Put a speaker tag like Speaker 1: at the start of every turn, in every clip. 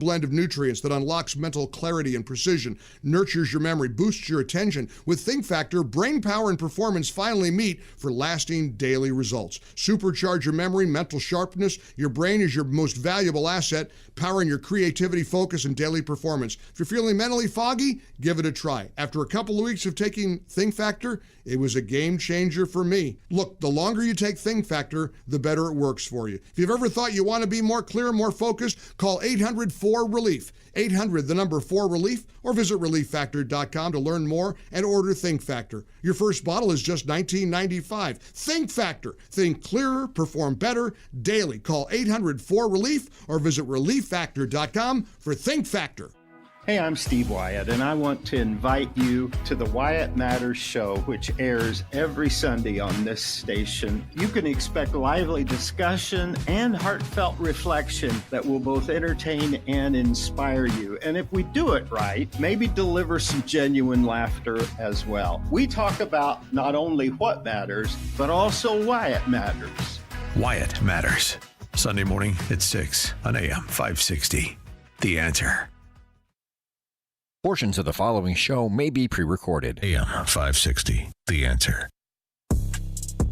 Speaker 1: blend of nutrients that unlocks mental clarity and precision, nurtures your memory, boosts your attention. With Think Factor, brain power and performance finally meet for lasting daily results. Supercharge your memory, mental sharpness. Your brain is your most valuable asset, powering your creativity, focus, and daily performance. If you're feeling mentally foggy, give it a try. After a couple of weeks of taking Think Factor, it was a game changer for me. Look, the longer you take Think Factor, the better it works for you. If you've ever thought you want to be more clear, more focused, call 800-4RELIEF. 800, the number 4RELIEF, or visit ReliefFactor.com to learn more and order Think Factor. Your first bottle is just $19.95. Think Factor. Think clearer, perform better daily. Call 800-4RELIEF or visit ReliefFactor.com for Think Factor.
Speaker 2: Hey, I'm Steve Wyatt, and I want to invite you to the Wyatt Matters Show, which airs every Sunday on this station. You can expect lively discussion and heartfelt reflection that will both entertain and inspire you. And if we do it right, maybe deliver some genuine laughter as well. We talk about not only what matters, but also why it matters.
Speaker 3: Wyatt Matters, Sunday morning at 6 on AM 560. The Answer.
Speaker 4: Portions of the following show may be pre-recorded.
Speaker 3: AM 560. The Answer.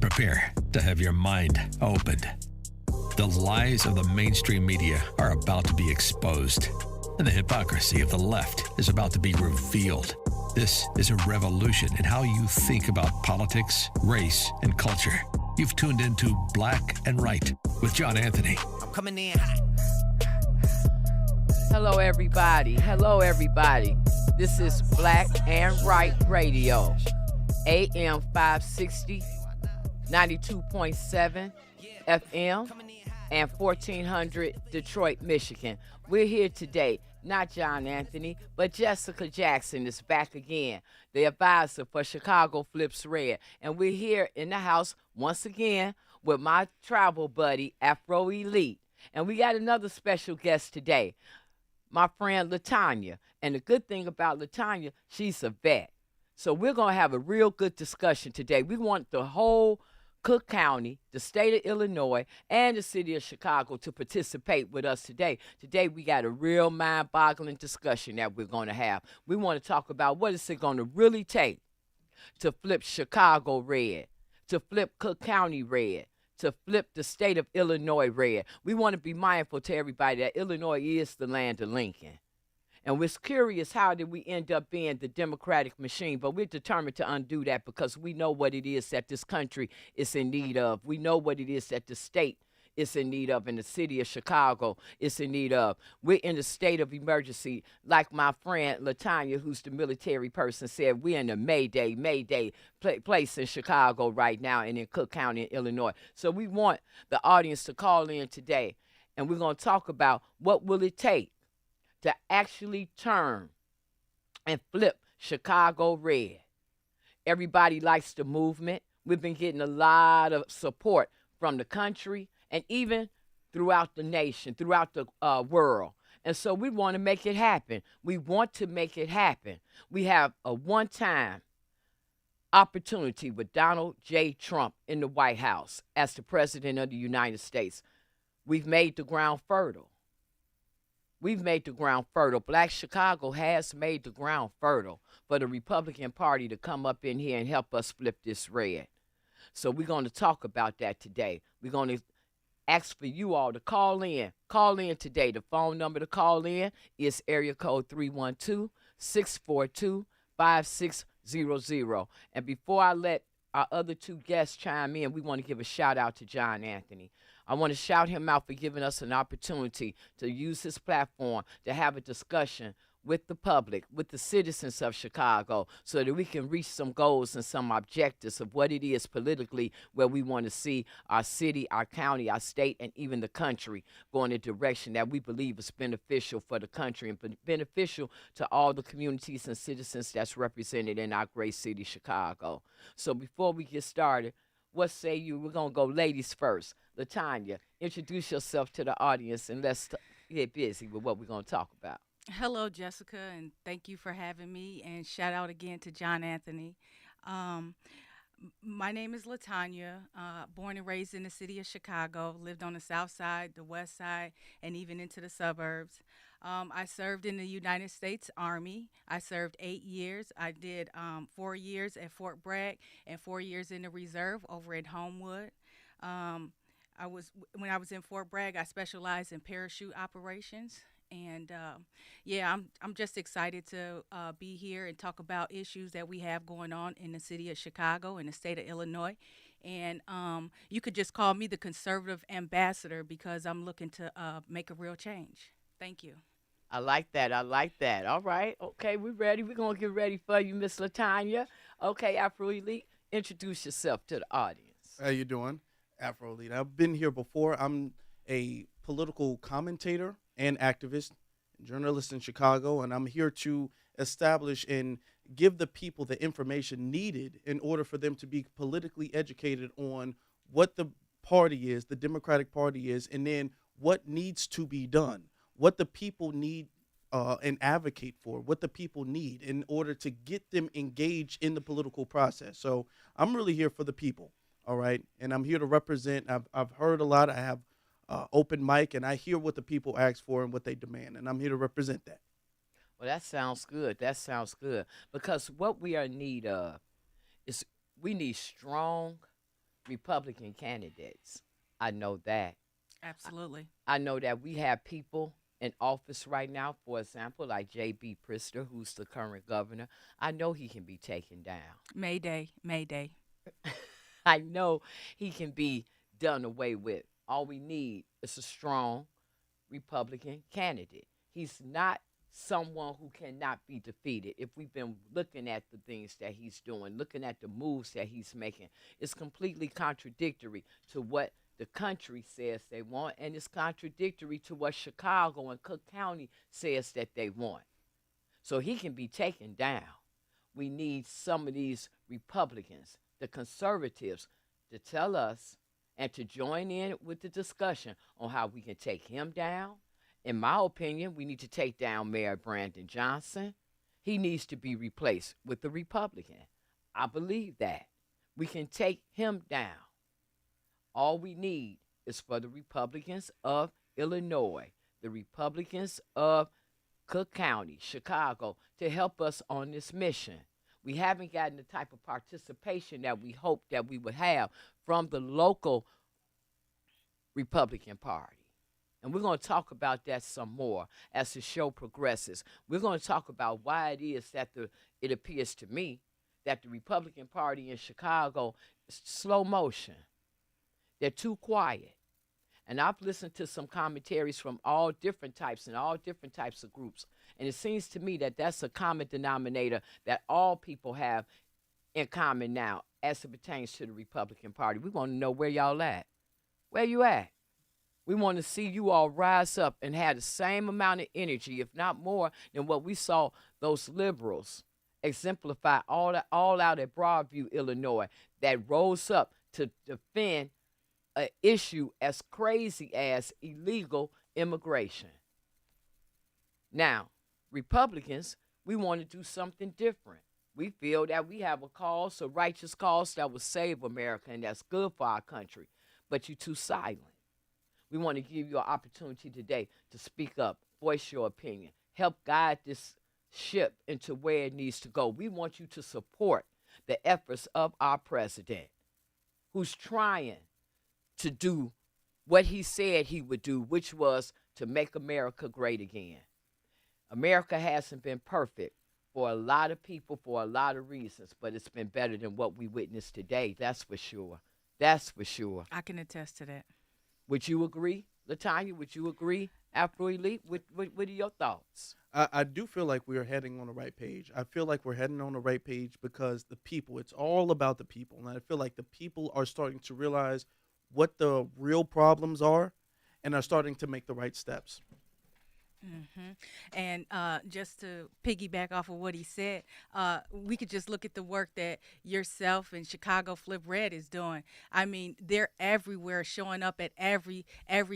Speaker 3: Prepare to have your mind opened. The lies of the mainstream media are about to be exposed, and the hypocrisy of the left is about to be revealed. This is a revolution in how you think about politics, race, and culture. You've tuned into Black and Right with John Anthony.
Speaker 5: I'm coming in hot.
Speaker 6: Hello, everybody. Hello, everybody. This is Black and Right Radio, AM 560, 92.7 FM, and 1400 Detroit, Michigan. We're here today, not John Anthony, but Jessica Jackson is back again, the advisor for Chicago Flips Red. And we're here in the house once again with my travel buddy, Afro Elite. And we got another special guest today, my friend LaTanya. And the good thing about LaTanya, she's a vet. So we're going to have a real good discussion today. We want the whole Cook County, the state of Illinois, and the city of Chicago to participate with us today. Today we got a real mind-boggling discussion that we're going to have. We want to talk about what is it going to really take to flip Chicago red, to flip Cook County red, to flip the state of Illinois red. We want to be mindful to everybody that Illinois is the land of Lincoln. And we're curious, how did we end up being the Democratic machine? But we're determined to undo that because we know what it is that this country is in need of. We know what it is that the state is in need of, and the city of Chicago is in need of. We're in a state of emergency, like my friend LaTanya, who's the military person, said. We're in a Mayday place in Chicago right now and in Cook County in Illinois. So we want the audience to call in today, and we're going to talk about what will it take to actually turn and flip Chicago red. Everybody likes the movement. We've been getting a lot of support from the country and even throughout the nation, throughout the world. And so we want to make it happen. We want to make it happen. We have a one-time opportunity with Donald J. Trump in the White House as the President of the United States. We've made the ground fertile. We've made the ground fertile. Black Chicago has made the ground fertile for the Republican Party to come up in here and help us flip this red. So we're going to talk about that today. We're going to ask for you all to call in. Call in today. The phone number to call in is area code 312-642-5600. And before I let our other two guests chime in, we want to give a shout out to John Anthony. I want to shout him out for giving us an opportunity to use his platform to have a discussion with the public, with the citizens of Chicago, so that we can reach some goals and some objectives of what it is politically where we want to see our city, our county, our state, and even the country go in a direction that we believe is beneficial for the country and beneficial to all the communities and citizens that's represented in our great city, Chicago. So before we get started, what say you? We're going to go ladies first. LaTanya, introduce yourself to the audience, and let's get busy with what we're going to talk about.
Speaker 7: Hello, Jessica, and thank you for having me, and shout out again to John Anthony.
Speaker 5: My name is Latanya, born and raised in the city of Chicago, lived on the south side, the west side, and even into the suburbs. I served in the United States Army. I served 8 years. I did 4 years at Fort Bragg and 4 years in the reserve over at Homewood. Um, when I was in Fort Bragg, I specialized in parachute operations. And yeah, I'm just excited to be here and talk about issues that we have going on in the city of Chicago and the state of Illinois. And you could just call me the conservative ambassador because I'm looking to make a real change. Thank you.
Speaker 6: I like that. I like that. All right. Okay, we're ready. We're going to get ready for you, Miss Latanya. Okay, Afro Elite, introduce yourself to the audience.
Speaker 7: How you doing? Afro Elite. I've been here before. I'm a political commentator and activist, journalist in Chicago, and I'm here to establish and give the people the information needed in order for them to be politically educated on what the party is, the Democratic Party is, and then what needs to be done, what the people need and advocate for, what the people need in order to get them engaged in the political process. So I'm really here for the people, all right? And I'm here to represent. I've heard a lot. I have open mic, and I hear what the people ask for and what they demand, and I'm here to represent that.
Speaker 6: Well, that sounds good. That sounds good. Because what we are in need of is we need strong Republican candidates. I know that.
Speaker 5: Absolutely.
Speaker 6: I know that we have people in office right now, for example, like J.B. Prister, who's the current governor. I know he can be taken down.
Speaker 5: Mayday, Mayday.
Speaker 6: I know he can be done away with. All we need is a strong Republican candidate. He's not someone who cannot be defeated. If we've been looking at the things that he's doing, looking at the moves that he's making, it's completely contradictory to what the country says they want, and it's contradictory to what Chicago and Cook County says that they want. So he can be taken down. We need some of these Republicans, the conservatives, to tell us and to join in with the discussion on how we can take him down. In my opinion, we need to take down Mayor Brandon Johnson. He needs to be replaced with a Republican. I believe that. We can take him down. All we need is for the Republicans of Illinois, the Republicans of Cook County, Chicago, to help us on this mission. We haven't gotten the type of participation that we hoped that we would have from the local Republican Party. And we're going to talk about that some more as the show progresses. We're going to talk about why it is that it appears to me that the Republican Party in Chicago is slow motion. They're too quiet. And I've listened to some commentaries from all different types and all different types of groups. And it seems to me that that's a common denominator that all people have in common now as it pertains to the Republican Party. We want to know where y'all at. Where you at? We want to see you all rise up and have the same amount of energy, if not more, than what we saw those liberals exemplify all out at Broadview, Illinois, that rose up to defend an issue as crazy as illegal immigration. Now, Republicans, we want to do something different. We feel that we have a cause, a righteous cause that will save America and that's good for our country, but you're too silent. We want to give you an opportunity today to speak up, voice your opinion, help guide this ship into where it needs to go. We want you to support the efforts of our president, who's trying to do what he said he would do, which was to make America great again. America hasn't been perfect for a lot of people for a lot of reasons, but it's been better than what we witnessed today. That's for sure. That's for sure.
Speaker 5: I can attest to that.
Speaker 6: Would you agree, Latanya? Would you agree, Afro Elite? What are your thoughts?
Speaker 7: I do feel like we are heading on the right page. I feel like we're heading on the right page because the people, it's all about the people. And I feel like the people are starting to realize what the real problems are and are starting to make the right steps.
Speaker 5: And just to piggyback off of what he said, we could just look at the work that yourself and Chicago Flip Red is doing. I mean, they're everywhere, showing up at every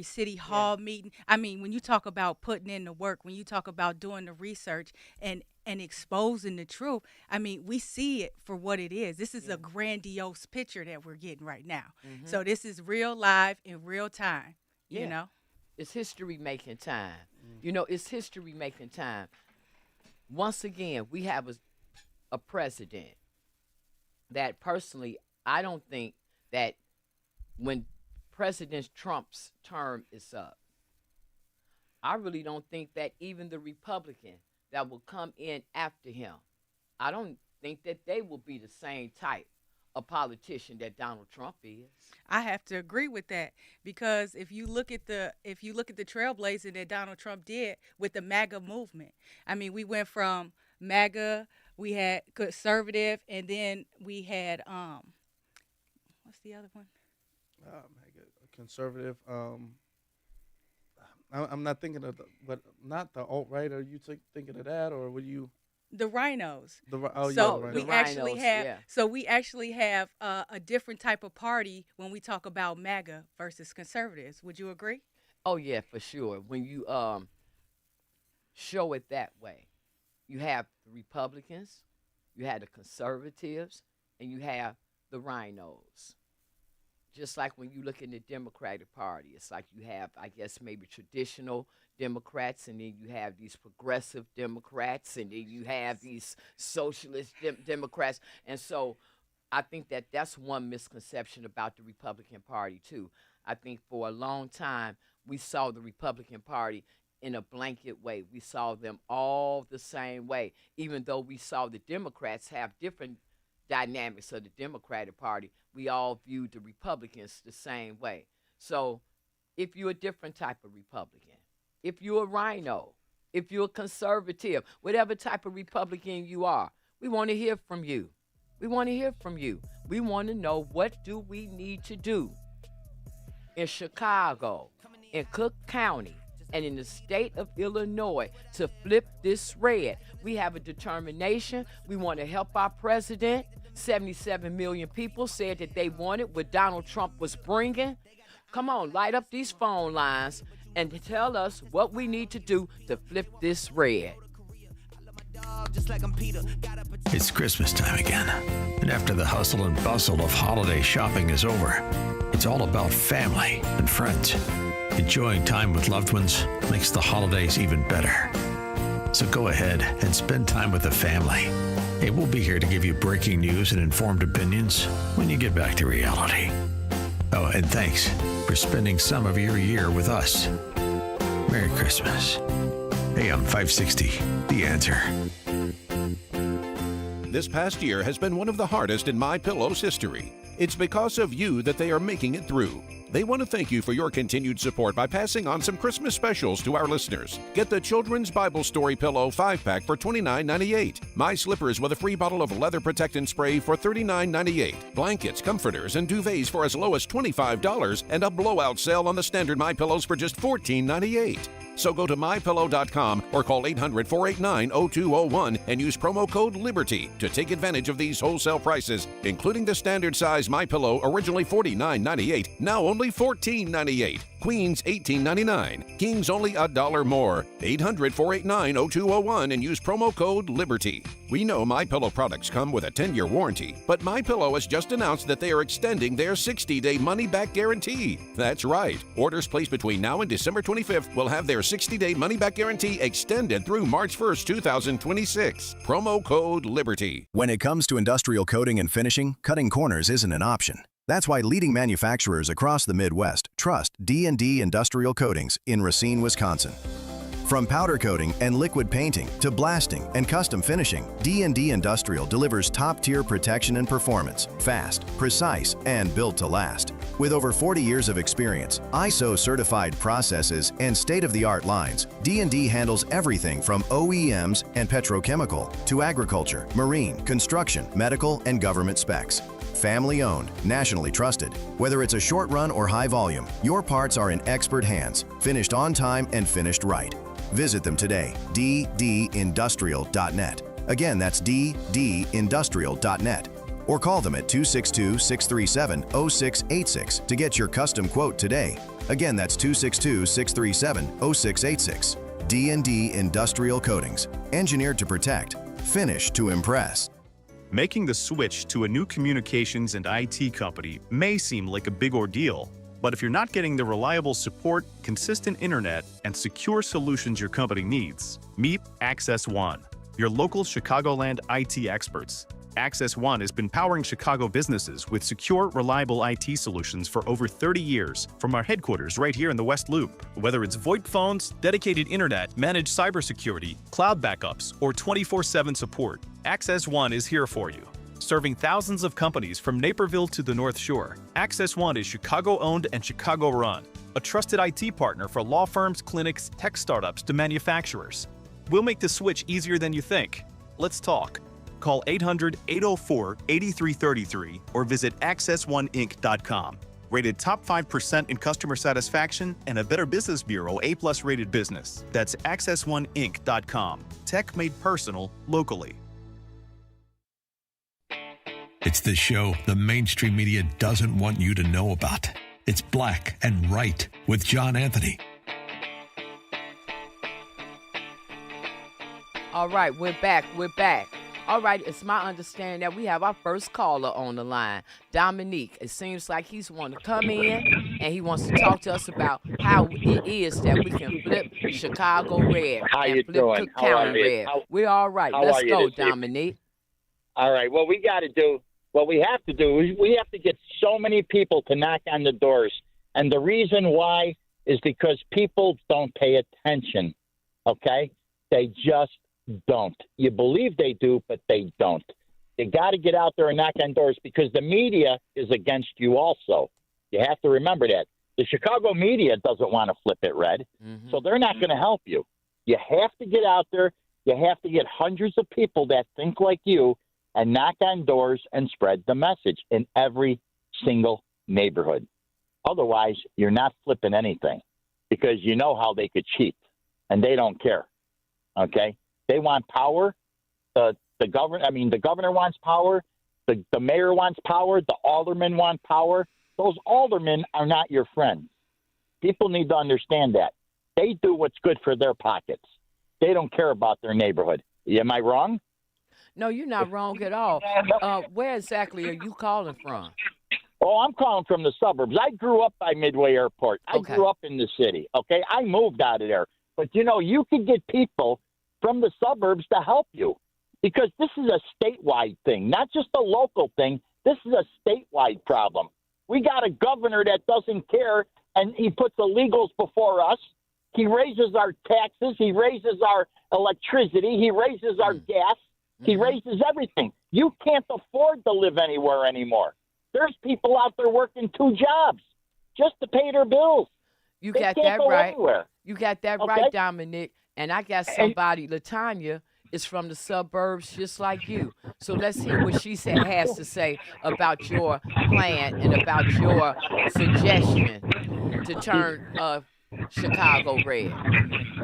Speaker 5: city hall meeting. I mean, when you talk about putting in the work, when you talk about doing the research and exposing the truth, I mean, we see it for what it is. This is a grandiose picture that we're getting right now. So this is real live in real time, you know?
Speaker 6: It's history making time. You know, it's history making time. Once again, we have a president that personally, I don't think that when President Trump's term is up, I really don't think that even the Republican that will come in after him, I don't think that they will be the same type of politician that Donald Trump is.
Speaker 5: I have to agree with that, because if you look at the trailblazing that Donald Trump did with the MAGA movement, I mean, we went from MAGA, we had conservative, and then we had what's the other one?
Speaker 7: MAGA, conservative. I'm not thinking of not the alt right. Are you thinking of that, or would you?
Speaker 5: The rhinos.
Speaker 7: The
Speaker 5: we actually have we actually have a different type of party when we talk about MAGA versus conservatives. Would you agree?
Speaker 6: Oh yeah, for sure. When you show it that way, you have the Republicans, you have the conservatives, and you have the rhinos. Just like when you look in the Democratic Party, it's like you have, I guess, maybe traditional Democrats, and then you have these progressive Democrats, and then you have these socialist Democrats. And so I think that that's one misconception about the Republican Party, too. I think for a long time, we saw the Republican Party in a blanket way. We saw them all the same way, even though we saw the Democrats have different dynamics of the Democratic Party. We all viewed the Republicans the same way. So if you're a different type of Republican, if you're a rhino, if you're a conservative, whatever type of Republican you are, we want to hear from you. We want to hear from you. We want to know, what do we need to do in Chicago, in Cook County, and in the state of Illinois to flip this red? We have a determination. We want to help our president. 77 million people said that they wanted what Donald Trump was bringing. Come on, light up these phone lines and tell us what we need to do to flip this red.
Speaker 3: It's Christmas time again, and after the hustle and bustle of holiday shopping is over, it's all about family and friends. Enjoying time with loved ones makes the holidays even better. So go ahead and spend time with the family. Hey, we'll be here to give you breaking news and informed opinions when you get back to reality. Oh, and thanks for spending some of your year with us. Merry Christmas. AM 560, The Answer.
Speaker 8: This past year has been one of the hardest in MyPillow's history. It's because of you that they are making it through. They want to thank you for your continued support by passing on some Christmas specials to our listeners. Get the Children's Bible Story Pillow 5-pack for $29.98. My Slippers with a free bottle of leather protectant spray for $39.98. Blankets, comforters, and duvets for as low as $25, and a blowout sale on the standard MyPillows for just $14.98. So go to MyPillow.com or call 800-489-0201 and use promo code LIBERTY to take advantage of these wholesale prices, including the standard size MyPillow, originally $49.98, now only $14.98. Queens $18.99. Kings only $1 more. 800-489-0201 and use promo code LIBERTY. We know MyPillow products come with a 10-year warranty, but MyPillow has just announced that they are extending their 60-day money-back guarantee. That's right. Orders placed between now and December 25th will have their 60-day money-back guarantee extended through March 1st, 2026. Promo code LIBERTY.
Speaker 9: When it comes to industrial coating and finishing, cutting corners isn't an option. That's why leading manufacturers across the Midwest trust D&D Industrial Coatings in Racine, Wisconsin. From powder coating and liquid painting to blasting and custom finishing, D&D Industrial delivers top-tier protection and performance, fast, precise, and built to last. With over 40 years of experience, ISO-certified processes, and state-of-the-art lines, D&D handles everything from OEMs and petrochemical to agriculture, marine, construction, medical, and government specs. Family-owned, nationally trusted. Whether it's a short run or high volume, your parts are in expert hands, finished on time and finished right. Visit them today, ddindustrial.net. Again, that's ddindustrial.net. Or call them at 262-637-0686 to get your custom quote today. Again, that's 262-637-0686. D&D Industrial Coatings, engineered to protect, finished to impress.
Speaker 10: Making the switch to a new communications and IT company may seem like a big ordeal, but if you're not getting the reliable support, consistent internet, and secure solutions your company needs, meet Access One, your local Chicagoland IT experts. Access One has been powering Chicago businesses with secure, reliable IT solutions for over 30 years from our headquarters right here in the West Loop. Whether it's VoIP phones, dedicated internet, managed cybersecurity, cloud backups, or 24/7 support, Access One is here for you. Serving thousands of companies from Naperville to the North Shore, Access One is Chicago-owned and Chicago-run, a trusted IT partner for law firms, clinics, tech startups to manufacturers. We'll make the switch easier than you think. Let's talk. Call 800-804-8333 or visit accessoneinc.com. Rated top 5% in customer satisfaction and a Better Business Bureau A+ rated business. That's accessoneinc.com. Tech made personal locally.
Speaker 3: It's the show the mainstream media doesn't want you to know about. It's Black and Right with John Anthony.
Speaker 6: All right, we're back. All right, it's my understanding that we have our first caller on the line, Dominique. It seems like he's wanting to come in and he wants to talk to us about how it is that we can flip Chicago red and flip Cook County red. We're all right. Let's go, Dominique.
Speaker 11: All right. What we have to do is we have to get so many people to knock on the doors. And the reason why is because people don't pay attention, okay? They just don't. You believe they do, but they don't. You got to get out there and knock on doors because the media is against you also. You have to remember that. The Chicago media doesn't want to flip it red, so they're not going to help you. You have to get out there. You have to get hundreds of people that think like you and knock on doors and spread the message in every single neighborhood. Otherwise, you're not flipping anything because you know how they could cheat, and they don't care, okay? They want power. The governor wants power. The mayor wants power. The aldermen want power. Those aldermen are not your friends. People need to understand that. They do what's good for their pockets. They don't care about their neighborhood. Am I wrong?
Speaker 6: No, you're not wrong at all. Where exactly are you calling from?
Speaker 11: Oh, I'm calling from the suburbs. I grew up by Midway Airport. I grew up in the city, okay? I moved out of there. But, you could get people from the suburbs to help you because this is a statewide thing, not just a local thing. This is a statewide problem. We got a governor that doesn't care, and he puts illegals before us. He raises our taxes. He raises our electricity. He raises our gas. He raises everything. You can't afford to live anywhere anymore. There's people out there working 2 jobs just to pay their bills.
Speaker 6: You got that right. You got that right, Dominic. And I got somebody, LaTanya, is from the suburbs just like you. So let's hear what she has to say about your plan and about your suggestion to turn Chicago red.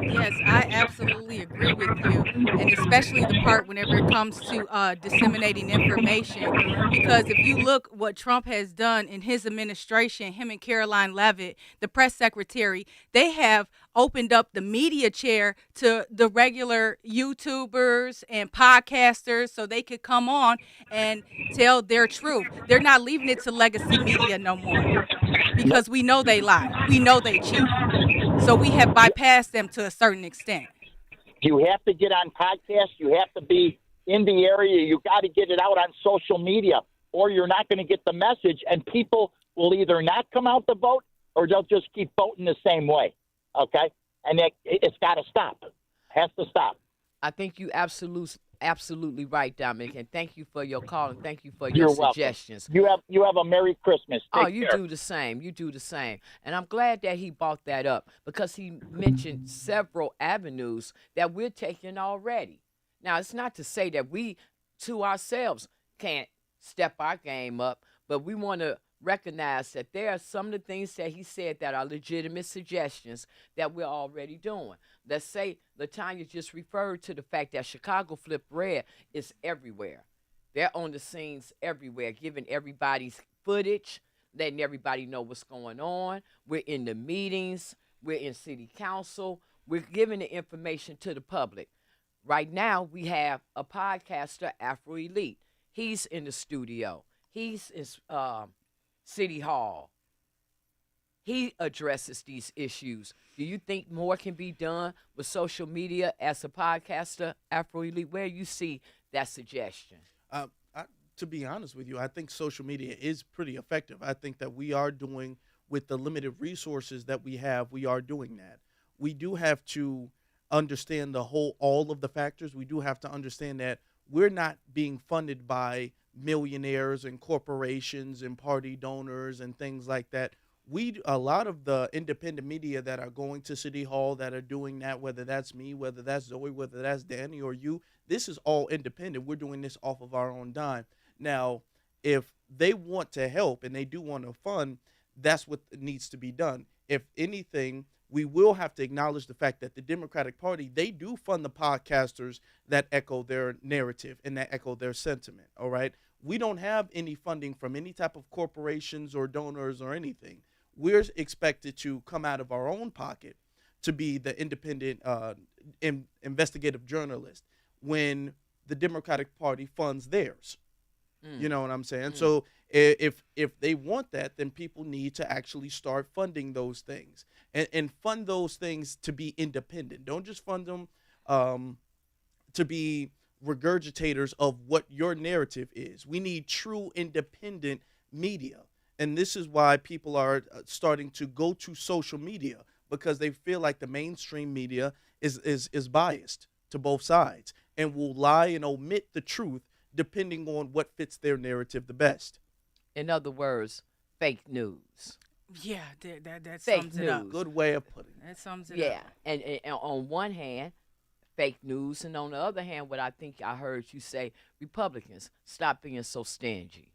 Speaker 5: Yes, I absolutely agree with you, and especially the part whenever it comes to disseminating information, because if you look what Trump has done in his administration, him and Caroline Leavitt, the press secretary, they have opened up the media chair to the regular YouTubers and podcasters so they could come on and tell their truth. They're not leaving it to legacy media no more because we know they lie. We know they cheat. So we have bypassed them to a certain extent.
Speaker 11: You have to get on podcasts. You have to be in the area. You got to get it out on social media or you're not going to get the message, and people will either not come out to vote or they'll just keep voting the same way. Okay? And it's got to stop. It has to stop.
Speaker 6: I think you absolutely right, Dominic, and thank you for your call and thank you for your suggestions.
Speaker 11: Welcome. You have a Merry Christmas. Take care.
Speaker 6: Do the same. You do the same. And I'm glad that he brought that up because he mentioned several avenues that we're taking already. Now, it's not to say that we, to ourselves, can't step our game up, but we want to recognize that there are some of the things that he said that are legitimate suggestions that we're already doing. Let's say Latanya just referred to the fact that Chicago Flip Red is everywhere. They're on the scenes everywhere, giving everybody's footage, letting everybody know what's going on. We're in the meetings. We're in city council. We're giving the information to the public. Right now, we have a podcaster, Afro Elite. He's in the studio. He's in City Hall. He addresses these issues. Do you think more can be done with social media as a podcaster, Afro Elite? Where you see that suggestion?
Speaker 7: To be honest with you, I think social media is pretty effective. I think that we are doing, with the limited resources that we have, we are doing that. We do have to understand all of the factors. We do have to understand that we're not being funded by millionaires and corporations and party donors and things like that. A lot of the independent media that are going to City Hall that are doing that, whether that's me, whether that's Zoe, whether that's Danny or you, this is all independent. We're doing this off of our own dime. Now, if they want to help and they do want to fund, that's what needs to be done. If anything, we will have to acknowledge the fact that the Democratic Party, they do fund the podcasters that echo their narrative and that echo their sentiment, all right? We don't have any funding from any type of corporations or donors or anything. We're expected to come out of our own pocket to be the independent investigative journalist when the Democratic Party funds theirs. You know what I'm saying? So if they want that, then people need to actually start funding those things and fund those things to be independent. Don't just fund them to be regurgitators of what your narrative is. We need true independent media. And this is why people are starting to go to social media, because they feel like the mainstream media is biased to both sides and will lie and omit the truth depending on what fits their narrative the best.
Speaker 6: In other words, fake news.
Speaker 5: Yeah, that
Speaker 6: Fake
Speaker 5: sums it up.
Speaker 6: news.
Speaker 7: Good way of putting it.
Speaker 5: That sums it
Speaker 6: Yeah,
Speaker 5: up.
Speaker 6: and on one hand, fake news, and on the other hand, what I think I heard you say, Republicans, stop being so stingy.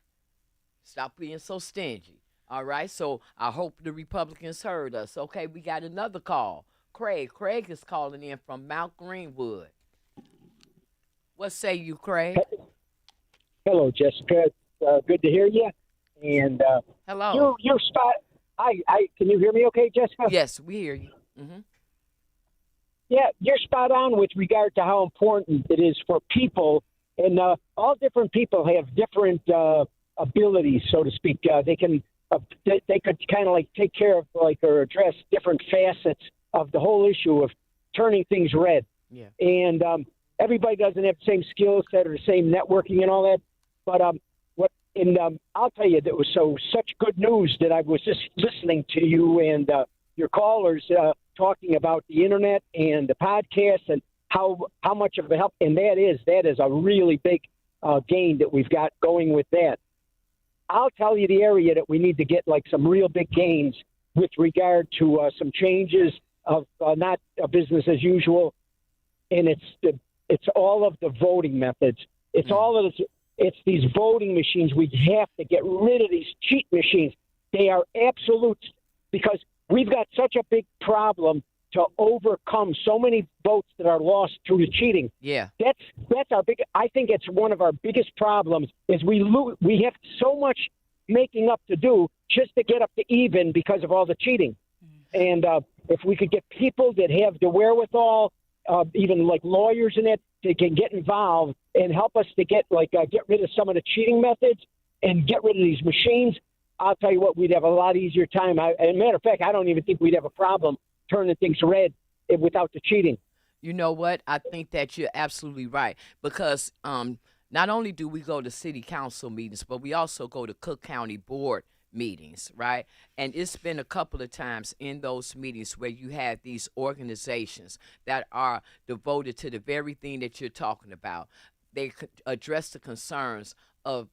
Speaker 6: Stop being so stingy. All right, so I hope the Republicans heard us. Okay, we got another call. Craig is calling in from Mount Greenwood. What say you, Craig?
Speaker 12: Hello, Jessica. Good to hear you. And
Speaker 6: hello.
Speaker 12: You're spot. I can you hear me? Okay, Jessica.
Speaker 6: Yes, we hear you. Mm-hmm.
Speaker 12: Yeah, you're spot on with regard to how important it is for people, and all different people have different abilities, so to speak. They can they could kind of like take care of or address different facets of the whole issue of turning things red.
Speaker 6: Yeah.
Speaker 12: And everybody doesn't have the same skill set or the same networking and all that. But I'll tell you, that was such good news that I was just listening to you and your callers talking about the internet and the podcast and how much of a help. And that is a really big gain that we've got going with that. I'll tell you the area that we need to get like some real big gains with regard to some changes of not a business as usual, and it's all of the voting methods. It's all of this. It's these voting machines. We have to get rid of these cheat machines. They are absolute, because we've got such a big problem to overcome so many votes that are lost through the cheating.
Speaker 6: Yeah.
Speaker 12: That's our big. I think it's one of our biggest problems is we have so much making up to do just to get up to even because of all the cheating. And if we could get people that have the wherewithal, even like lawyers in it, that can get involved and help us to get rid of some of the cheating methods and get rid of these machines, I'll tell you what, we'd have a lot easier time. As a matter of fact, I don't even think we'd have a problem turning things red without the cheating.
Speaker 6: You know what? I think that you're absolutely right, because not only do we go to city council meetings, but we also go to Cook County Board meetings, right? And it's been a couple of times in those meetings where you have these organizations that are devoted to the very thing that you're talking about. They address the concerns of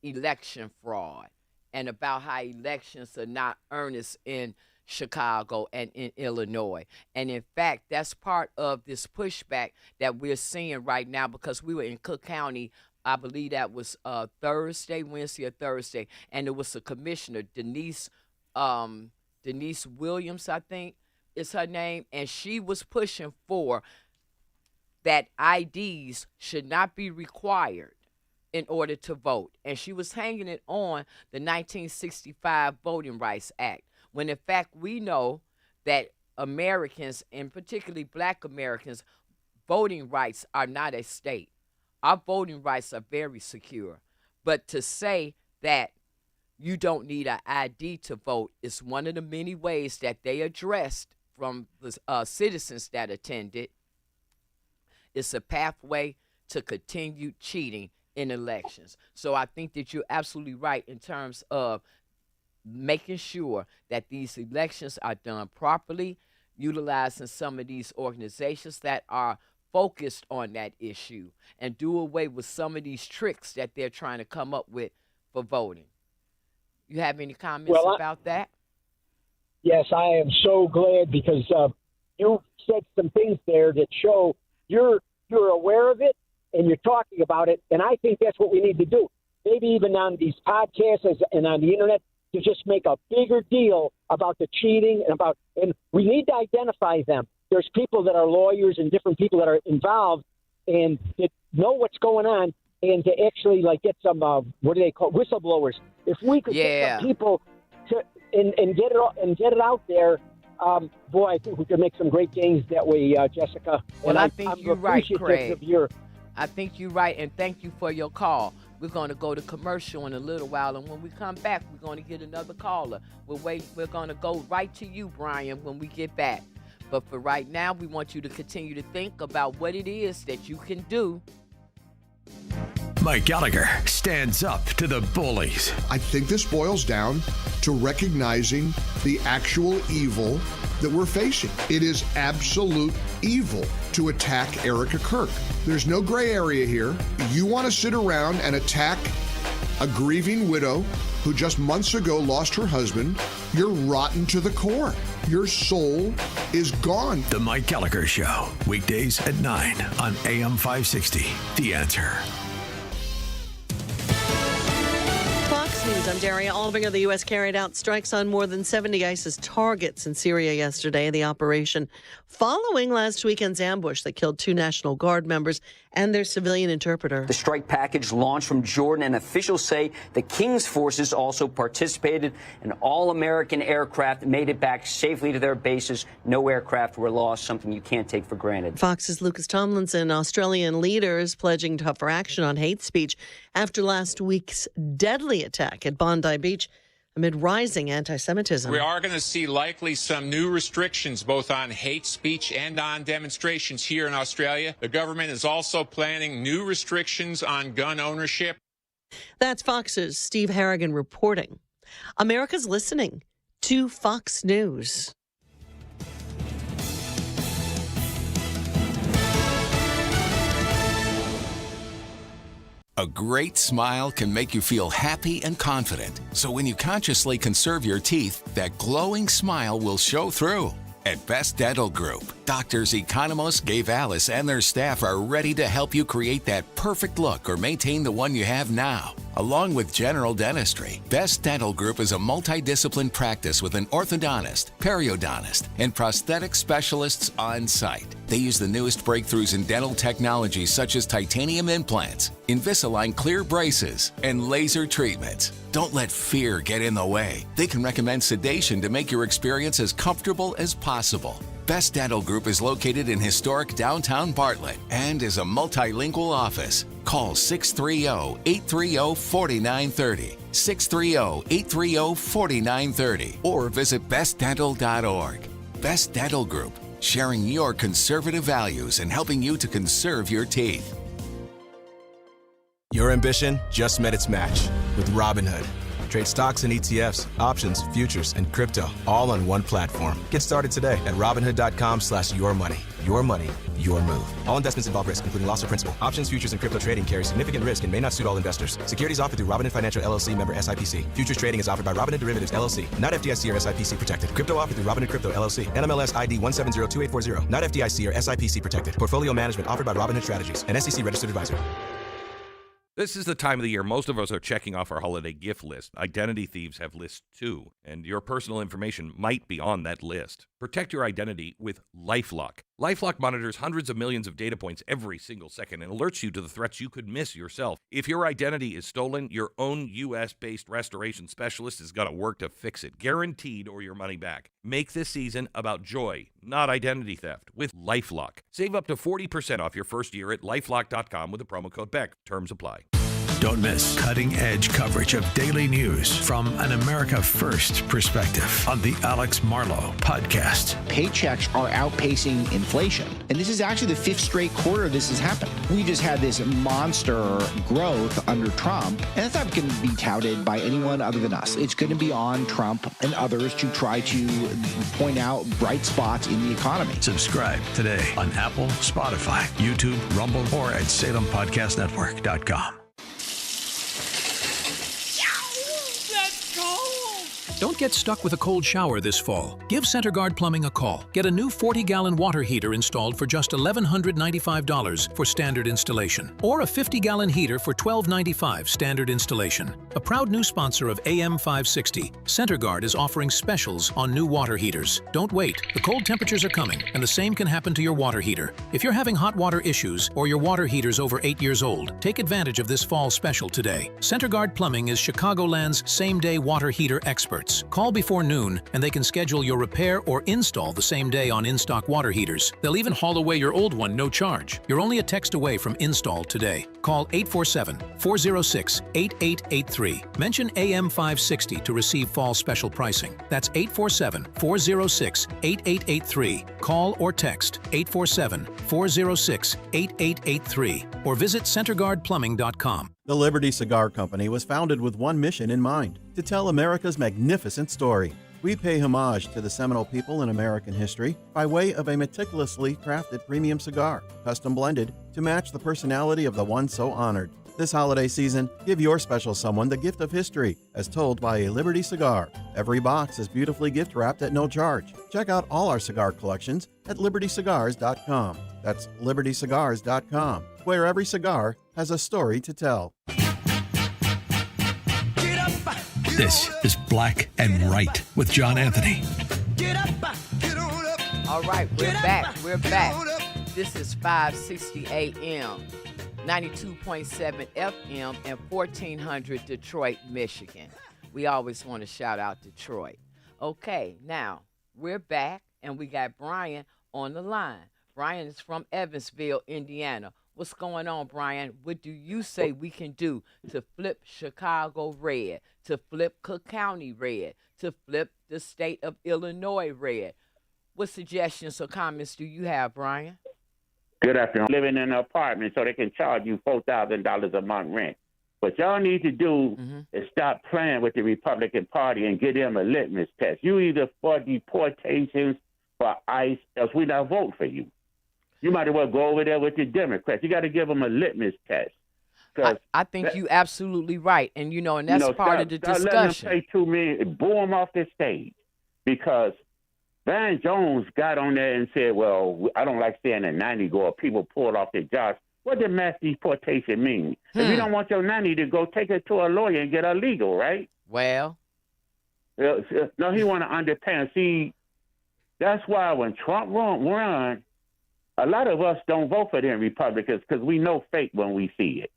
Speaker 6: election fraud and about how elections are not earnest in Chicago and in Illinois. And in fact, that's part of this pushback that we're seeing right now, because we were in Cook County I believe that was Wednesday or Thursday, and it was a commissioner, Denise Williams, I think is her name, and she was pushing for that IDs should not be required in order to vote. And she was hanging it on the 1965 Voting Rights Act, when in fact we know that Americans, and particularly black Americans, voting rights are not at stake. Our voting rights are very secure. But to say that you don't need an ID to vote is one of the many ways that they addressed from the citizens that attended. It's a pathway to continued cheating in elections. So I think that you're absolutely right in terms of making sure that these elections are done properly, utilizing some of these organizations that are focused on that issue, and do away with some of these tricks that they're trying to come up with for voting. You have any comments about that?
Speaker 12: Yes, I am so glad, because you said some things there that show you're aware of it and you're talking about it, and I think that's what we need to do. Maybe even on these podcasts and on the internet, to just make a bigger deal about the cheating and we need to identify them. There's people that are lawyers and different people that are involved and that know what's going on, and to actually get some what do they call whistleblowers. If we could get some people to and get it out there. Boy, I think we could make some great gains that way, Jessica.
Speaker 6: Well,
Speaker 12: and
Speaker 6: I think you're right, Craig.
Speaker 12: Of
Speaker 6: I think you're right, and thank you for your call. We're going to go to commercial in a little while, and when we come back, we're going to get another caller. We're going to go right to you, Brian, when we get back. But for right now, we want you to continue to think about what it is that you can do.
Speaker 3: Mike Gallagher stands up to the bullies.
Speaker 1: I think this boils down to recognizing the actual evil that we're facing. It is absolute evil to attack Erica Kirk. There's no gray area here. You want to sit around and attack a grieving widow who just months ago lost her husband. You're rotten to the core. Your soul is gone.
Speaker 3: The Mike Gallagher Show, weekdays at 9 on AM 560. The Answer.
Speaker 13: Fox News, I'm Daria Aldinger. The U.S. carried out strikes on more than 70 ISIS targets in Syria yesterday. The operation following last weekend's ambush that killed 2 National Guard members and their civilian interpreter.
Speaker 14: The strike package launched from Jordan, and officials say the King's forces also participated, and all American aircraft made it back safely to their bases. No aircraft were lost, something you can't take for granted.
Speaker 13: Fox's Lucas Tomlinson. Australian leaders pledging tougher action on hate speech after last week's deadly attack at Bondi Beach amid rising anti-Semitism.
Speaker 15: We are going to see likely some new restrictions both on hate speech and on demonstrations here in Australia. The government is also planning new restrictions on gun ownership.
Speaker 13: That's Fox's Steve Harrigan reporting. America's listening to Fox News.
Speaker 16: A great smile can make you feel happy and confident. So when you consciously conserve your teeth, that glowing smile will show through. At Best Dental Group, doctors Economos, Gavalis, and their staff are ready to help you create that perfect look or maintain the one you have now. Along with general dentistry, Best Dental Group is a multidiscipline practice with an orthodontist, periodontist, and prosthetic specialists on site. They use the newest breakthroughs in dental technology such as titanium implants, Invisalign clear braces, and laser treatments. Don't let fear get in the way. They can recommend sedation to make your experience as comfortable as possible. Best Dental Group is located in historic downtown Bartlett and is a multilingual office. Call 630-830-4930, 630-830-4930, or visit bestdental.org. Best Dental Group, sharing your conservative values and helping you to conserve your teeth.
Speaker 17: Your ambition just met its match with Robinhood. Trade stocks and ETFs, options, futures, and crypto all on one platform. Get started today at Robinhood.com/yourmoney. Your money, your move. All investments involve risk, including loss of principal. Options, futures, and crypto trading carry significant risk and may not suit all investors. Securities offered through Robinhood Financial LLC, member SIPC. Futures trading is offered by Robinhood Derivatives LLC, not FDIC or SIPC protected. Crypto offered through Robinhood Crypto LLC, NMLS ID 1702840, not FDIC or SIPC protected. Portfolio management offered by Robinhood Strategies, an SEC registered advisor.
Speaker 8: This is the time of the year most of us are checking off our holiday gift list. Identity thieves have lists too, and your personal information might be on that list. Protect your identity with LifeLock. LifeLock monitors hundreds of millions of data points every single second and alerts you to the threats you could miss yourself. If your identity is stolen, your own U.S.-based restoration specialist is going to work to fix it, guaranteed, or your money back. Make this season about joy, not identity theft, with LifeLock. Save up to 40% off your first year at LifeLock.com with the promo code BECK. Terms apply.
Speaker 3: Don't miss cutting-edge coverage of daily news from an America First perspective on the Alex Marlow Podcast.
Speaker 18: Paychecks are outpacing inflation. And this is actually the fifth straight quarter this has happened. We just had this monster growth under Trump, and that's not going to be touted by anyone other than us. It's going to be on Trump and others to try to point out bright spots in the economy.
Speaker 3: Subscribe today on Apple, Spotify, YouTube, Rumble, or at SalemPodcastNetwork.com.
Speaker 19: Don't get stuck with a cold shower this fall. Give CenterGuard Plumbing a call. Get a new 40-gallon water heater installed for just $1,195 for standard installation, or a 50-gallon heater for $1,295 standard installation. A proud new sponsor of AM 560, CenterGuard is offering specials on new water heaters. Don't wait. The cold temperatures are coming, and the same can happen to your water heater. If you're having hot water issues or your water heater's over 8 years old, take advantage of this fall special today. CenterGuard Plumbing is Chicagoland's same-day water heater experts. Call before noon, and they can schedule your repair or install the same day on in-stock water heaters. They'll even haul away your old one, no charge. You're only a text away from install today. Call 847-406-8883. Mention AM 560 to receive fall special pricing. That's 847-406-8883. Call or text 847-406-8883 or visit CenterGuardPlumbing.com.
Speaker 20: The Liberty Cigar Company was founded with one mission in mind: to tell America's magnificent story. We pay homage to the seminal people in American history by way of a meticulously crafted premium cigar, custom blended to match the personality of the one so honored. This holiday season, give your special someone the gift of history, as told by a Liberty cigar. Every box is beautifully gift wrapped at no charge. Check out all our cigar collections at libertycigars.com. That's libertycigars.com, where every cigar has a story to tell.
Speaker 3: This is Black and Right with John Anthony.
Speaker 6: All right, we're back. We're back. This is 560 AM, 92.7 FM, and 1400 Detroit, Michigan. We always want to shout out Detroit. Okay, now we're back, and we got Brian on the line. Brian is from Evansville, Indiana. What's going on, Brian? What do you say we can do to flip Chicago red, to flip Cook County red, to flip the state of Illinois red? What suggestions or comments do you have, Brian?
Speaker 21: Good afternoon. Living in an apartment so they can charge you $4,000 a month rent. What y'all need to do is stop playing with the Republican Party and give them a litmus test. You either for deportations, for ICE, else we not vote for you. You might as well go over there with the Democrats. You got to give them a litmus test.
Speaker 6: I think you absolutely right, and and that's part of the discussion.
Speaker 21: Let them say 2 million, boo them off the stage, because Van Jones got on there and said, "Well, I don't like seeing a 90 go up. People pulled off their jobs." What does mass deportation mean? If you don't want your 90 to go, take it to a lawyer and get her legal, right?
Speaker 6: Well,
Speaker 21: no, he want to underpay. See, that's why when Trump run, a lot of us don't vote for them Republicans because we know fake when we see it.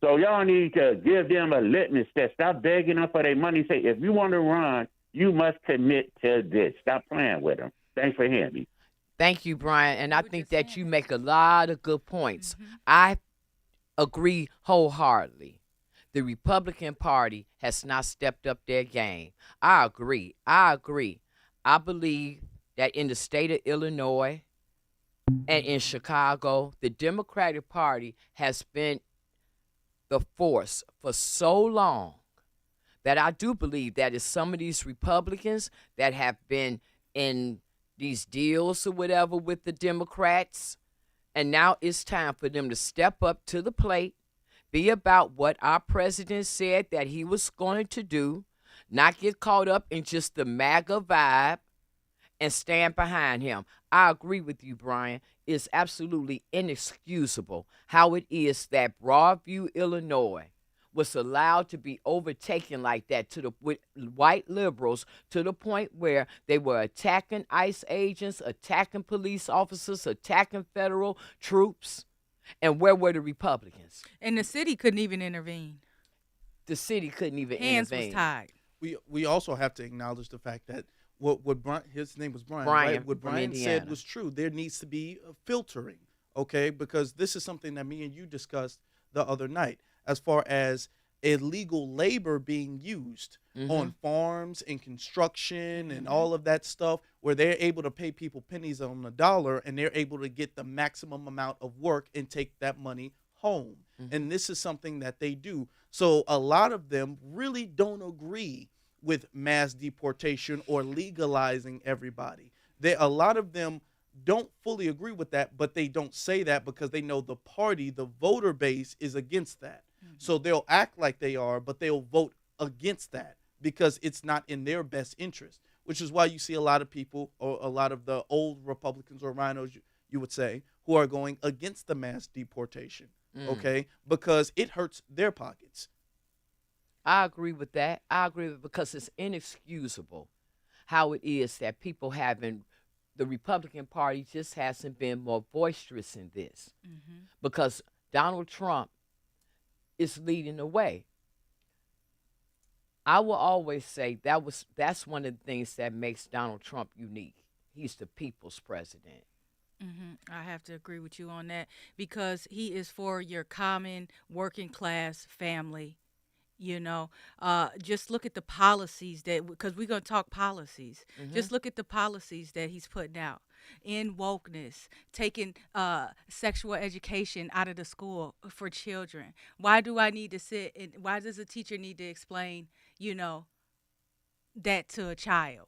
Speaker 21: So y'all need to give them a litmus test. Stop begging them for their money. Say, if you want to run, you must commit to this. Stop playing with them. Thanks for hearing me.
Speaker 6: Thank you, Brian. And I think that you make a lot of good points. I agree wholeheartedly. The Republican Party has not stepped up their game. I agree. I believe that in the state of Illinois and in Chicago, the Democratic Party has been the force for so long that I do believe that it's some of these Republicans that have been in these deals or whatever with the Democrats, and now it's time for them to step up to the plate, be about what our president said that he was going to do, not get caught up in just the MAGA vibe, and stand behind him. I agree with you, Brian. It's absolutely inexcusable how it is that Broadview, Illinois, was allowed to be overtaken like that with white liberals to the point where they were attacking ICE agents, attacking police officers, attacking federal troops. And where were the Republicans?
Speaker 5: And the city couldn't even intervene.
Speaker 6: The city couldn't even
Speaker 5: Hands
Speaker 6: intervene.
Speaker 5: was tied.
Speaker 7: We also have to acknowledge the fact that what Brian, his name was Brian,
Speaker 6: Brian
Speaker 7: right? What
Speaker 6: from
Speaker 7: Brian
Speaker 6: Indiana.
Speaker 7: said was true. There needs to be a filtering, okay? Because this is something that me and you discussed the other night, as far as illegal labor being used on farms and construction and all of that stuff, where they're able to pay people pennies on the dollar and they're able to get the maximum amount of work and take that money home. And this is something that they do. So a lot of them really don't agree with mass deportation or legalizing everybody. A lot of them don't fully agree with that, but they don't say that because they know the party, the voter base, is against that. So they'll act like they are, but they'll vote against that because it's not in their best interest, which is why you see a lot of people, or a lot of the old Republicans or rhinos, you would say, who are going against the mass deportation, okay, because it hurts their pockets.
Speaker 6: I agree with that. I agree with it because it's inexcusable how it is that people haven't, the Republican Party just hasn't been more boisterous in this because Donald Trump is leading the way. I will always say that's one of the things that makes Donald Trump unique. He's the people's president.
Speaker 5: I have to agree with you on that because he is for your common working class family. You know, just look at the policies because we're going to talk policies. Just look at the policies that he's putting out in wokeness, taking sexual education out of the school for children. Why do I need to sit and why does a teacher need to explain, you know, that to a child?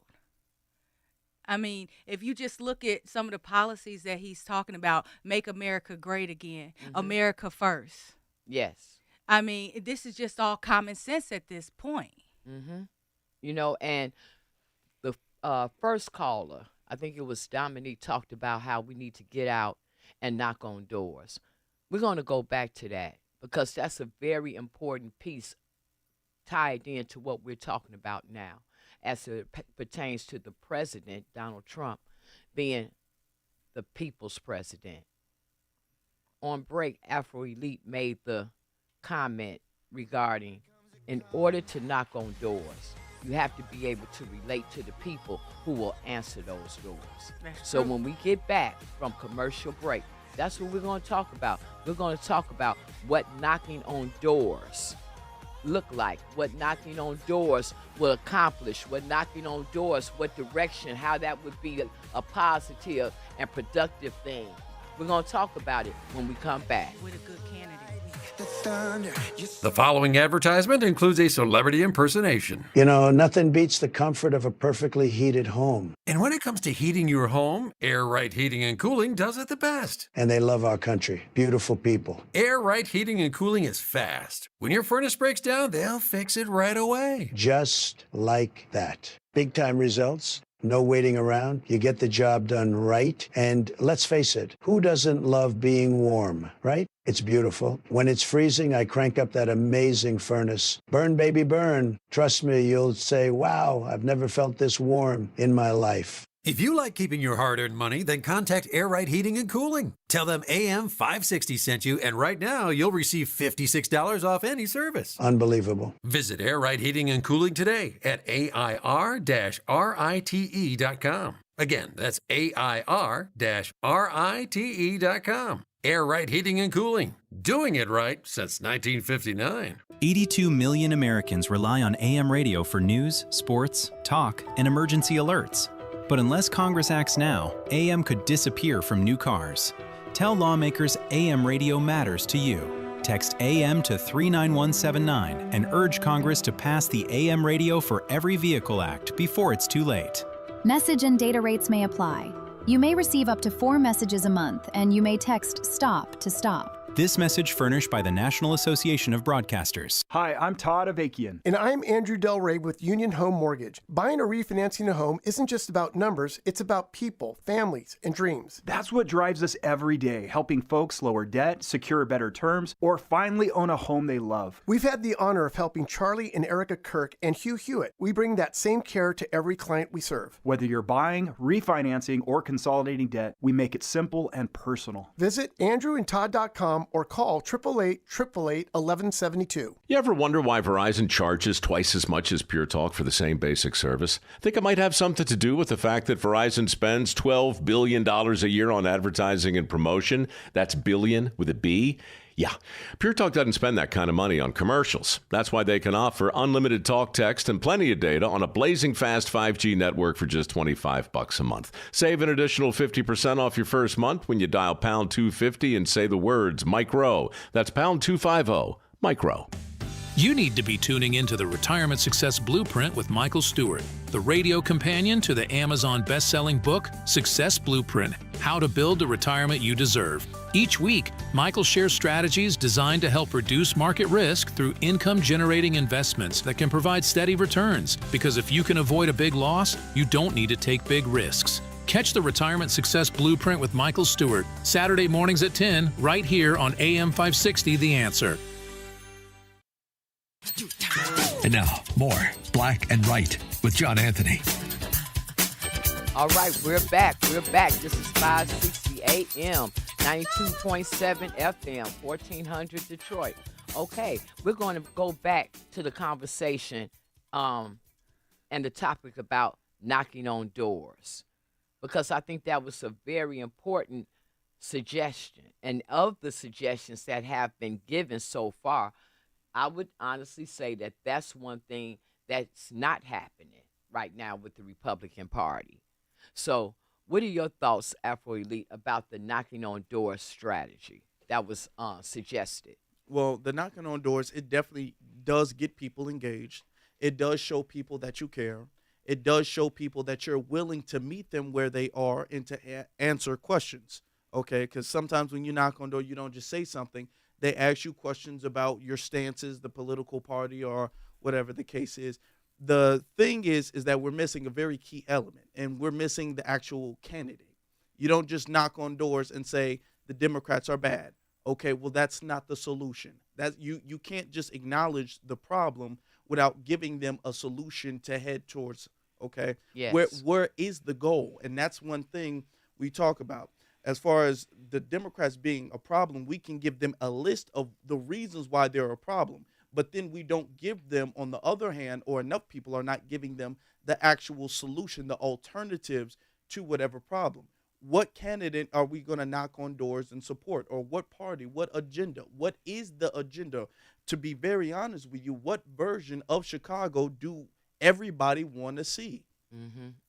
Speaker 5: I mean, if you just look at some of the policies that he's talking about, make America great again, America first.
Speaker 6: Yes.
Speaker 5: I mean, this is just all common sense at this point.
Speaker 6: You know, and the first caller, I think it was Dominique, talked about how we need to get out and knock on doors. We're going to go back to that because that's a very important piece tied into what we're talking about now as it pertains to the president, Donald Trump, being the people's president. On break, Afro Elite made the comment regarding in order to knock on doors, you have to be able to relate to the people who will answer those doors. So when we get back from commercial break, that's what we're going to talk about. We're going to talk about what knocking on doors look like, what knocking on doors will accomplish, what knocking on doors, what direction, how that would be a positive and productive thing. We're going to talk about it when we come back.
Speaker 5: With a good candidate.
Speaker 2: The following advertisement includes a celebrity impersonation.
Speaker 22: You know, nothing beats the comfort of a perfectly heated home.
Speaker 2: And when it comes to heating your home, Air Right Heating and Cooling does it the best.
Speaker 22: And they love our country. Beautiful people.
Speaker 2: Air Right Heating and Cooling is fast. When your furnace breaks down, they'll fix it right away.
Speaker 22: Just like that. Big time results. No waiting around. You get the job done right. And let's face it, who doesn't love being warm, right? It's beautiful. When it's freezing, I crank up that amazing furnace. Burn, baby, burn. Trust me, you'll say, wow, I've never felt this warm in my life.
Speaker 2: If you like keeping your hard-earned money, then contact Air Right Heating and Cooling. Tell them AM 560 sent you, and right now you'll receive $56 off any service.
Speaker 22: Unbelievable.
Speaker 2: Visit Air Right Heating and Cooling today at AIR-RITE.com. Again, that's AIR-RITE.com. Air Right Heating and Cooling. Doing it right since 1959.
Speaker 23: 82 million Americans rely on AM radio for news, sports, talk, and emergency alerts. But unless Congress acts now, AM could disappear from new cars. Tell lawmakers AM radio matters to you. Text AM to 39179 and urge Congress to pass the AM Radio for Every Vehicle Act before it's too late.
Speaker 24: Message and data rates may apply. You may receive up to 4 messages a month, and you may text STOP to stop.
Speaker 23: This message furnished by the National Association of Broadcasters.
Speaker 4: Hi, I'm Todd Avakian.
Speaker 9: And I'm Andrew Del Rey with Union Home Mortgage. Buying or refinancing a home isn't just about numbers, it's about people, families, and dreams.
Speaker 4: That's what drives us every day, helping folks lower debt, secure better terms, or finally own a home they love.
Speaker 9: We've had the honor of helping Charlie and Erica Kirk and Hugh Hewitt. We bring that same care to every client we serve.
Speaker 4: Whether you're buying, refinancing, or consolidating debt, we make it simple and personal.
Speaker 9: Visit andrewandtodd.com or call 888-888-1172.
Speaker 8: You ever wonder why Verizon charges twice as much as Pure Talk for the same basic service? Think it might have something to do with the fact that Verizon spends $12 billion a year on advertising and promotion? That's billion with a B. Yeah, Pure Talk doesn't spend that kind of money on commercials. That's why they can offer unlimited talk, text, and plenty of data on a blazing fast 5G network for just $25 a month. Save an additional 50% off your first month when you dial pound 250 and say the words Micro. That's pound 250, Micro.
Speaker 19: You need to be tuning into the Retirement Success Blueprint with Michael Stewart, the radio companion to the Amazon best-selling book, Success Blueprint, How to Build the Retirement You Deserve. Each week, Michael shares strategies designed to help reduce market risk through income-generating investments that can provide steady returns. Because if you can avoid a big loss, you don't need to take big risks. Catch the Retirement Success Blueprint with Michael Stewart, Saturday mornings at 10, right here on AM 560 The Answer.
Speaker 3: And now, more Black and Right with John Anthony.
Speaker 6: All right, we're back. This is 560 AM, 92.7 FM, 1400 Detroit. Okay, we're going to go back to the conversation and the topic about knocking on doors, because I think that was a very important suggestion. And of the suggestions that have been given so far, I would honestly say that that's one thing that's not happening right now with the Republican Party. So what are your thoughts, Afro Elite, about the knocking on doors strategy that was suggested?
Speaker 7: Well, the knocking on doors, it definitely does get people engaged. It does show people that you care. It does show people that you're willing to meet them where they are and to answer questions, okay? Because sometimes when you knock on door, you don't just say something. They ask you questions about your stances, the political party, or whatever the case is. The thing is that we're missing a very key element, and we're missing the actual candidate. You don't just knock on doors and say the Democrats are bad. Okay, well, that's not the solution. That you can't just acknowledge the problem without giving them a solution to head towards. Okay,
Speaker 6: yes.
Speaker 7: Where is the goal? And that's one thing we talk about. As far as the Democrats being a problem, we can give them a list of the reasons why they're a problem. But then we don't give them, on the other hand, or enough people are not giving them the actual solution, the alternatives to whatever problem. What candidate are we going to knock on doors and support? Or what party? What agenda? What is the agenda? To be very honest with you, what version of Chicago do everybody want to see?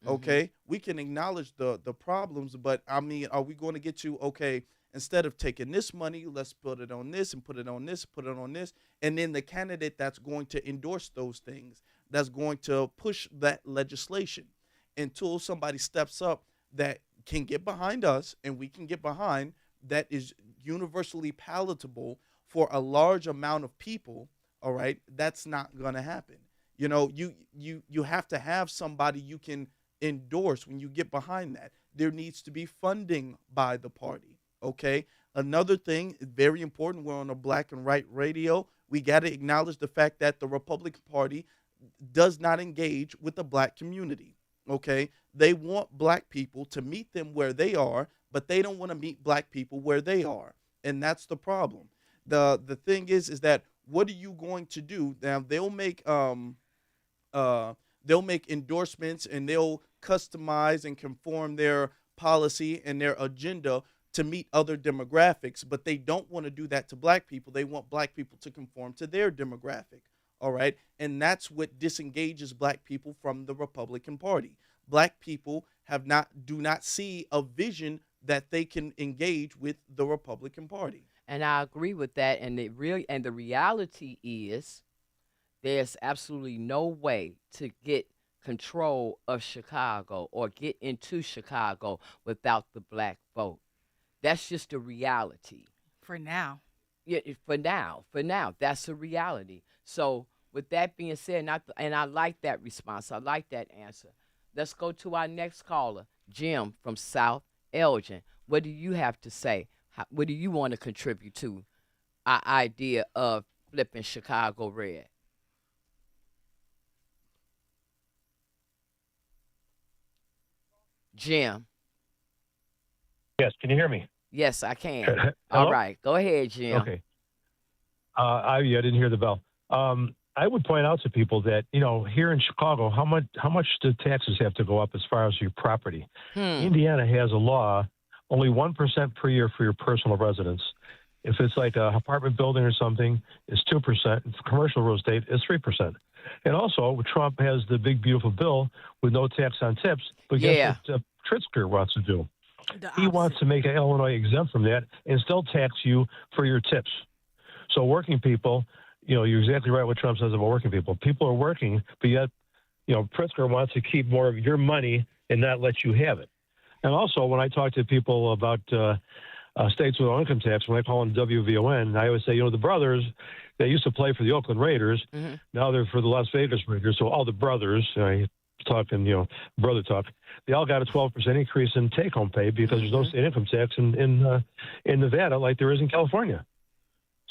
Speaker 7: Okay, we can acknowledge the problems, but I mean, are we going to get to, okay, instead of taking this money, let's put it on this and put it on this, put it on this, and then the candidate that's going to endorse those things, that's going to push that legislation until somebody steps up that can get behind us and we can get behind, that is universally palatable for a large amount of people. All right, that's not going to happen. You know, you have to have somebody you can endorse when you get behind that. There needs to be funding by the party, okay? Another thing, very important, we're on a Black and Right radio. We got to acknowledge the fact that the Republican Party does not engage with the black community, okay? They want black people to meet them where they are, but they don't want to meet black people where they are, and that's the problem. The thing is that what are you going to do? Now, they'll make endorsements and they'll customize and conform their policy and their agenda to meet other demographics, but they don't want to do that to black people. They want black people to conform to their demographic, all right? And that's what disengages black people from the Republican Party. Black people do not see a vision that they can engage with the Republican Party.
Speaker 6: And I agree with that. And the reality is there's absolutely no way to get control of Chicago or get into Chicago without the black vote. That's just a reality.
Speaker 5: For now.
Speaker 6: Yeah, for now, that's the reality. So with that being said, and I like that response. I like that answer. Let's go to our next caller, Jim from South Elgin. What do you have to say? What do you want to contribute to our idea of flipping Chicago red? Jim.
Speaker 10: Yes, can you hear me?
Speaker 6: Yes, I can. All right, go ahead, Jim.
Speaker 10: Okay. I didn't hear the bell. I would point out to people that, here in Chicago, how much do taxes have to go up as far as your property? Indiana has a law, only 1% per year for your personal residence. If it's like an apartment building or something, it's 2%. If commercial real estate, it's 3%. And also, Trump has the big, beautiful bill with no tax on tips. But guess what Pritzker wants to do? He wants to make Illinois exempt from that and still tax you for your tips. So working people, you're exactly right what Trump says about working people. People are working, but yet, Pritzker wants to keep more of your money and not let you have it. And also, when I talk to people about states with income tax, when I call them WVON, I always say, the brothers, they used to play for the Oakland Raiders. Mm-hmm. Now they're for the Las Vegas Raiders. So all the brothers, talking, brother talk, they all got a 12% increase in take-home pay because there's no state income tax in Nevada like there is in California.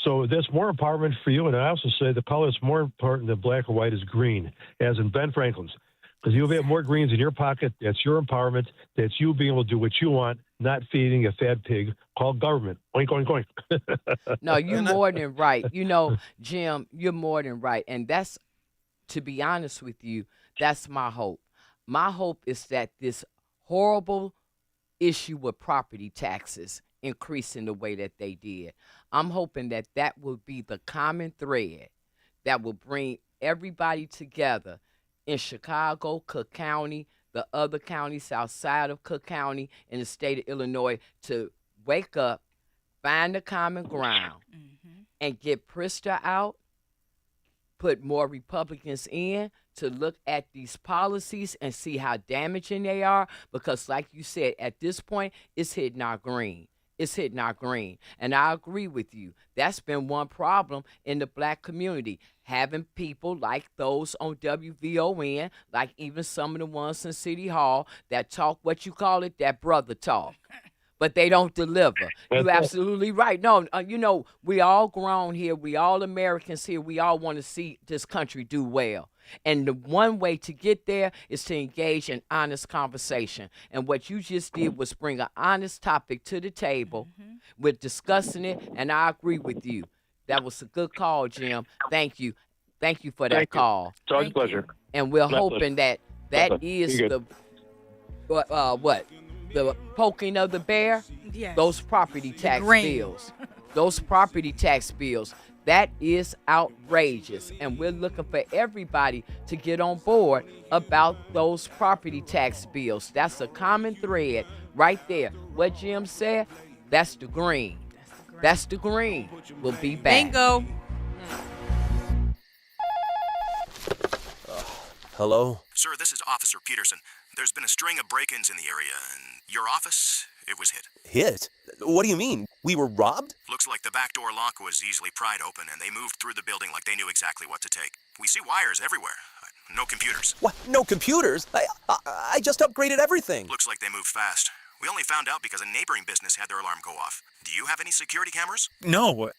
Speaker 10: So that's more empowerment for you. And I also say the color that's more important than black or white is green, as in Ben Franklin's. Because you'll have more greens in your pocket. That's your empowerment. That's you being able to do what you want, not feeding a fat pig called government. Oink, oink, oink.
Speaker 6: No, you're more than right. Jim, you're more than right. And that's, to be honest with you, that's my hope. My hope is that this horrible issue with property taxes increasing the way that they did, I'm hoping that that will be the common thread that will bring everybody together in Chicago, Cook County, the other counties outside of Cook County, in the state of Illinois, to wake up, find the common ground, and get Pritzker out, put more Republicans in to look at these policies and see how damaging they are. Because like you said, at this point, it's hitting our green. It's hitting our green. And I agree with you. That's been one problem in the black community. Having people like those on WVON, like even some of the ones in City Hall that talk, what you call it, that brother talk. But they don't deliver. You're absolutely right. No, we all grown here. We all Americans here. We all want to see this country do well. And the one way to get there is to engage in honest conversation. And what you just did was bring an honest topic to the table. We're discussing it, and I agree with you. That was a good call, Jim. Thank you. Thank you for that call.
Speaker 10: It's always a pleasure.
Speaker 6: And we're hoping that is the the poking of the bear. Yes. Those property tax bills. Those property tax bills. That is outrageous, and we're looking for everybody to get on board about those property tax bills. That's a common thread right there. What Jim said, that's the green. That's the green. We'll be back.
Speaker 5: Bingo.
Speaker 11: Hello?
Speaker 12: Sir, this is Officer Peterson. There's been a string of break-ins in the area, and your office, it was hit.
Speaker 11: Hit? What do you mean? We were robbed?
Speaker 12: Looks like the back door lock was easily pried open, and they moved through the building like they knew exactly what to take. We see wires everywhere. No computers.
Speaker 11: What? No computers? I just upgraded everything.
Speaker 12: Looks like they moved fast. We only found out because a neighboring business had their alarm go off. Do you have any security cameras?
Speaker 24: No,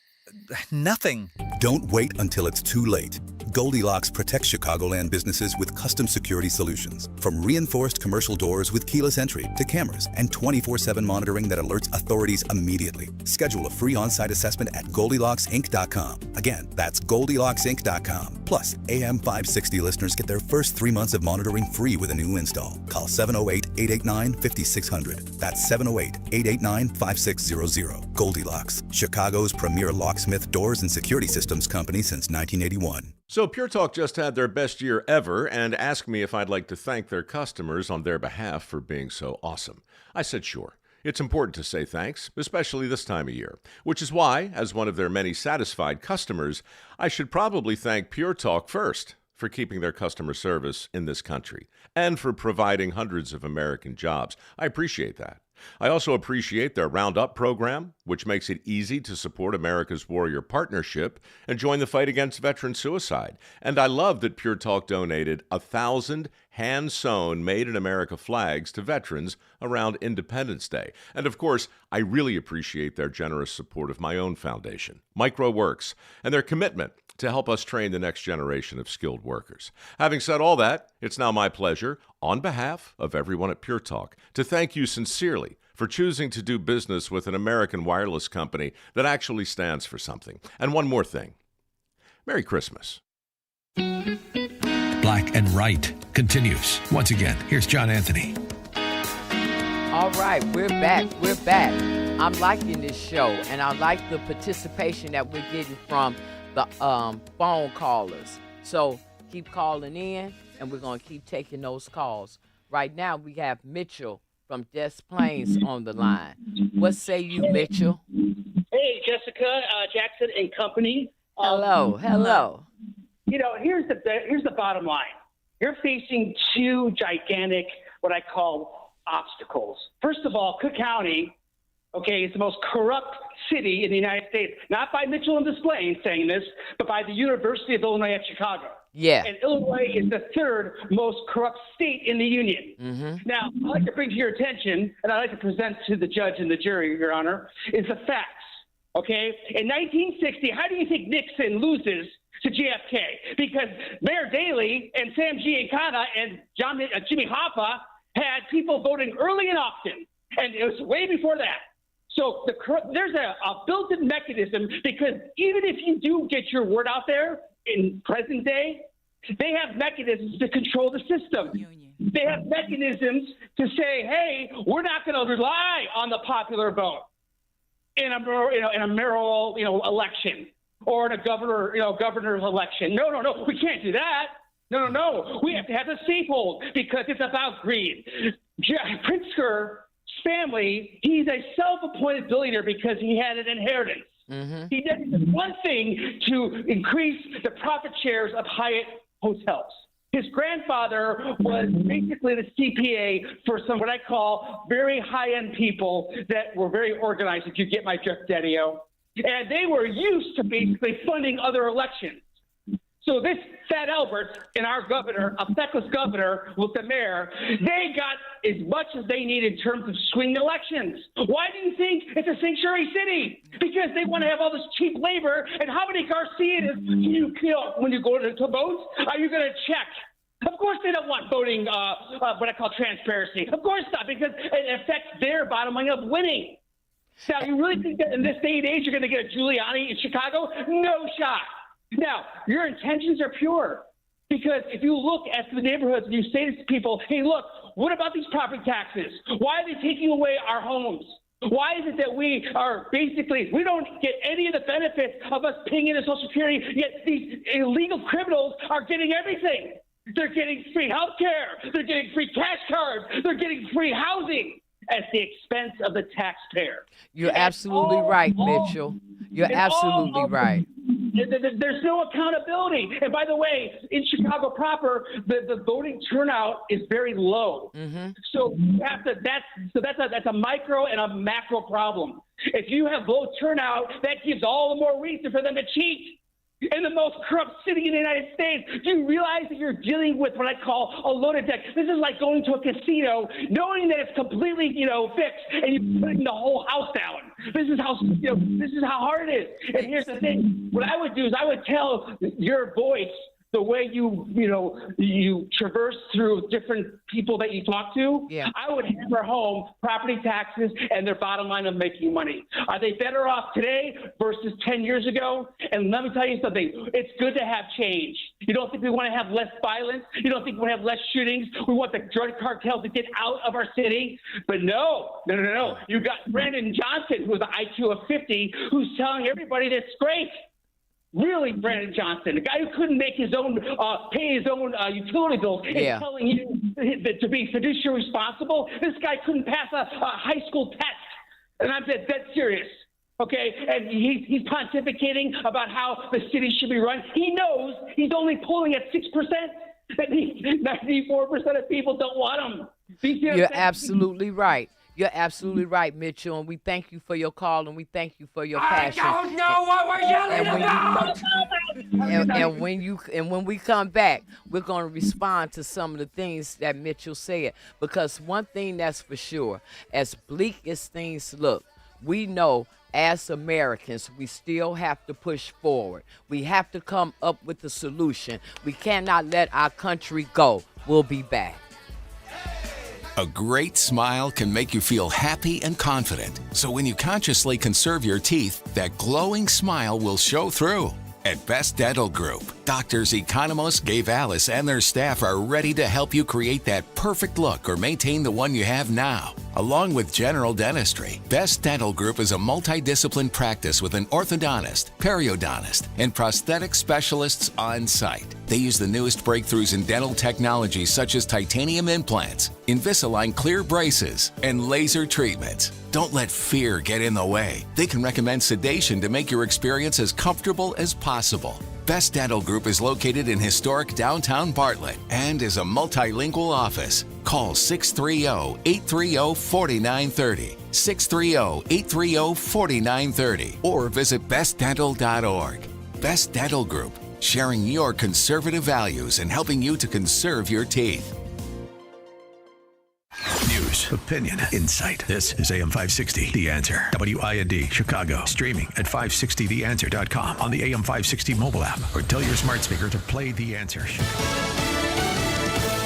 Speaker 24: nothing.
Speaker 25: Don't wait until it's too late. Goldilocks protects Chicagoland businesses with custom security solutions. From reinforced commercial doors with keyless entry to cameras and 24/7 monitoring that alerts authorities immediately. Schedule a free on-site assessment at GoldilocksInc.com. Again, that's GoldilocksInc.com. Plus, AM 560 listeners get their first 3 months of monitoring free with a new install. Call 708-889-5600. That's 708-889-5600. Goldilocks, Chicago's premier locksmith doors and security systems company since 1981.
Speaker 26: So Pure Talk just had their best year ever and asked me if I'd like to thank their customers on their behalf for being so awesome. I said sure. It's important to say thanks, especially this time of year, which is why, as one of their many satisfied customers, I should probably thank Pure Talk first for keeping their customer service in this country and for providing hundreds of American jobs. I appreciate that. I also appreciate their Roundup program, which makes it easy to support America's Warrior Partnership and join the fight against veteran suicide. And I love that Pure Talk donated 1,000 hand-sewn Made in America flags to veterans around Independence Day. And of course, I really appreciate their generous support of my own foundation, MicroWorks, and their commitment to help us train the next generation of skilled workers. Having said all that, it's now my pleasure, on behalf of everyone at Pure Talk, to thank you sincerely for choosing to do business with an American wireless company that actually stands for something. And one more thing. Merry Christmas.
Speaker 3: Black and Right continues. Once again, here's John Anthony.
Speaker 6: All right, we're back. I'm liking this show, and I like the participation that we're getting from the phone callers. So keep calling in, and we're going to keep taking those calls. Right now, we have Mitchell from Des Plaines on the line. What say you, Mitchell?
Speaker 1: Hey, Jessica, Jackson and company.
Speaker 6: Hello.
Speaker 1: You know, here's the bottom line. You're facing two gigantic, what I call obstacles. First of all, Cook County, okay, is the most corrupt city in the United States, not by Mitchell and Des Plaines saying this, but by the University of Illinois at Chicago.
Speaker 6: Yeah.
Speaker 1: And Illinois is the third most corrupt state in the union.
Speaker 6: Mm-hmm.
Speaker 1: Now, I'd like to bring to your attention, and I'd like to present to the judge and the jury, Your Honor, is the facts, okay? In 1960, how do you think Nixon loses to JFK? Because Mayor Daley and Sam Giancana and Jimmy Hoffa had people voting early and often, and it was way before that. So there's a built-in mechanism, because even if you do get your word out there in present day, they have mechanisms to control the system. They have mechanisms to say, hey, we're not going to rely on the popular vote in a mayoral election or in a governor's election. No, we can't do that. No. We have to have the safehold, because it's about greed. Pritzker's family, he's a self-appointed billionaire because he had an inheritance.
Speaker 6: Mm-hmm.
Speaker 1: He did one thing to increase the profit shares of Hyatt hotels. His grandfather was basically the CPA for some what I call very high-end people that were very organized, if you get my drift, Daddy-O. And they were used to basically funding other elections. So this Fat Albert and our governor, a feckless governor with the mayor, they got as much as they need in terms of swing elections. Why do you think it's a sanctuary city? Because they want to have all this cheap labor. And how many Garcias do you kill when you go to vote? Are you going to check? Of course they don't want voting, what I call transparency. Of course not, because it affects their bottom line of winning. Now, you really think that in this day and age you're going to get a Giuliani in Chicago? No shot. Now, your intentions are pure, because if you look at the neighborhoods and you say to people, hey, look, what about these property taxes? Why are they taking away our homes? Why is it that we don't get any of the benefits of us paying into Social Security, yet these illegal criminals are getting everything? They're getting free health care. They're getting free cash cards. They're getting free housing at the expense of the taxpayer.
Speaker 6: You're absolutely right, Mitchell. You're absolutely right.
Speaker 1: There's no accountability. And by the way, in Chicago proper, the voting turnout is very low.
Speaker 6: Mm-hmm.
Speaker 1: So that's a micro and a macro problem. If you have low turnout, that gives all the more reason for them to cheat. In the most corrupt city in the United States, do you realize that you're dealing with what I call a loaded deck? This is like going to a casino, knowing that it's completely, fixed, and you're putting the whole house down. This is how hard it is. And here's the thing: what I would do is I would tell your voice the way you traverse through different people that you talk to.
Speaker 6: Yeah.
Speaker 1: I would hammer home property taxes and their bottom line of making money. Are they better off today versus 10 years ago? And let me tell you something. It's good to have change. You don't think we want to have less violence? You don't think we want to have less shootings? We want the drug cartel to get out of our city? But no. You got Brandon Johnson, who has an IQ of 50, who's telling everybody that's great. Really, Brandon Johnson, the guy who couldn't make his own, pay his own utility bills, is telling you to be fiduciary responsible. This guy couldn't pass a high school test, and I'm dead serious. Okay, and he's pontificating about how the city should be run. He knows he's only polling at 6%. That 94% of people don't want him.
Speaker 6: You're absolutely right. You're absolutely right, Mitchell, and we thank you for your call and we thank you for your passion.
Speaker 13: I don't know what we're yelling about.
Speaker 6: When we come back, we're going to respond to some of the things that Mitchell said, because one thing that's for sure, as bleak as things look, we know as Americans, we still have to push forward. We have to come up with a solution. We cannot let our country go. We'll be back.
Speaker 14: A great smile can make you feel happy and confident. So when you consciously conserve your teeth, that glowing smile will show through. At Best Dental Group, doctors Economos, Gay Vallis, and their staff are ready to help you create that perfect look or maintain the one you have now. Along with general dentistry, Best Dental Group is a multidiscipline practice with an orthodontist, periodontist, and prosthetic specialists on site. They use the newest breakthroughs in dental technology such as titanium implants, Invisalign clear braces, and laser treatments. Don't let fear get in the way. They can recommend sedation to make your experience as comfortable as possible. Best Dental Group is located in historic downtown Bartlett and is a multilingual office. Call 630-830-4930, 630-830-4930, or visit bestdental.org. Best Dental Group, sharing your conservative values and helping you to conserve your teeth.
Speaker 3: News, opinion, insight. This is AM 560, The Answer. WIND, Chicago. Streaming at 560theanswer.com on the AM 560 mobile app, or tell your smart speaker to play The Answer.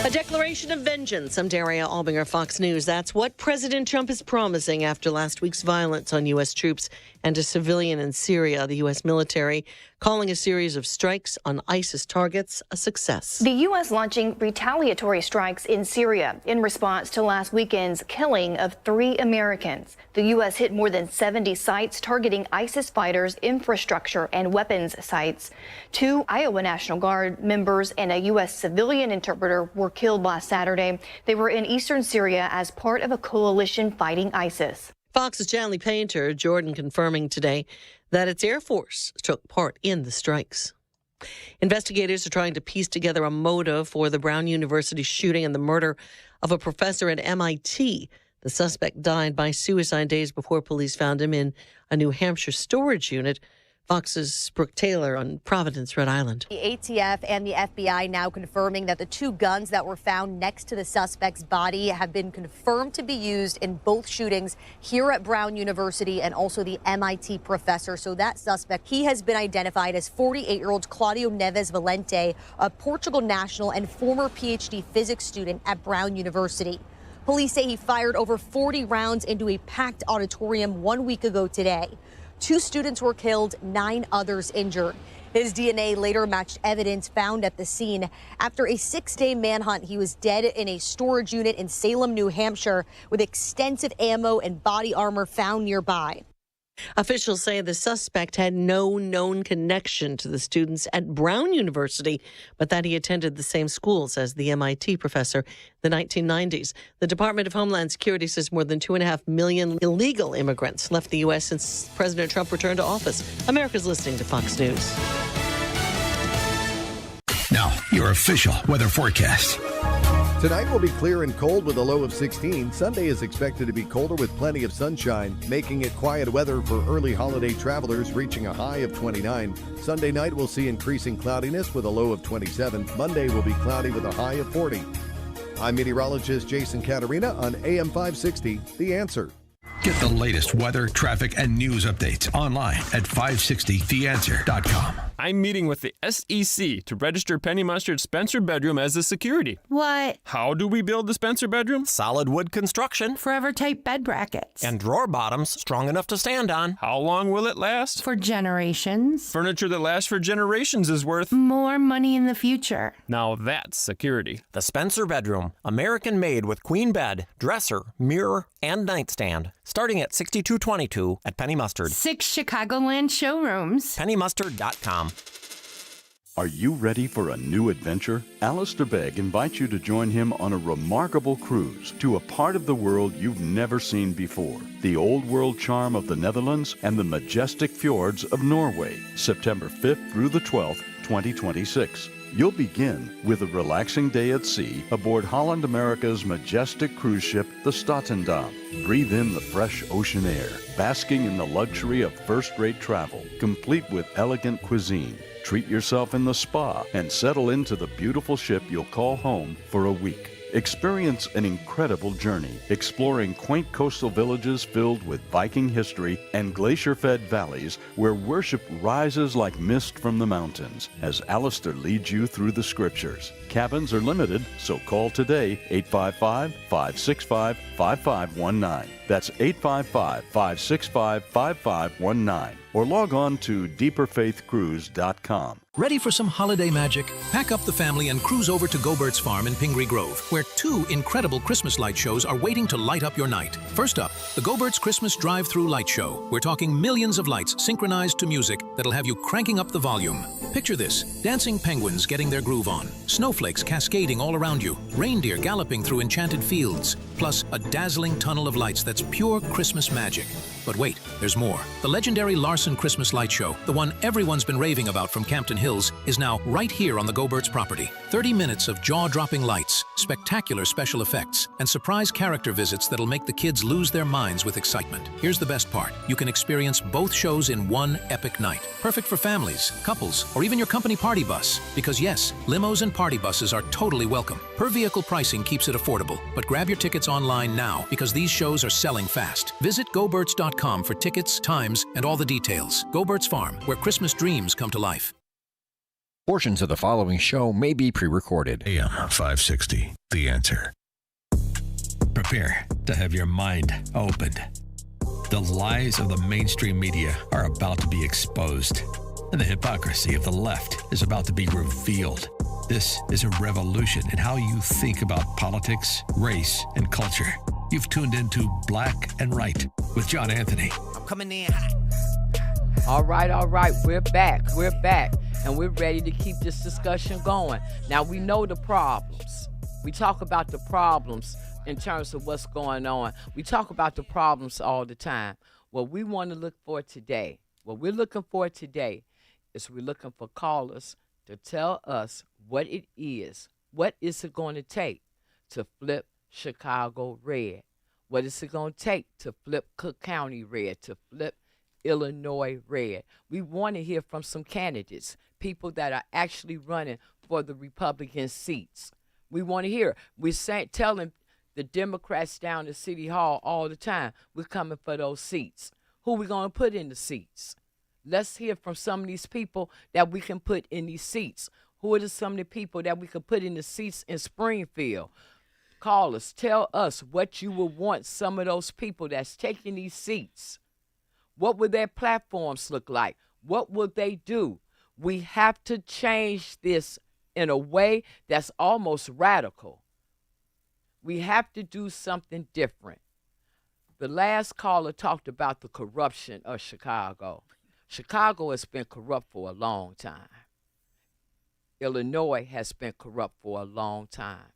Speaker 15: A declaration of vengeance. I'm Daria Albinger, Fox News. That's what President Trump is promising after last week's violence on U.S. troops and a civilian in Syria. The U.S. military calling a series of strikes on ISIS targets a success.
Speaker 16: The U.S. launching retaliatory strikes in Syria in response to last weekend's killing of 3 Americans. The U.S. hit more than 70 sites targeting ISIS fighters' infrastructure and weapons sites. 2 Iowa National Guard members and a U.S. civilian interpreter were killed last Saturday. They were in eastern Syria as part of a coalition fighting ISIS.
Speaker 15: Fox's Chanley Painter, Jordan, confirming today that its Air Force took part in the strikes. Investigators are trying to piece together a motive for the Brown University shooting and the murder of a professor at MIT. The suspect died by suicide days before police found him in a New Hampshire storage unit. Fox's Brooke Taylor on Providence, Rhode Island.
Speaker 17: The ATF and the FBI now confirming that the 2 guns that were found next to the suspect's body have been confirmed to be used in both shootings here at Brown University and also the MIT professor. So that suspect, he has been identified as 48-year-old Claudio Neves Valente, a Portugal national and former PhD physics student at Brown University. Police say he fired over 40 rounds into a packed auditorium 1 week ago today. 2 students were killed, 9 others injured. His DNA later matched evidence found at the scene. After a 6-day manhunt, he was dead in a storage unit in Salem, New Hampshire, with extensive ammo and body armor found nearby.
Speaker 15: Officials say the suspect had no known connection to the students at Brown University, but that he attended the same schools as the MIT professor in the 1990s. The Department of Homeland Security says more than 2.5 million illegal immigrants left the U.S. since President Trump returned to office. America's listening to Fox News.
Speaker 3: Now, your official weather forecast.
Speaker 18: Tonight will be clear and cold with a low of 16. Sunday is expected to be colder with plenty of sunshine, making it quiet weather for early holiday travelers, reaching a high of 29. Sunday night will see increasing cloudiness with a low of 27. Monday will be cloudy with a high of 40. I'm meteorologist Jason Caterina on AM 560, The Answer.
Speaker 3: Get the latest weather, traffic, and news updates online at 560theanswer.com.
Speaker 27: I'm meeting with the SEC to register Penny Mustard's Spencer bedroom as a security.
Speaker 28: What?
Speaker 27: How do we build the Spencer bedroom?
Speaker 28: Solid wood construction. Forever type bed brackets.
Speaker 27: And drawer bottoms strong enough to stand on. How long will it last?
Speaker 28: For generations.
Speaker 27: Furniture that lasts for generations is worth
Speaker 28: more money in the future.
Speaker 27: Now that's security.
Speaker 29: The Spencer bedroom, American made with queen bed, dresser, mirror, and nightstand. Starting at $62.22 at Penny Mustard.
Speaker 28: 6 Chicagoland showrooms.
Speaker 29: PennyMustard.com.
Speaker 30: Are you ready for a new adventure? Alistair Begg invites you to join him on a remarkable cruise to a part of the world you've never seen before. The old world charm of the Netherlands and the majestic fjords of Norway. September 5th through the 12th, 2026. You'll begin with a relaxing day at sea aboard Holland America's majestic cruise ship, the Statendam. Breathe in the fresh ocean air, basking in the luxury of first-rate travel, complete with elegant cuisine. Treat yourself in the spa and settle into the beautiful ship you'll call home for a week. Experience an incredible journey, exploring quaint coastal villages filled with Viking history and glacier-fed valleys where worship rises like mist from the mountains as Alistair leads you through the scriptures. Cabins are limited, so call today 855-565-5519. That's 855-565-5519. Or log on to deeperfaithcruise.com.
Speaker 2: Ready for some holiday magic? Pack up the family and cruise over to Go-Bert's Farm in Pingree Grove, where 2 incredible Christmas light shows are waiting to light up your night. First up, the Go-Bert's Christmas Drive-Thru Light Show. We're talking millions of lights synchronized to music that'll have you cranking up the volume. Picture this: dancing penguins getting their groove on, snowflakes cascading all around you, reindeer galloping through enchanted fields, plus a dazzling tunnel of lights that's pure Christmas magic. But wait, there's more. The legendary Larson Christmas Light Show, the one everyone's been raving about from Campton Hills, is now right here on the Go-Bert's property. 30 minutes of jaw-dropping lights, spectacular special effects, and surprise character visits that'll make the kids lose their minds with excitement. Here's the best part. You can experience both shows in one epic night. Perfect for families, couples, or even your company party bus. Because yes, limos and party buses are totally welcome. Per vehicle pricing keeps it affordable, but grab your tickets online now because these shows are selling fast. Visit GoBerts.com for tickets, times, and all the details. Go-Bert's Farm, where Christmas dreams come to life.
Speaker 4: Portions of the following show may be pre-recorded.
Speaker 3: AM 560, The Answer. Prepare to have your mind opened. The lies of the mainstream media are about to be exposed, and the hypocrisy of the left is about to be revealed. This is a revolution in how you think about politics, race, and culture. You've tuned into Black and Right with John Anthony.
Speaker 6: I'm coming in hot. All right. We're back. And we're ready to keep this discussion going. Now, we know the problems. We talk about the problems in terms of what's going on. We talk about the problems all the time. What we want to look for today, what we're looking for today is we're looking for callers to tell us what it is. What is it going to take to flip Chicago red? What is it going to take to flip Cook County red, to flip Illinois red? We want to hear from some candidates, people that are actually running for the Republican seats. We want to hear. We're telling the Democrats down at City Hall all the time, we're coming for those seats. Who we going to put in the seats? Let's hear from some of these people that we can put in these seats. Who are some of the people that we can put in the seats in Springfield? Call us. Tell us what you would want some of those people that's taking these seats. What would their platforms look like? What would they do? We have to change this in a way that's almost radical. We have to do something different. The last caller talked about the corruption of Chicago. Chicago has been corrupt for a long time. Illinois has been corrupt for a long time.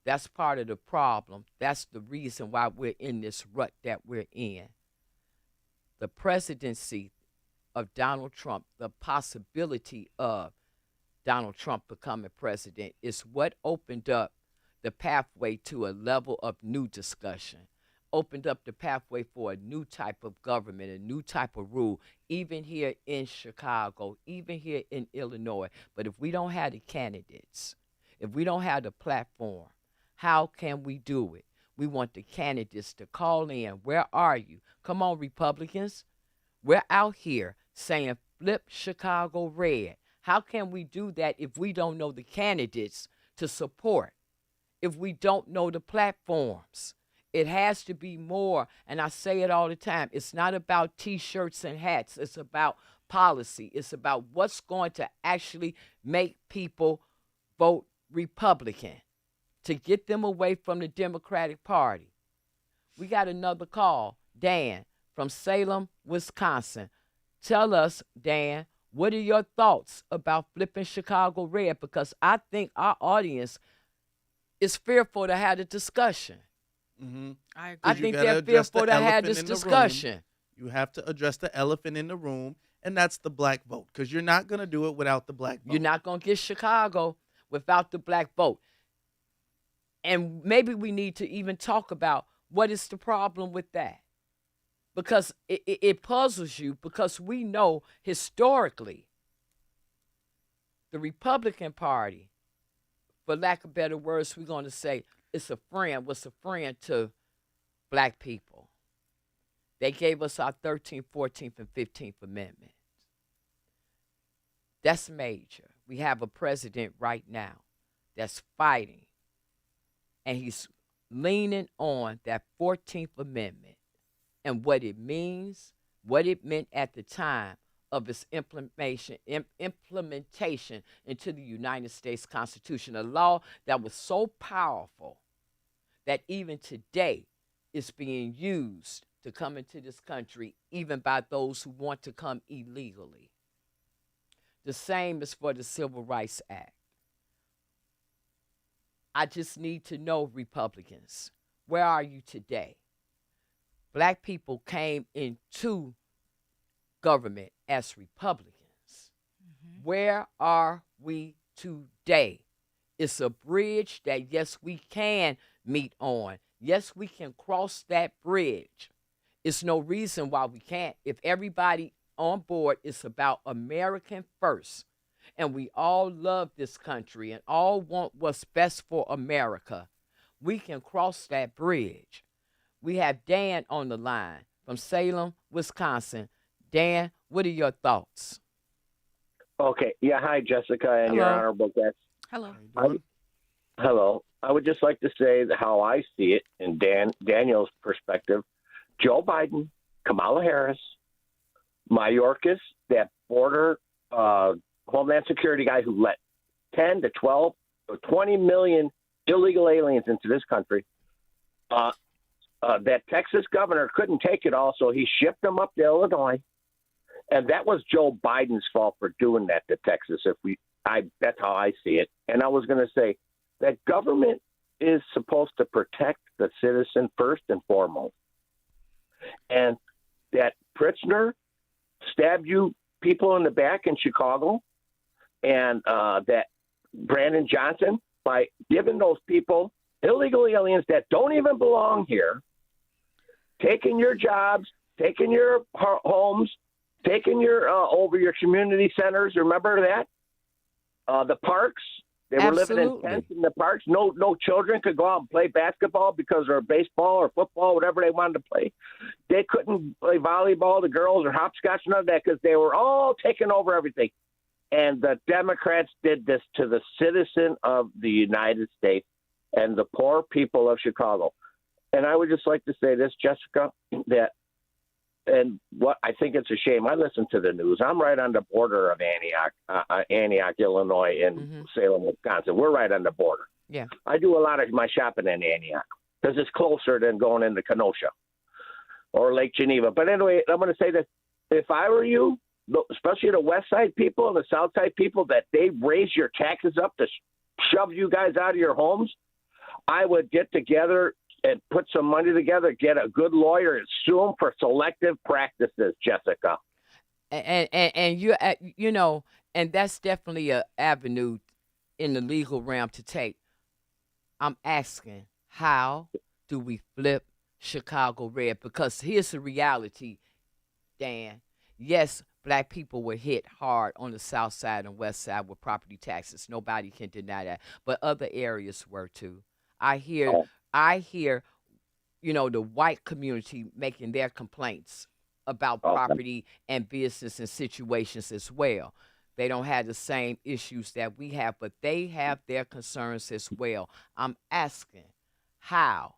Speaker 6: That's part of the problem. That's the reason why we're in this rut that we're in. The presidency of Donald Trump, the possibility of Donald Trump becoming president, is what opened up the pathway to a level of new discussion, opened up the pathway for a new type of government, a new type of rule, even here in Chicago, even here in Illinois. But if we don't have the candidates, if we don't have the platform, how can we do it? We want the candidates to call in. Where are you? Come on, Republicans. We're out here saying flip Chicago red. How can we do that if we don't know the candidates to support? If we don't know the platforms? It has to be more, and I say it all the time, it's not about T-shirts and hats. It's about policy. It's about what's going to actually make people vote Republican, to get them away from the Democratic Party. We got another call. Dan from Salem, Wisconsin. Tell us, Dan, what are your thoughts about flipping Chicago red? Because I think our audience is fearful to have the discussion.
Speaker 7: Mm-hmm.
Speaker 6: I think they're fearful to have this discussion.
Speaker 7: You have to address the elephant in the room, and that's the black vote, because you're not going to do it without the black vote.
Speaker 6: You're not going to get Chicago without the black vote. And maybe we need to even talk about what is the problem with that. Because it puzzles you, because we know historically the Republican Party, for lack of better words, we're going to say was a friend to black people. They gave us our 13th, 14th, and 15th Amendments. That's major. We have a president right now that's fighting, and he's leaning on that 14th Amendment and what it means, what it meant at the time of its implementation into the United States Constitution, a law that was so powerful that even today is being used to come into this country, even by those who want to come illegally. The same is for the Civil Rights Act. I just need to know, Republicans, where are you today? Black people came into government as Republicans. Where are we today? It's a bridge that, yes, we can meet on. Yes, we can cross that bridge. It's no reason why we can't. If everybody on board is about American first, and we all love this country and all want what's best for America, we can cross that bridge. We have Dan on the line from Salem, Wisconsin. Dan, what are your thoughts?
Speaker 5: Okay. Yeah. Hi, Jessica, and your honorable guests.
Speaker 28: Hello.
Speaker 5: Hello. I would just like to say that how I see it in Daniel's perspective. Joe Biden, Kamala Harris, Mayorkas, that border Homeland Security guy who let 10 to 12 or 20 million illegal aliens into this country. That Texas governor couldn't take it all, so he shipped them up to Illinois. And that was Joe Biden's fault for doing that to Texas. That's how I see it. And I was going to say that government is supposed to protect the citizen first and foremost. And that Pritzker stabbed you people in the back in Chicago, and that Brandon Johnson, by giving those people, illegal aliens that don't even belong here, taking your jobs, taking your homes, taking your over your community centers. Remember that? The parks. They were living in tents in the parks. No children could go out and play basketball or baseball or football, whatever they wanted to play. They couldn't play volleyball, the girls, or hopscotch, none of that, because they were all taking over everything. And the Democrats did this to the citizen of the United States and the poor people of Chicago. And I would just like to say this, Jessica, and what I think it's a shame. I listen to the news. I'm right on the border of Antioch, Illinois, and Salem, Wisconsin. We're right on the border.
Speaker 6: Yeah.
Speaker 5: I do a lot of my shopping in Antioch because it's closer than going into Kenosha or Lake Geneva. But anyway, I'm going to say that if I were you, especially the West Side people and the South Side people, that they raise your taxes up to shove you guys out of your homes, I would get together and put some money together, get a good lawyer, and sue them for selective practices, Jessica.
Speaker 6: And you know, and that's definitely an avenue in the legal realm to take. I'm asking, how do we flip Chicago red? Because here's the reality, Dan. Yes, black people were hit hard on the South Side and West Side with property taxes. Nobody can deny that. But other areas were too. I hear, you know, the white community making their complaints about property and business and situations as well. They don't have the same issues that we have, but they have their concerns as well. I'm asking, how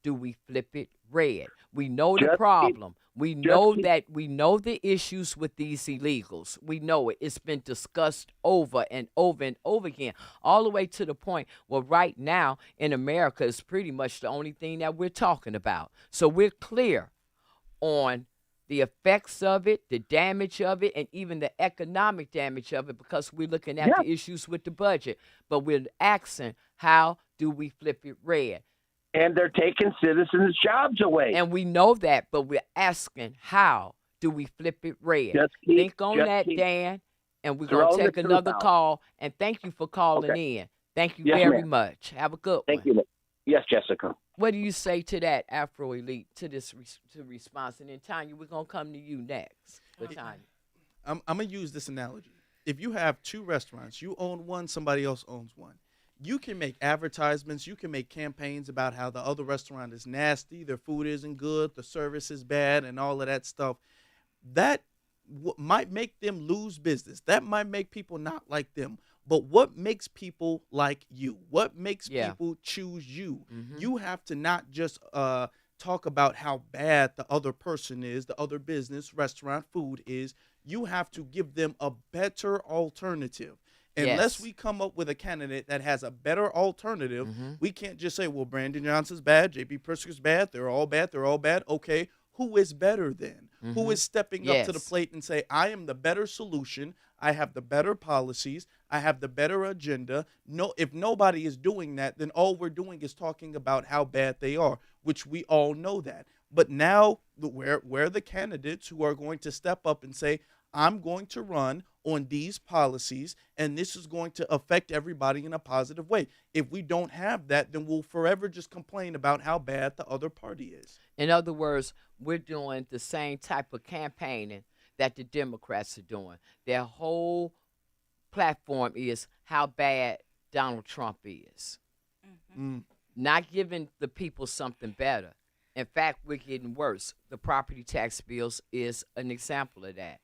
Speaker 6: do we flip it red? We know the problem. We know the issues with these illegals. We know it. It's been discussed over and over and over again, all the way to the point where right now in America is pretty much the only thing that we're talking about. So we're clear on the effects of it, the damage of it, and even the economic damage of it, because we're looking at the issues with the budget. But we're asking, how do we flip it red?
Speaker 5: And they're taking citizens' jobs away.
Speaker 6: And we know that, but we're asking, how do we flip it red?
Speaker 5: Keep-
Speaker 6: Think on
Speaker 5: just
Speaker 6: that,
Speaker 5: keep
Speaker 6: Dan, and we're going to
Speaker 5: throwing
Speaker 6: take
Speaker 5: the truth
Speaker 6: another
Speaker 5: out.
Speaker 6: call. And thank you for calling
Speaker 5: Okay.
Speaker 6: in. Thank you
Speaker 5: Yes,
Speaker 6: very
Speaker 5: ma'am.
Speaker 6: much. Have a good one.
Speaker 5: Thank you. Yes, Jessica.
Speaker 6: What do you say to that, Afro Elite, to this response? And then, Tanya, we're going to come to you next. Tanya.
Speaker 7: I'm going to use this analogy. If you have two restaurants, you own one, somebody else owns one. You can make advertisements, you can make campaigns about how the other restaurant is nasty, their food isn't good, the service is bad, and all of that stuff. That might make them lose business. That might make people not like them. But what makes people like you? What makes people choose you? You have to not just talk about how bad the other person is, the other business, restaurant, food is. You have to give them a better alternative. Unless we come up with a candidate that has a better alternative, we can't just say, well, Brandon Johnson's bad, J.B. Pritzker's bad, they're all bad, they're all bad. Okay, who is better then? Who is stepping up to the plate and say, I am the better solution, I have the better policies, I have the better agenda. No, if nobody is doing that, then all we're doing is talking about how bad they are, which we all know that. But now we're the candidates who are going to step up and say, I'm going to run on these policies, and this is going to affect everybody in a positive way. If we don't have that, then we'll forever just complain about how bad the other party is.
Speaker 6: In other words, we're doing the same type of campaigning that the Democrats are doing. Their whole platform is how bad Donald Trump is. Not giving the people something better. In fact, we're getting worse. The property tax bills is an example of that.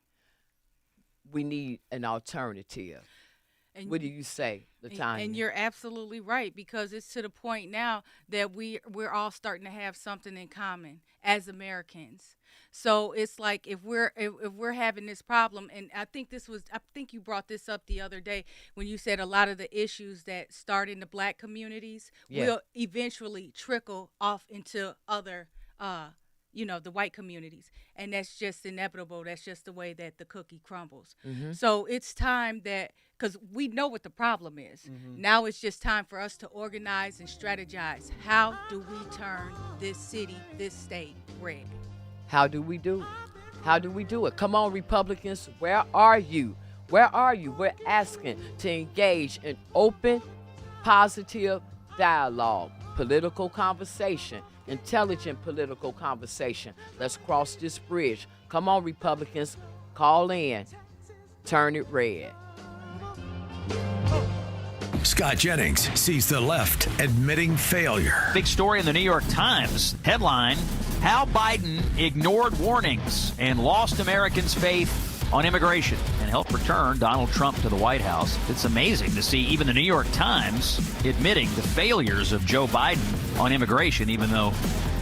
Speaker 6: We need an alternative.
Speaker 8: And
Speaker 6: what do you say, LaTanya?
Speaker 8: And you're absolutely right, because it's to the point now that we're all starting to have something in common as Americans. So it's like if we're having this problem, and I think you brought this up the other day when you said a lot of the issues that start in the black communities will eventually trickle off into other the white communities. And that's just inevitable. That's just the way that the cookie crumbles. So it's time that, because we know what the problem is. Now it's just time for us to organize and strategize. How do we turn this city, this state, red?
Speaker 6: How do we do it? How do we do it? Come on, Republicans, where are you? Where are you? We're asking to engage in open, positive dialogue, political conversation, intelligent political conversation. Let's cross this bridge. Come on, Republicans, call in. Turn it red.
Speaker 3: Scott Jennings sees the left admitting failure.
Speaker 9: Big story in the New York Times. Headline, How Biden Ignored Warnings and Lost Americans' Faith on Immigration and Helped Return Donald Trump to the White House. It's amazing to see even the New York Times admitting the failures of Joe Biden on immigration, even though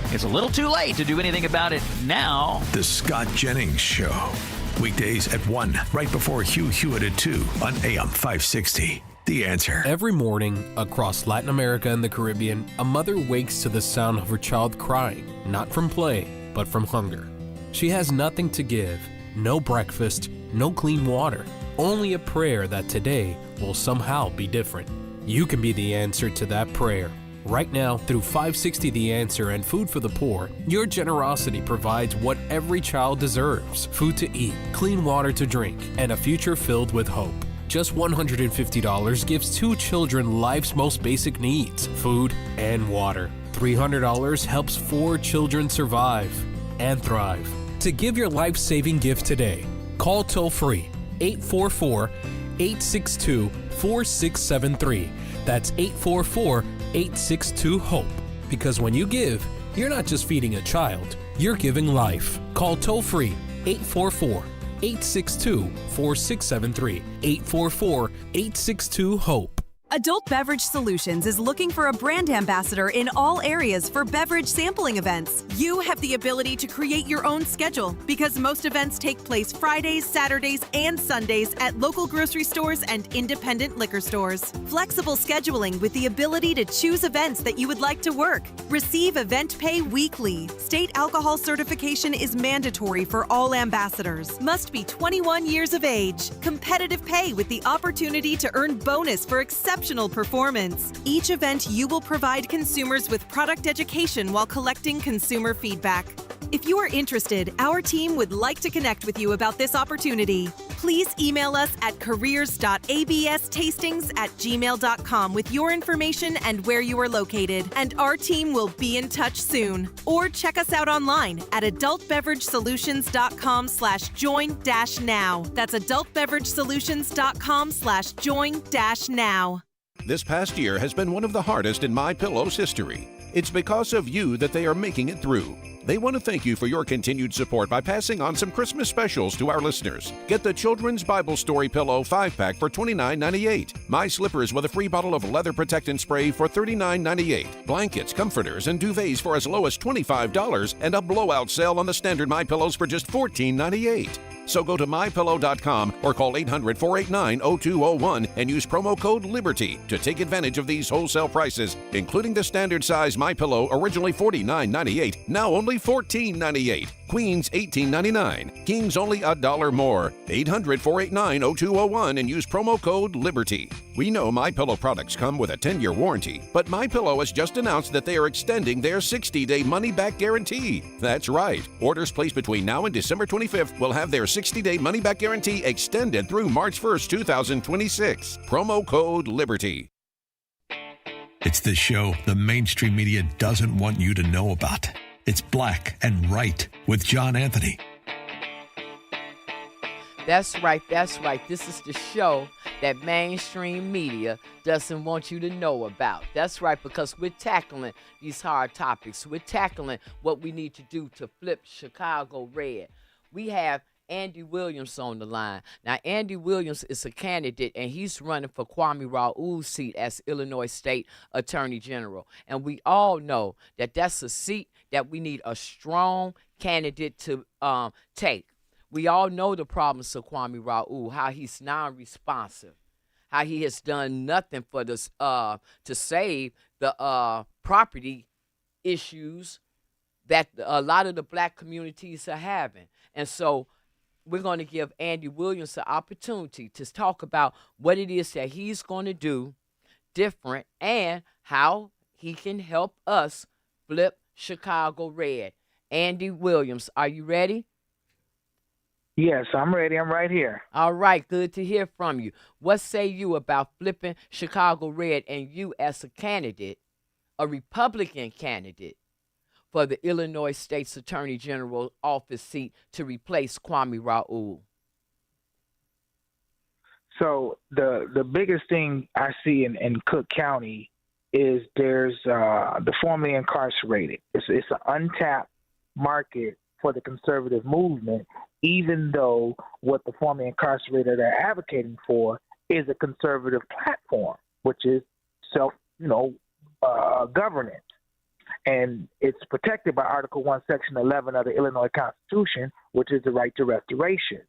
Speaker 9: it's a little too late to do anything about it now.
Speaker 3: The Scott Jennings Show. Weekdays at 1, right before Hugh Hewitt at 2 on AM 560. The Answer.
Speaker 10: Every morning across Latin America and the Caribbean, a mother wakes to the sound of her child crying, not from play, but from hunger. She has nothing to give, no breakfast, no clean water, only a prayer that today will somehow be different. You can be the answer to that prayer. Right now, through 560 The Answer and Food for the Poor, your generosity provides what every child deserves: food to eat, clean water to drink, and a future filled with hope. Just $150 gives 2 children life's most basic needs: food and water. $300 helps 4 children survive and thrive. To give your life-saving gift today, call toll-free 844-862-4673. That's 844-862-HOPE. Because when you give, you're not just feeding a child, you're giving life. Call toll-free 844-862-4673. 844-862-HOPE.
Speaker 11: Adult Beverage Solutions is looking for a brand ambassador in all areas for beverage sampling events. You have the ability to create your own schedule because most events take place Fridays, Saturdays, and Sundays at local grocery stores and independent liquor stores. Flexible scheduling with the ability to choose events that you would like to work. Receive event pay weekly. State alcohol certification is mandatory for all ambassadors. Must be 21 years of age. Competitive pay with the opportunity to earn bonus for exceptional performance. Each event you will provide consumers with product education while collecting consumer feedback. If you are interested, our team would like to connect with you about this opportunity. Please email us at careers.abstastings@gmail.com with your information and where you are located, and our team will be in touch soon. Or check us out online at adultbeveragesolutions.com/join-now. That's adultbeveragesolutions.com/join-now.
Speaker 12: This past year has been one of the hardest in MyPillow's history. It's because of you that they are making it through. They want to thank you for your continued support by passing on some Christmas specials to our listeners. Get the Children's Bible Story Pillow 5-pack for $29.98. My Slippers with a free bottle of leather protectant spray for $39.98. Blankets, comforters, and duvets for as low as $25, and a blowout sale on the standard MyPillows for just $14.98. So go to MyPillow.com or call 800-489-0201 and use promo code LIBERTY to take advantage of these wholesale prices, including the standard size MyPillow, originally $49.98, now only $14.98. Queens $18.99. Kings only $1 more. 800-489-0201 and use promo code LIBERTY. We know MyPillow products come with a 10-year warranty, but MyPillow has just announced that they are extending their 60-day money-back guarantee. That's right. Orders placed between now and December 25th will have their 60-day money-back guarantee extended through March 1st, 2026. Promo code LIBERTY.
Speaker 3: It's the show the mainstream media doesn't want you to know about. It's Black and Right with John Anthony.
Speaker 6: That's right. That's right. This is the show that mainstream media doesn't want you to know about. That's right, because we're tackling these hard topics. We're tackling what we need to do to flip Chicago red. We have Andy Williams on the line. Now, Andy Williams is a candidate, and he's running for Kwame Raoul's seat as Illinois State Attorney General. And we all know that that's a seat that we need a strong candidate to take. We all know the problems of Kwame Raoul, how he's non-responsive, how he has done nothing for this to save the property issues that a lot of the black communities are having. And so we're going to give Andy Williams the opportunity to talk about what it is that he's going to do different and how he can help us flip Chicago red. Andy Williams, are you ready?
Speaker 13: Yes, I'm ready. I'm right here.
Speaker 6: All right, good to hear from you. What say you about flipping Chicago red and you as a candidate, a Republican candidate, for the Illinois State's Attorney General office seat to replace Kwame Raoul?
Speaker 13: So the biggest thing I see in Cook County is there's the formerly incarcerated. It's an untapped market for the conservative movement, even though what the formerly incarcerated are advocating for is a conservative platform, which is governance. And it's protected by Article 1, Section 11 of the Illinois Constitution, which is the right to restoration.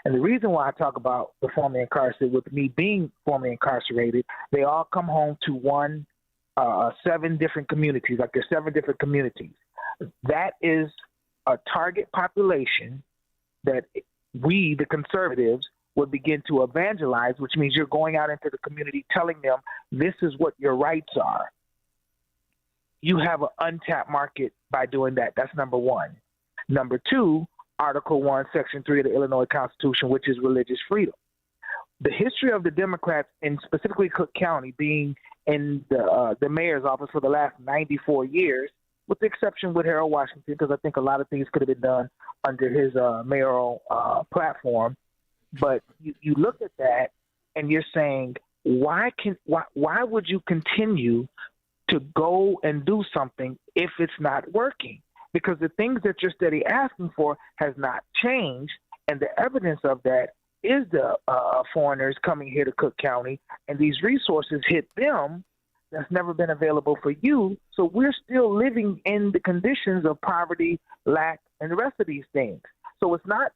Speaker 13: And the reason why I talk about the formerly incarcerated, with me being formerly incarcerated, they all come home to 7 different communities, like there's 7 different communities. That is a target population that we, the conservatives, would begin to evangelize, which means you're going out into the community telling them this is what your rights are. You have an untapped market by doing that. That's number one. Number two, Article 1, Section 3 of the Illinois Constitution, which is religious freedom. The history of the Democrats, and specifically Cook County, being in the mayor's office for the last 94 years, with the exception with Harold Washington, because I think a lot of things could have been done under his mayoral platform. But you look at that and you're saying, why would you continue to go and do something if it's not working? Because the things that you're steady asking for has not changed, and the evidence of that is the foreigners coming here to Cook County, and these resources hit them that's never been available for you. So we're still living in the conditions of poverty, lack, and the rest of these things. So it's not,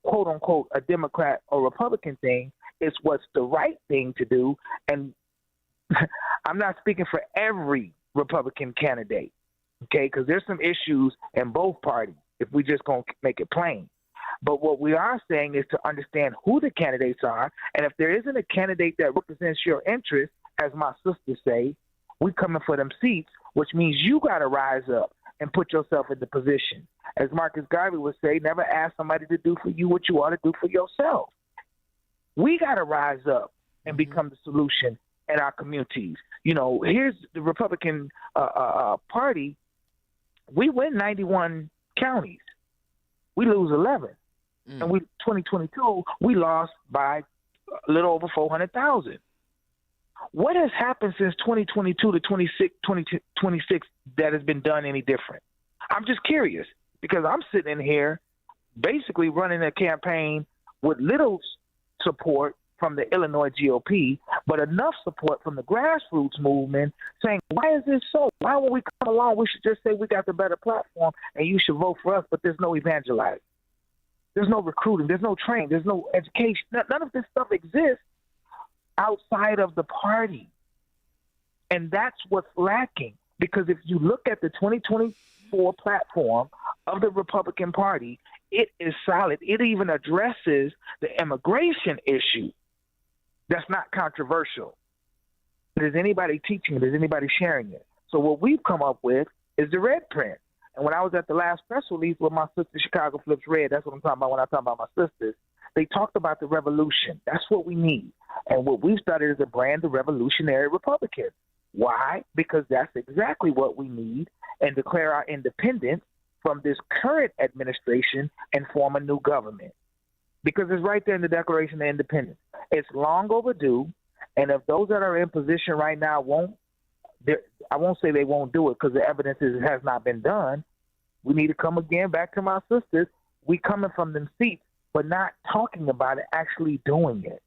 Speaker 13: quote unquote, a Democrat or Republican thing. It's what's the right thing to do. And I'm not speaking for every Republican candidate, okay, because there's some issues in both parties if we just going to make it plain. But what we are saying is to understand who the candidates are, and if there isn't a candidate that represents your interests, as my sisters say, we coming for them seats, which means you got to rise up and put yourself in the position. As Marcus Garvey would say, never ask somebody to do for you what you ought to do for yourself. We got to rise up and become the solution in our communities. You know, here's the Republican Party. We win 91 counties. We lose 11. And 2022, we lost by a little over 400,000. What has happened since 2022 to 2026 that has been done any different? I'm just curious, because I'm sitting in here basically running a campaign with little support from the Illinois GOP, but enough support from the grassroots movement saying, why is this so? Why when we come along, we should just say we got the better platform and you should vote for us, but there's no evangelizing. There's no recruiting. There's no training. There's no education. None of this stuff exists outside of the party. And that's what's lacking, because if you look at the 2024 platform of the Republican Party, it is solid. It even addresses the immigration issue. That's not controversial. Is anybody teaching it? Is anybody sharing it? So what we've come up with is the red print. And when I was at the last press release with my sister, Chicago Flips Red, that's what I'm talking about when I talk about my sisters, they talked about the revolution. That's what we need. And what we've started is a brand of revolutionary Republicans. Why? Because that's exactly what we need, and declare our independence from this current administration and form a new government. Because it's right there in the Declaration of Independence. It's long overdue, and if those that are in position right now I won't say they won't do it, because the evidence is it has not been done. We need to come again back to my sisters. We coming from them seats, but not talking about it, actually doing it.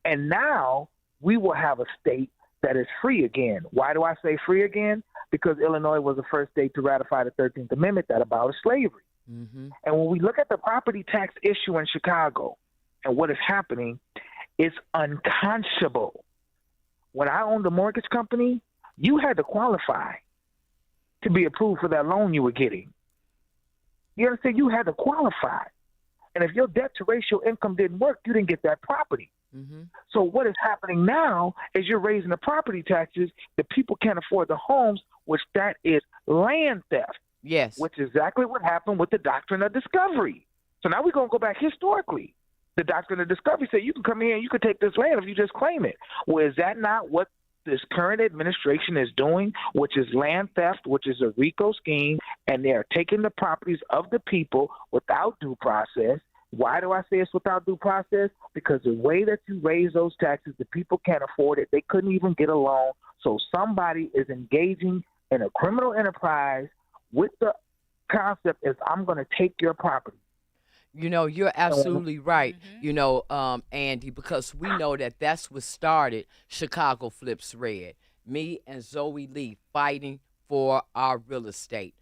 Speaker 13: And now we will have a state that is free again. Why do I say free again? Because Illinois was the first state to ratify the 13th Amendment that abolished slavery. And when we look at the property tax issue in Chicago and what is happening, it's unconscionable. When I owned a mortgage company, you had to qualify to be approved for that loan you were getting. You understand? You had to qualify. And if your debt to ratio income didn't work, you didn't get that property. So what is happening now is you're raising the property taxes. The people can't afford the homes, which that is land theft.
Speaker 6: Yes.
Speaker 13: Which is exactly what happened with the doctrine of discovery. So now we're going to go back historically. The doctrine of discovery said you can come here and you can take this land if you just claim it. Well, is that not what this current administration is doing, which is land theft, which is a RICO scheme, and they're taking the properties of the people without due process? Why do I say it's without due process? Because the way that you raise those taxes, the people can't afford it. They couldn't even get a loan. So somebody is engaging in a criminal enterprise with the concept is I'm going to take your property.
Speaker 6: You know, you're absolutely right, you know, Andy, because we know that that's what started Chicago Flips Red. Me and Zoe Lee fighting for our real estate.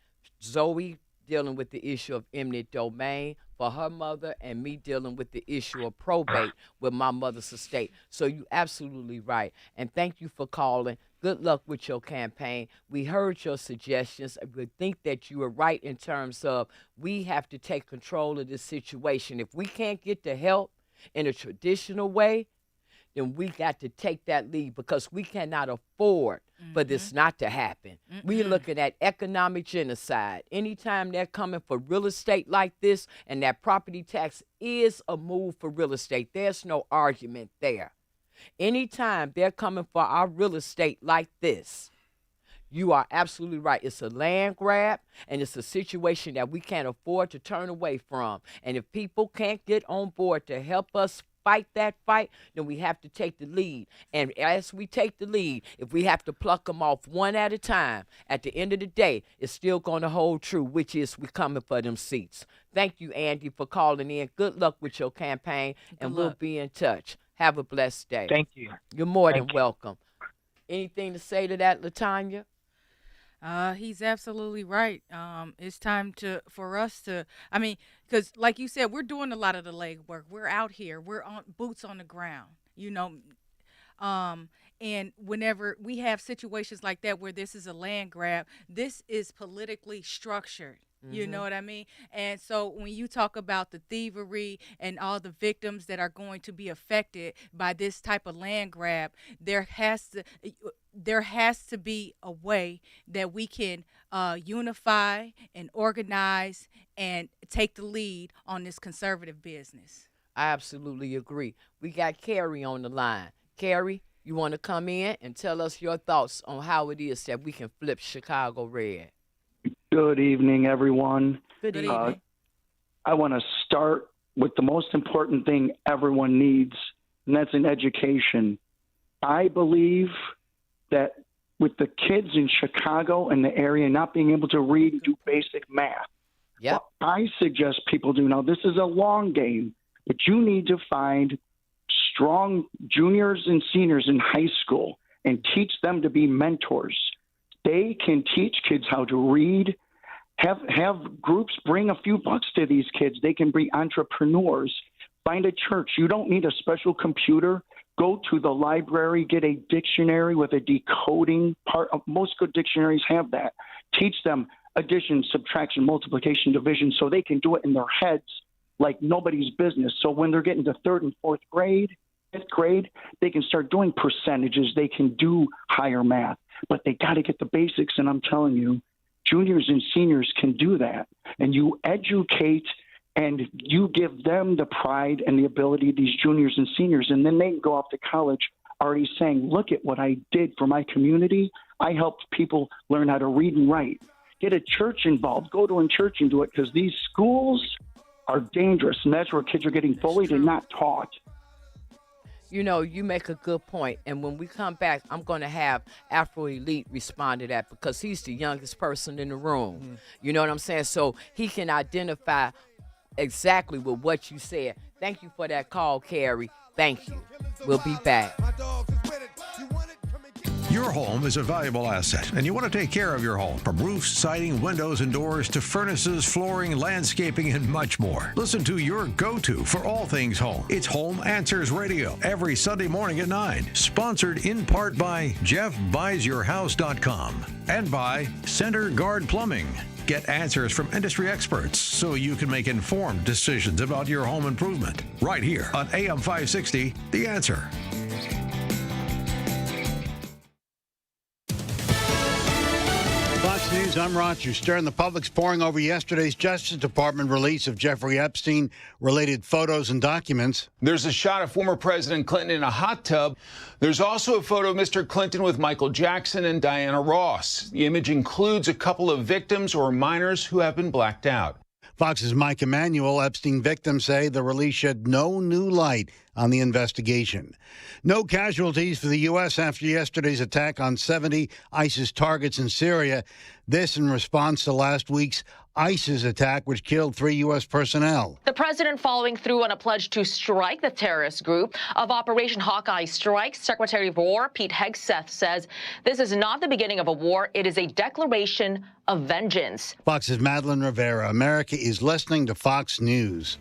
Speaker 6: Zoe dealing with the issue of eminent domain for her mother, and me dealing with the issue of probate with my mother's estate. So you're absolutely right. And thank you for calling. Good luck with your campaign. We heard your suggestions. We think that you are right in terms of we have to take control of this situation. If we can't get the help in a traditional way, then we got to take that lead, because we cannot afford for this not to happen. We're looking at economic genocide. Anytime they're coming for real estate like this, and that property tax is a move for real estate, there's no argument there. Anytime they're coming for our real estate like this, you are absolutely right. It's a land grab, and it's a situation that we can't afford to turn away from. And if people can't get on board to help us fight that fight, then we have to take the lead. And as we take the lead, if we have to pluck them off one at a time, at the end of the day, it's still going to hold true, which is we coming for them seats. Thank you, Andy, for calling in. Good luck with your campaign, and we'll be in touch. Have a blessed day.
Speaker 13: Thank you.
Speaker 6: You're more than welcome. Anything to say to that, LaTanya?
Speaker 8: He's absolutely right. It's time for us to, I mean, because like you said, we're doing a lot of the legwork. We're out here. We're on boots on the ground, you know. And whenever we have situations like that where this is a land grab, this is politically structured. You know what I mean? And so when you talk about the thievery and all the victims that are going to be affected by this type of land grab, there has to be a way that we can unify and organize and take the lead on this conservative business.
Speaker 6: I absolutely agree. We got Carrie on the line. Carrie, you want to come in and tell us your thoughts on how it is that we can flip Chicago red?
Speaker 1: Good evening, everyone.
Speaker 6: Good evening.
Speaker 1: I want to start with the most important thing everyone needs, and that's an education. I believe that with the kids in Chicago and the area not being able to read and do basic math,
Speaker 6: what
Speaker 1: I suggest people do now, this is a long game, but you need to find strong juniors and seniors in high school and teach them to be mentors. They can teach kids how to read, have groups bring a few bucks to these kids. They can be entrepreneurs. Find a church. You don't need a special computer. Go to the library, get a dictionary with a decoding part. Most good dictionaries have that. Teach them addition, subtraction, multiplication, division, so they can do it in their heads like nobody's business. So when they're getting to 3rd and 4th grade, 5th grade, they can start doing percentages. They can do higher math, but they got to get the basics. And I'm telling you, juniors and seniors can do that. And you educate and you give them the pride and the ability, these juniors and seniors, and then they can go off to college already saying, look at what I did for my community. I helped people learn how to read and write. Get a church involved. Go to a church and do it, because these schools are dangerous, and that's where kids are getting bullied and not taught.
Speaker 6: You know, you make a good point. And when we come back, I'm going to have Afro Elite respond to that, because he's the youngest person in the room. Mm-hmm. You know what I'm saying? So he can identify exactly with what you said. Thank you for that call, Carrie. Thank you. We'll be back.
Speaker 12: Your home is a valuable asset, and you want to take care of your home. From roofs, siding, windows, and doors to furnaces, flooring, landscaping, and much more. Listen to your go-to for all things home. It's Home Answers Radio every Sunday morning at 9. Sponsored in part by JeffBuysYourHouse.com and by Center Guard Plumbing. Get answers from industry experts so you can make informed decisions about your home improvement. Right here on AM 560, The Answer.
Speaker 14: Fox News, I'm Roger Stern. The public's poring over yesterday's Justice Department release of Jeffrey Epstein-related photos and documents.
Speaker 19: There's a shot of former President Clinton in a hot tub. There's also a photo of Mr. Clinton with Michael Jackson and Diana Ross. The image includes a couple of victims or minors who have been blacked out.
Speaker 14: Fox's Mike Emanuel. Epstein victims say the release shed no new light on the investigation. No casualties for the U.S. after yesterday's attack on 70 ISIS targets in Syria. This in response to last week's ISIS attack, which killed 3 U.S. personnel.
Speaker 20: The president following through on a pledge to strike the terrorist group of Operation Hawkeye Strike. Secretary of War Pete Hegseth says this is not the beginning of a war. It is a declaration of vengeance.
Speaker 14: Fox's Madeline Rivera. America is listening to Fox News.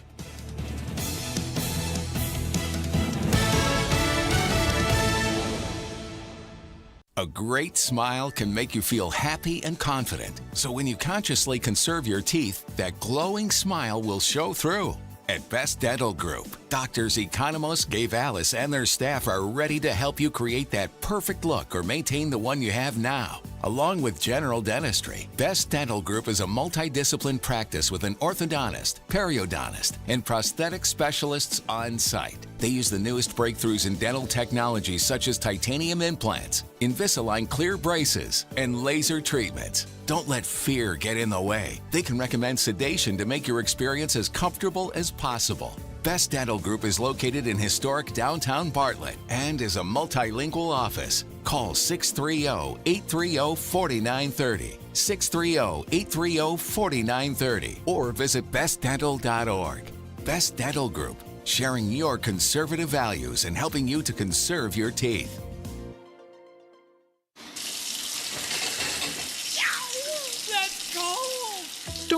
Speaker 21: A great smile can make you feel happy and confident. So when you consciously conserve your teeth, that glowing smile will show through. At Best Dental Group, doctors Economos, Gave Alice, and their staff are ready to help you create that perfect look or maintain the one you have now. Along with general dentistry, Best Dental Group is a multidisciplined practice with an orthodontist, periodontist, and prosthetic specialists on site. They use the newest breakthroughs in dental technology such as titanium implants, Invisalign clear braces, and laser treatments. Don't let fear get in the way. They can recommend sedation to make your experience as comfortable as possible. Best Dental Group is located in historic downtown Bartlett and is a multilingual office. Call 630-830-4930, 630-830-4930, or visit bestdental.org. Best Dental Group, sharing your conservative values and helping you to conserve your teeth.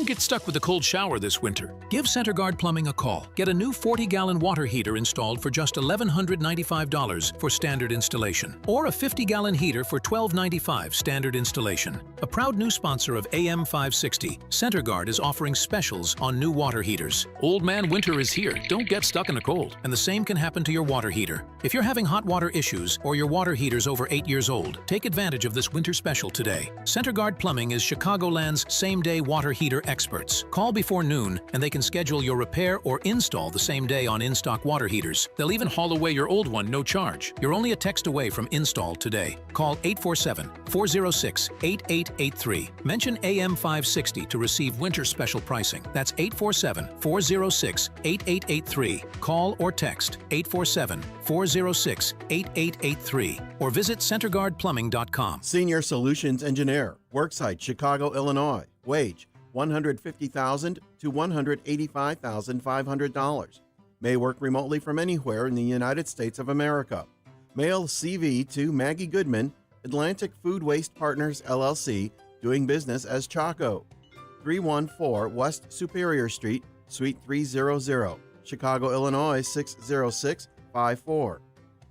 Speaker 2: Don't get stuck with a cold shower this winter. Give CenterGuard Plumbing a call. Get a new 40-gallon water heater installed for just $1,195 for standard installation, or a 50-gallon heater for $1,295 standard installation. A proud new sponsor of AM 560, CenterGuard is offering specials on new water heaters. Old man winter is here. Don't get stuck in the cold. And the same can happen to your water heater. If you're having hot water issues or your water heater's over 8 years old, take advantage of this winter special today. CenterGuard Plumbing is Chicagoland's same-day water heater experts. Call before noon and they can schedule your repair or install the same day on in-stock water heaters. They'll even haul away your old one, no charge. You're only a text away from install today. Call 847-406-8883. Mention AM 560 to receive winter special pricing. That's 847-406-8883. Call or text 847-406-8883 or visit CenterGuardPlumbing.com.
Speaker 15: Senior Solutions Engineer, Worksite, Chicago, Illinois. Wage $150,000 to $185,500. May work remotely from anywhere in the United States of America. Mail CV to Maggie Goodman, Atlantic Food Waste Partners, LLC, doing business as Chaco. 314 West Superior Street, Suite 300, Chicago, Illinois 60654.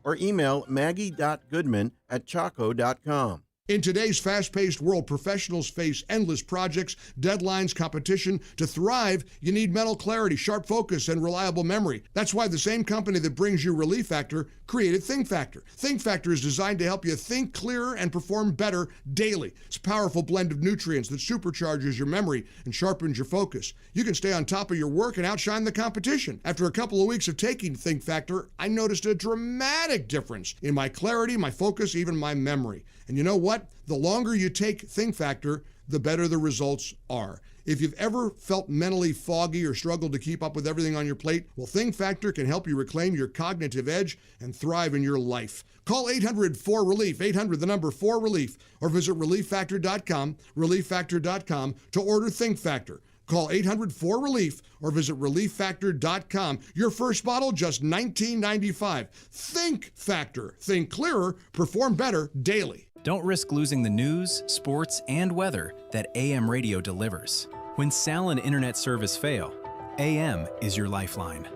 Speaker 15: Or email maggie.goodman@chaco.com.
Speaker 16: In today's fast-paced world, professionals face endless projects, deadlines, competition. To thrive, you need mental clarity, sharp focus, and reliable memory. That's why the same company that brings you Relief Factor created Think Factor. Think Factor is designed to help you think clearer and perform better daily. It's a powerful blend of nutrients that supercharges your memory and sharpens your focus. You can stay on top of your work and outshine the competition. After a couple of weeks of taking Think Factor, I noticed a dramatic difference in my clarity, my focus, even my memory. And you know what? The longer you take Think Factor, the better the results are. If you've ever felt mentally foggy or struggled to keep up with everything on your plate, well, Think Factor can help you reclaim your cognitive edge and thrive in your life. Call 800-4RELIEF, 800-4RELIEF, or visit ReliefFactor.com, ReliefFactor.com to order Think Factor. Call 800-4RELIEF or visit ReliefFactor.com. Your first bottle, just $19.95. Think Factor. Think clearer, perform better daily.
Speaker 17: Don't risk losing the news, sports, and weather that AM radio delivers. When cell and internet service fail, AM is your lifeline.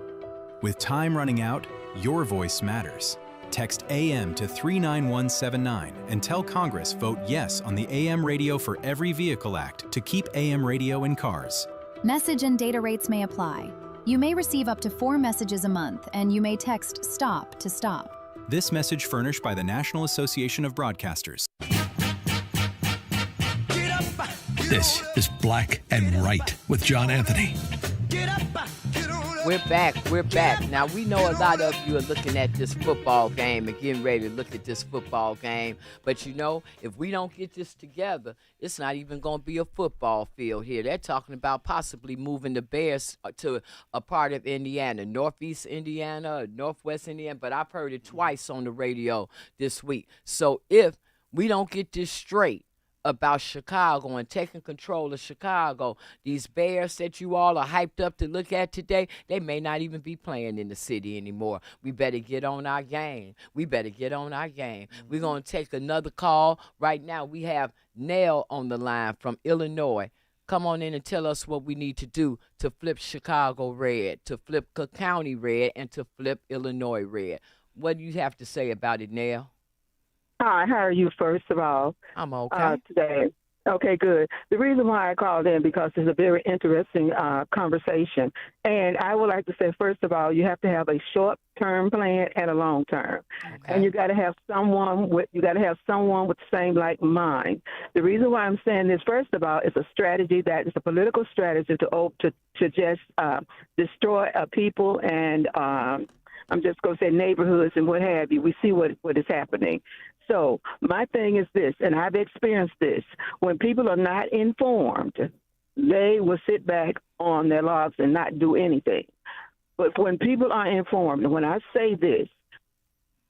Speaker 17: With time running out, your voice matters. Text AM to 39179 and tell Congress vote yes on the AM Radio for Every Vehicle Act to keep AM radio in cars.
Speaker 18: Message and data rates may apply. You may receive up to 4 messages a month, and you may text STOP to stop.
Speaker 17: This message furnished by the National Association of Broadcasters.
Speaker 3: This is Black and Right with John Anthony.
Speaker 6: We're back. Now, we know a lot of you are looking at this football game and getting ready to look at this football game. But, you know, if we don't get this together, it's not even going to be a football field here. They're talking about possibly moving the Bears to a part of Indiana, northeast Indiana, northwest Indiana. But I've heard it twice on the radio this week. So if we don't get this straight about Chicago and taking control of Chicago, these Bears that you all are hyped up to look at today, they may not even be playing in the city anymore. We better get on our game. We're going to take another call. Right now we have Nell on the line from Illinois. Come on in and tell us what we need to do to flip Chicago red, to flip Cook County red, and to flip Illinois red. What do you have to say about it, Nell?
Speaker 22: Hi, how are you, first of all?
Speaker 6: I'm okay.
Speaker 22: Today. Okay, good. The reason why I called in because it's a very interesting conversation. And I would like to say, first of all, you have to have a short-term plan and a long-term. Okay. And you got to have someone with the same like mind. The reason why I'm saying this, first of all, is a strategy that is a political strategy to just destroy people and I'm just going to say neighborhoods and what have you. We see what is happening. So my thing is this, and I've experienced this. When people are not informed, they will sit back on their logs and not do anything. But when people are informed, and when I say this,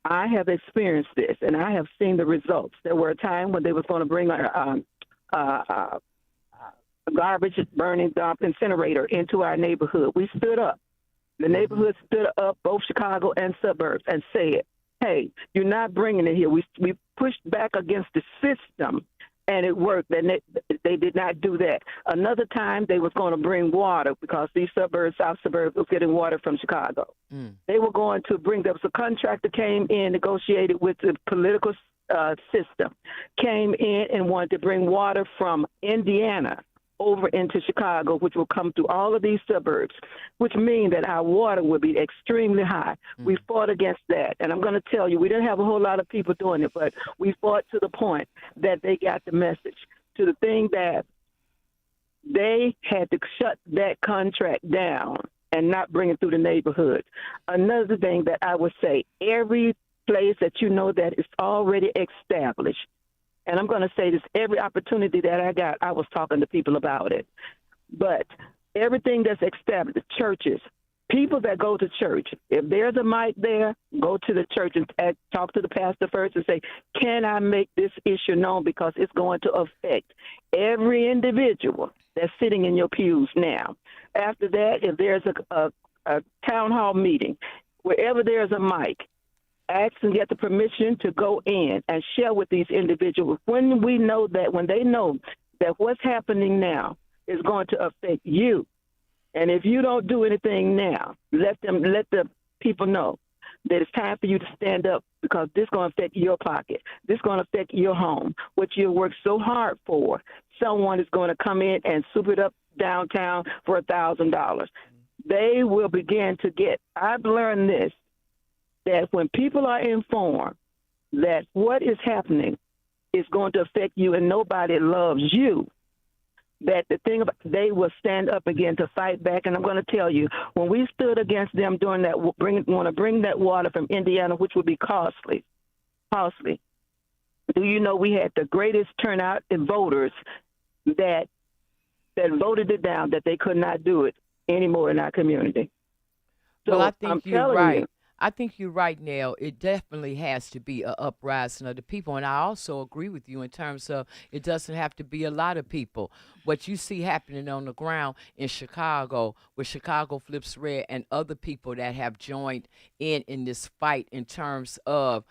Speaker 22: I have experienced this, and I have seen the results. There were a time when they was going to bring a garbage burning dump incinerator into our neighborhood. We stood up. The neighborhood stood up, both Chicago and suburbs, and said, hey, you're not bringing it here. We pushed back against the system and it worked. And they did not do that. Another time, they was going to bring water because these suburbs, South suburbs, was getting water from Chicago. They were going to bring. There was a contractor came in, negotiated with the political system, came in and wanted to bring water from Indiana over into Chicago, which will come through all of these suburbs, which mean that our water will be extremely high. We fought against that. And I'm going to tell you, we didn't have a whole lot of people doing it, but we fought to the point that they got the message, to the thing that they had to shut that contract down and not bring it through the neighborhood. Another thing that I would say, every place that you know that is already established, and I'm going to say this, every opportunity that I got, I was talking to people about it. But everything that's established, churches, people that go to church, if there's a mic there, go to the church and talk to the pastor first and say, can I make this issue known, because it's going to affect every individual that's sitting in your pews now. After that, if there's a town hall meeting, wherever there's a mic, ask and get the permission to go in and share with these individuals. When they know that what's happening now is going to affect you, and if you don't do anything now, let the people know that it's time for you to stand up, because this is going to affect your pocket. This is going to affect your home, what you worked so hard for. Someone is going to come in and soup it up downtown for $1,000. They will begin to get, I've learned this, that when people are informed that what is happening is going to affect you and nobody loves you, that the thing about, they will stand up again to fight back. And I'm going to tell you, when we stood against them doing that, want to bring that water from Indiana, which would be costly. Do you know we had the greatest turnout in voters that voted it down, that they could not do it anymore in our community? So
Speaker 6: well, I think you're right.
Speaker 22: You,
Speaker 6: I think you're right, Nell. It definitely has to be an uprising of the people. And I also agree with you in terms of it doesn't have to be a lot of people. What you see happening on the ground in Chicago, with Chicago Flips Red and other people that have joined in this fight in terms of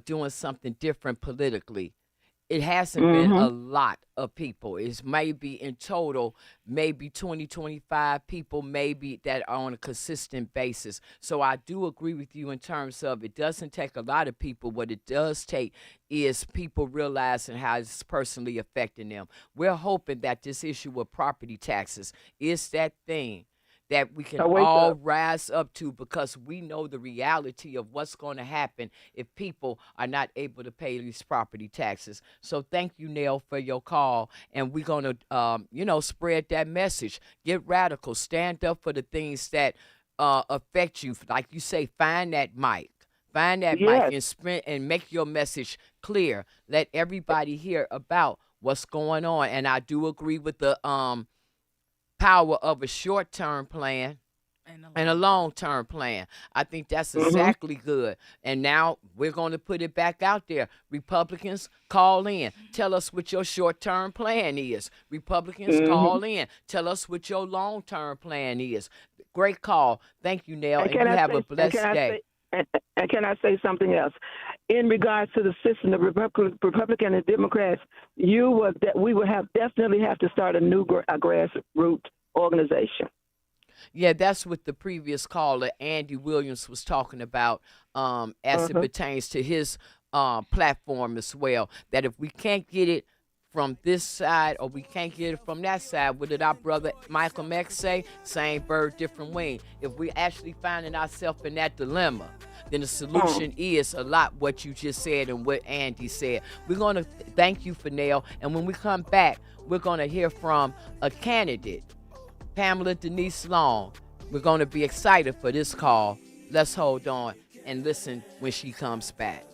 Speaker 6: doing something different politically. It hasn't been a lot of people. It's maybe in total, maybe 20, 25 people maybe that are on a consistent basis. So I do agree with you in terms of it doesn't take a lot of people. What it does take is people realizing how it's personally affecting them. We're hoping that this issue of property taxes is that thing that we can all rise up to, because we know the reality of what's going to happen if people are not able to pay these property taxes. So thank you, Nell, for your call. And we're going to, spread that message. Get radical. Stand up for the things that affect you. Like you say, find that mic. Find that mic and make your message clear. Let everybody hear about what's going on. And I do agree with the power of a short-term plan and a long-term plan. I think that's exactly good. And now we're going to put it back out there. Republicans, call in. Tell us what your short-term plan is. Republicans, call in. Tell us what your long-term plan is. Great call. Thank you, Nell. And you have a blessed day.
Speaker 22: And can I say something else? In regards to the system, the Republican and Democrats, we will definitely have to start a new grassroots organization.
Speaker 6: Yeah, that's what the previous caller, Andy Williams, was talking about as it pertains to his platform as well, that if we can't get it from this side or we can't get it from that side, what did our brother Malcolm X say? Same bird, different wing. If we actually finding ourselves in that dilemma, then the solution is a lot what you just said and what Andy said. We're going to thank you for Nell, and when we come back, we're going to hear from a candidate, Pamela Denise Long. We're going to be excited for this call. Let's hold on and listen when she comes back.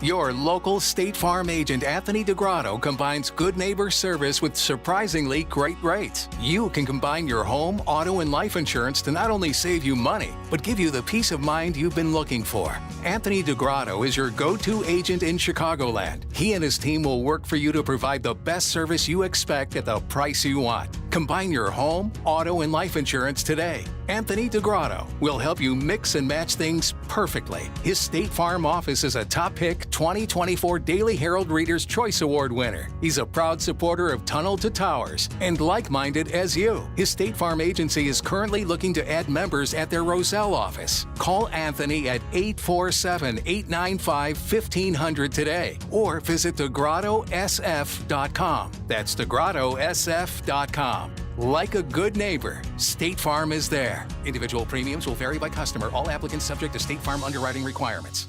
Speaker 21: Your local State Farm agent Anthony DeGrotto combines good neighbor service with surprisingly great rates. You can combine your home, auto, and life insurance to not only save you money, but give you the peace of mind you've been looking for. Anthony DeGrotto is your go-to agent in Chicagoland. He and his team will work for you to provide the best service you expect at the price you want.
Speaker 4: Combine your home, auto, and life insurance today. Anthony DeGrotto will help you mix and match things perfectly. His State Farm office is a top pick 2024 Daily Herald Reader's Choice Award winner. He's a proud supporter of Tunnel to Towers and like-minded as you. His State Farm agency is currently looking to add members at their Roselle office. Call Anthony at 847-895-1500 today or visit DeGrottoSF.com. That's DeGrottoSF.com. Like a good neighbor, State Farm is there. Individual premiums will vary by customer. All applicants subject to State Farm underwriting requirements.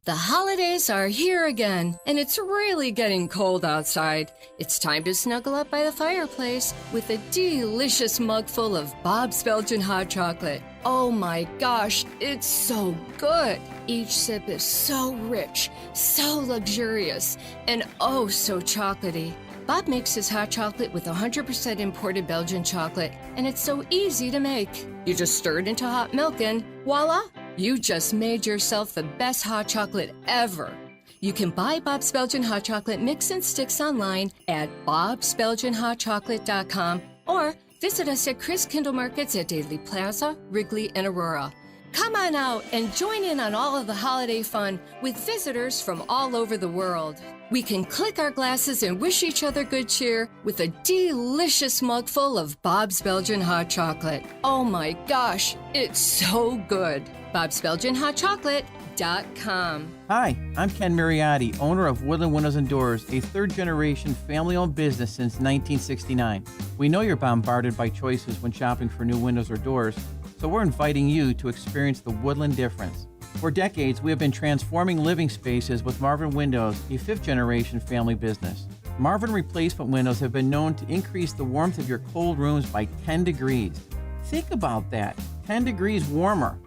Speaker 5: The holidays are here again, and it's really getting cold outside. It's time to snuggle up by the fireplace with a delicious mug full of Bob's Belgian hot chocolate. Oh my gosh, it's so good. Each sip is so rich, so luxurious, and oh so chocolatey. Bob makes his hot chocolate with 100% imported Belgian chocolate, and it's so easy to make. You just stir it into hot milk and voila! You just made yourself the best hot chocolate ever. You can buy Bob's Belgian hot chocolate mix and sticks online at bobsbelgianhotchocolate.com or visit us at Chris Kindle Markets at Daily Plaza, Wrigley, and Aurora. Come on out and join in on all of the holiday fun with visitors from all over the world. We can click our glasses and wish each other good cheer with a delicious mug full of Bob's Belgian hot chocolate. Oh my gosh, it's so good. Bob'sBelgianHotChocolate.com.
Speaker 23: Hi, I'm Ken Mariotti, owner of Woodland Windows and Doors, a third-generation family-owned business since 1969. We know you're bombarded by choices when shopping for new windows or doors, so we're inviting you to experience the Woodland difference. For decades, we have been transforming living spaces with Marvin Windows, a fifth-generation family business. Marvin replacement windows have been known to increase the warmth of your cold rooms by 10 degrees. Think about that, 10 degrees warmer.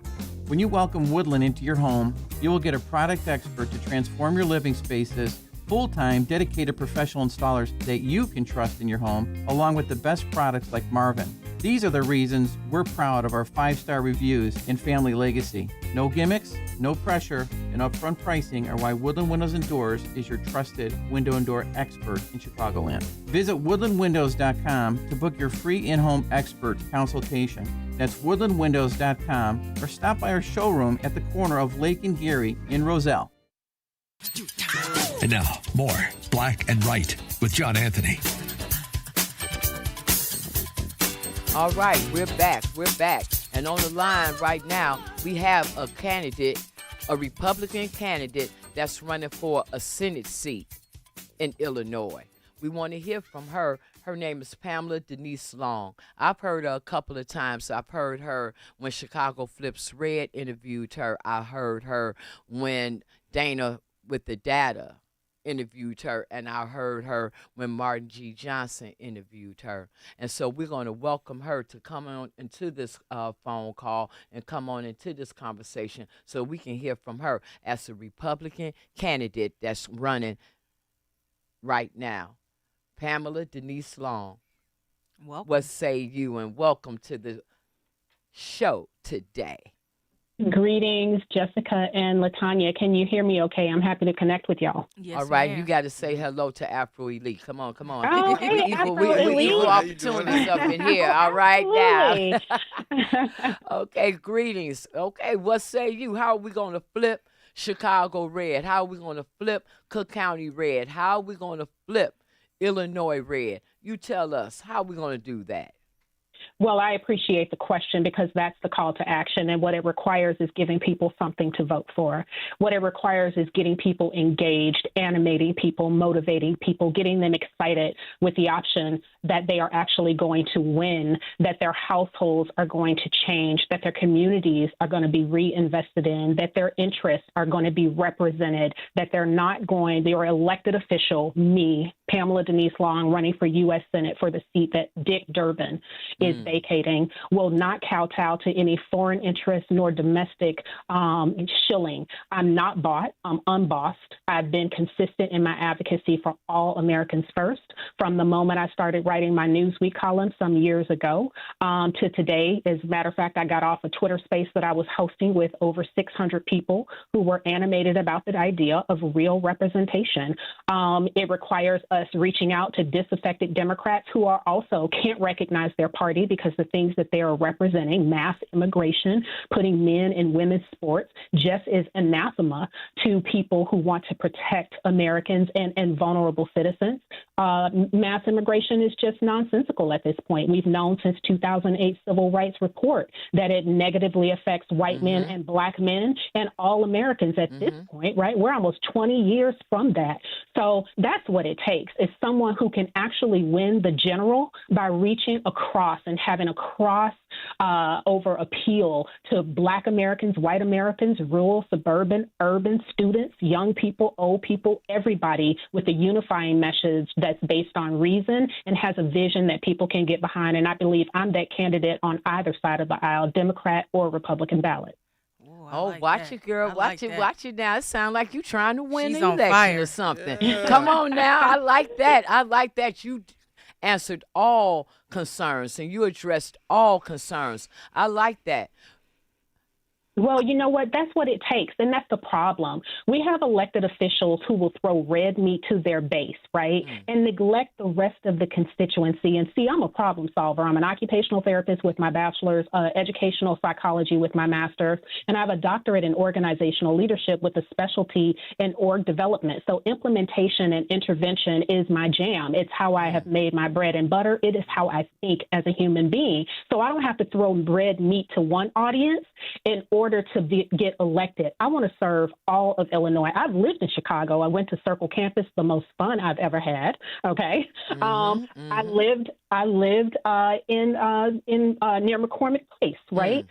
Speaker 23: When you welcome Woodland into your home, you will get a product expert to transform your living spaces, full-time, dedicated professional installers that you can trust in your home, along with the best products like Marvin. These are the reasons we're proud of our 5-star reviews and family legacy. No gimmicks, no pressure, and upfront pricing are why Woodland Windows and Doors is your trusted window and door expert in Chicagoland. Visit woodlandwindows.com to book your free in-home expert consultation. That's woodlandwindows.com or stop by our showroom at the corner of Lake and Geary in Roselle.
Speaker 3: And now, more Black and Right with John Anthony.
Speaker 6: All right, we're back. And on the line right now, we have a candidate, a Republican candidate that's running for a Senate seat in Illinois. We want to hear from her. Her name is Pamela Denise Long. I've heard her a couple of times. I've heard her when Chicago Flips Red interviewed her. I heard her when Dana with the Data interviewed her, and I heard her when Martin G. Johnson interviewed her. And so we're going to welcome her to come on into this phone call and come on into this conversation so we can hear from her as a Republican candidate that's running right now. Pamela Denise Long,
Speaker 8: welcome.
Speaker 6: What say you, and welcome to the show today.
Speaker 24: Greetings, Jessica and LaTanya. Can you hear me okay? I'm happy to connect with y'all.
Speaker 6: Yes, all right, you got to say hello to Afro Elite. Come on.
Speaker 24: Oh, hey,
Speaker 6: we equal opportunities up in here. All right, now. Okay, greetings. Okay, what say you? How are we going to flip Chicago red? How are we going to flip Cook County red? How are we going to flip Illinois red? You tell us. How are we going to do that?
Speaker 24: Well, I appreciate the question because that's the call to action. And what it requires is giving people something to vote for. What it requires is getting people engaged, animating people, motivating people, getting them excited with the option that they are actually going to win, that their households are going to change, that their communities are going to be reinvested in, that their interests are going to be represented, that they're not going, their elected official, me, Pamela Denise Long, running for U.S. Senate for the seat that Dick Durbin is vacating will not kowtow to any foreign interest nor domestic shilling. I'm not bought. I'm unbossed. I've been consistent in my advocacy for all Americans first from the moment I started writing my Newsweek column some years ago to today. As a matter of fact, I got off a Twitter space that I was hosting with over 600 people who were animated about the idea of real representation. It requires us reaching out to disaffected Democrats who are also can't recognize their party because the things that they are representing, mass immigration, putting men in women's sports, just is anathema to people who want to protect Americans and vulnerable citizens. Mass immigration is just nonsensical at this point. We've known since 2008 Civil Rights Report that it negatively affects white men and black men and all Americans at this point, right? We're almost 20 years from that. So that's what it takes, is someone who can actually win the general by reaching across and having a cross over appeal to black Americans, white Americans, rural, suburban, urban, students, young people, old people, everybody, with a unifying message that's based on reason and has a vision that people can get behind. And I believe I'm that candidate on either side of the aisle, Democrat or Republican ballot.
Speaker 6: Oh, watch it, girl. Watch it now. It sounds like you trying to win
Speaker 8: She's
Speaker 6: the
Speaker 8: on
Speaker 6: election
Speaker 8: fire.
Speaker 6: or something. Come on now. I like that. I like that. You answered all concerns and you addressed all concerns. I like that.
Speaker 24: Well, you know what? That's what it takes. And that's the problem. We have elected officials who will throw red meat to their base, right? And neglect the rest of the constituency. And see, I'm a problem solver. I'm an occupational therapist with my bachelor's, educational psychology with my master's, and I have a doctorate in organizational leadership with a specialty in org development. So implementation and intervention is my jam. It's how I have made my bread and butter. It is how I think as a human being. So I don't have to throw red meat to one audience in order to get elected. I want to serve all of Illinois. I've lived in Chicago. I went to Circle Campus, the most fun I've ever had. Okay. I lived in near McCormick Place, right?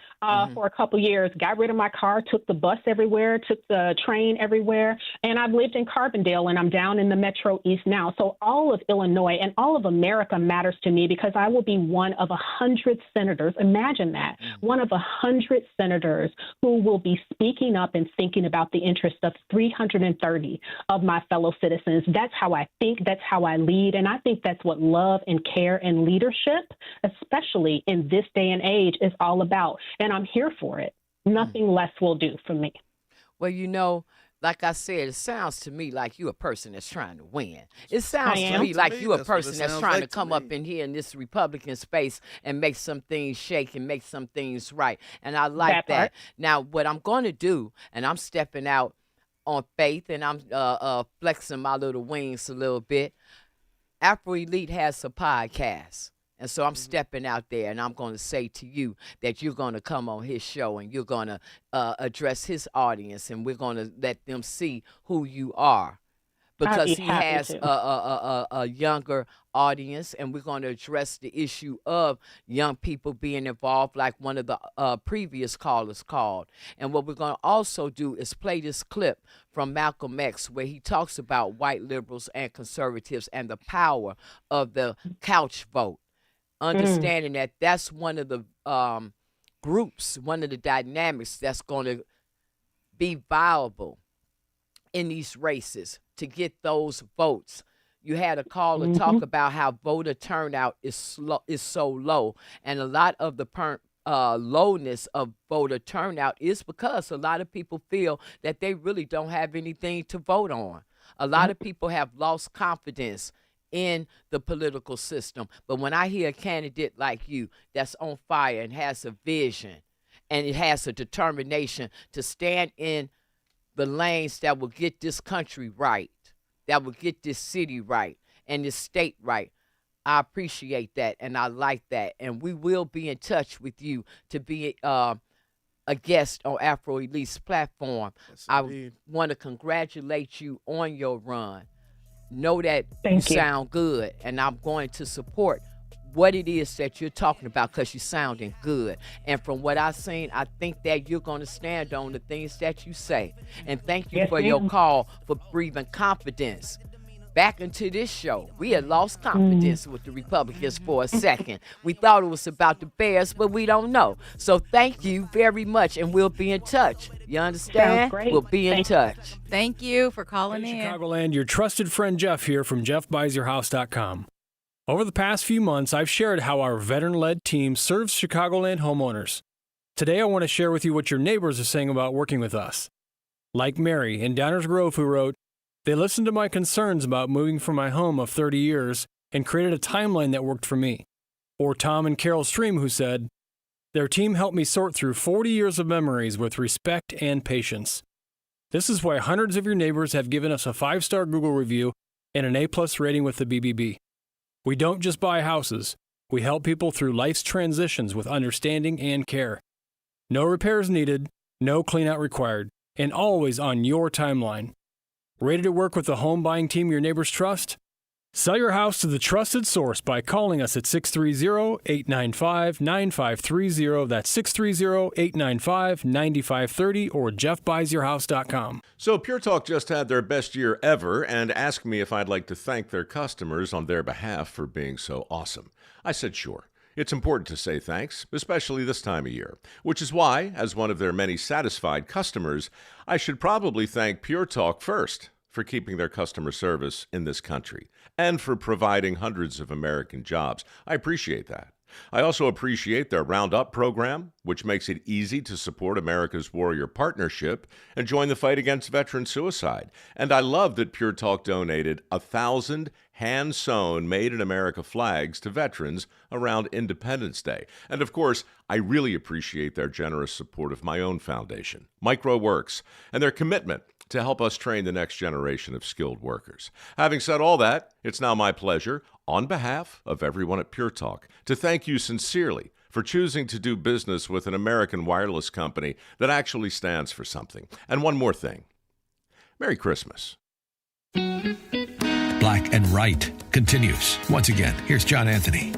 Speaker 24: For a couple years, got rid of my car, took the bus everywhere, took the train everywhere. And I've lived in Carbondale, and I'm down in the Metro East now. So all of Illinois and all of America matters to me because I will be one of 100 senators. Imagine that. One of 100 senators who will be speaking up and thinking about the interest of 330 of my fellow citizens. That's how I think. That's how I lead. And I think that's what love and care and leadership, especially in this day and age, is all about. And I'm here for it. Nothing less will do for me.
Speaker 6: Well, you know, like I said, it sounds to me like you a person that's trying to win. It sounds to me like you a person that's trying to come up in here in this Republican space and make some things shake and make some things right. And I like that. Now, what I'm going to do, and I'm stepping out on faith and I'm flexing my little wings a little bit. Afro Elite has a podcast. And so I'm stepping out there and I'm going to say to you that you're going to come on his show and you're going to address his audience and we're going to let them see who you are. Because he has a younger audience, and we're going to address the issue of young people being involved, like one of the previous callers called. And what we're going to also do is play this clip from Malcolm X, where he talks about white liberals and conservatives and the power of the couch vote, understanding that that's one of the groups, one of the dynamics that's going to be viable in these races to get those votes. You had a caller talk about how voter turnout is so low, and a lot of the lowness of voter turnout is because a lot of people feel that they really don't have anything to vote on. A lot of people have lost confidence in the political system. But when I hear a candidate like you that's on fire and has a vision and it has a determination to stand in the lanes that will get this country right, that will get this city right and this state right, I appreciate that and I like that. And we will be in touch with you to be a guest on Afro Elite's platform. Yes, I want to congratulate you on your run. Know that you sound good, and I'm going to support what it is that you're talking about because you're sounding good. And from what I've seen, I think that you're going to stand on the things that you say. And thank you for your call, for breathing confidence back into this show. We had lost confidence with the Republicans for a second. We thought it was about the Bears, but we don't know. So thank you very much, and we'll be in touch. You understand?
Speaker 24: Sounds great.
Speaker 6: We'll be in touch.
Speaker 8: Thank you for calling in.
Speaker 7: Chicagoland, your trusted friend Jeff here from JeffBuysYourHouse.com. Over the past few months, I've shared how our veteran-led team serves Chicagoland homeowners. Today, I want to share with you what your neighbors are saying about working with us. Like Mary in Downers Grove, who wrote, "They listened to my concerns about moving from my home of 30 years and created a timeline that worked for me." Or Tom and Carol Stream, who said, "Their team helped me sort through 40 years of memories with respect and patience." This is why hundreds of your neighbors have given us a 5-star Google review and an A+ rating with the BBB. We don't just buy houses. We help people through life's transitions with understanding and care. No repairs needed, no cleanout required, and always on your timeline. Ready to work with the home buying team your neighbors trust? Sell your house to the trusted source by calling us at 630-895-9530. That's 630-895-9530 or jeffbuysyourhouse.com.
Speaker 12: So Pure Talk just had their best year ever and asked me if I'd like to thank their customers on their behalf for being so awesome. I said sure. It's important to say thanks, especially this time of year, which is why, as one of their many satisfied customers, I should probably thank Pure Talk first for keeping their customer service in this country and for providing hundreds of American jobs. I appreciate that. I also appreciate their Roundup program, which makes it easy to support America's Warrior Partnership and join the fight against veteran suicide. And I love that Pure Talk donated 1,000 hand-sewn Made in America flags to veterans around Independence Day. And of course, I really appreciate their generous support of my own foundation, MicroWorks, and their commitment to help us train the next generation of skilled workers. Having said all that, it's now my pleasure, on behalf of everyone at Pure Talk, to thank you sincerely for choosing to do business with an American wireless company that actually stands for something. And one more thing. Merry Christmas.
Speaker 3: Black and Right continues. Once again, here's John Anthony.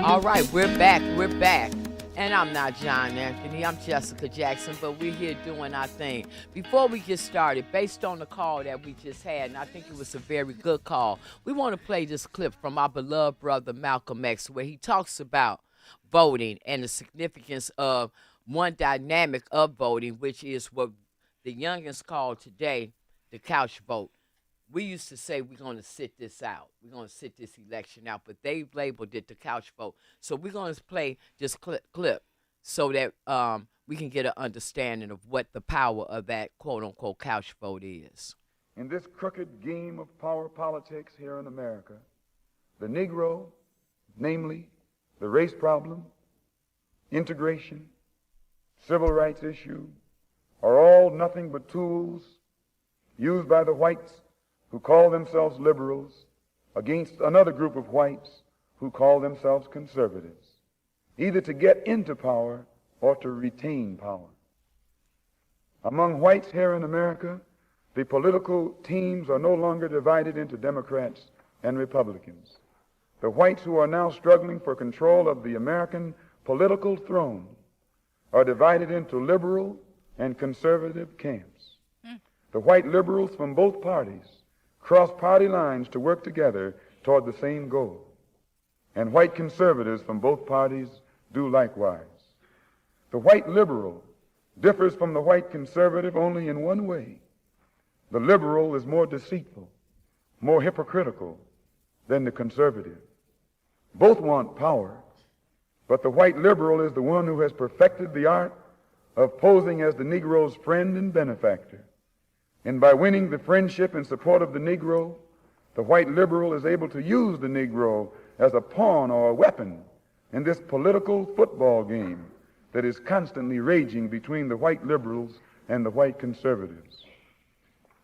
Speaker 6: All right, we're back. We're back. And I'm not John Anthony, I'm Jessica Jackson, but we're here doing our thing. Before we get started, based on the call that we just had, and I think it was a very good call, we want to play this clip from our beloved brother Malcolm X, where he talks about voting and the significance of one dynamic of voting, which is what the youngins call today the couch vote. We used to say we're going to sit this out. We're going to sit this election out, but they've labeled it the couch vote. So we're going to play this clip so that we can get an understanding of what the power of that quote-unquote couch vote is.
Speaker 9: In this crooked game of power politics here in America, the Negro, namely the race problem, integration, civil rights issue, are all nothing but tools used by the whites who call themselves liberals against another group of whites who call themselves conservatives, either to get into power or to retain power. Among whites here in America, the political teams are no longer divided into Democrats and Republicans. The whites who are now struggling for control of the American political throne are divided into liberal and conservative camps. The white liberals from both parties cross party lines to work together toward the same goal. And white conservatives from both parties do likewise. The white liberal differs from the white conservative only in one way. The liberal is more deceitful, more hypocritical than the conservative. Both want power, but the white liberal is the one who has perfected the art of posing as the Negro's friend and benefactor. And by winning the friendship and support of the Negro, the white liberal is able to use the Negro as a pawn or a weapon in this political football game that is constantly raging between the white liberals and the white conservatives.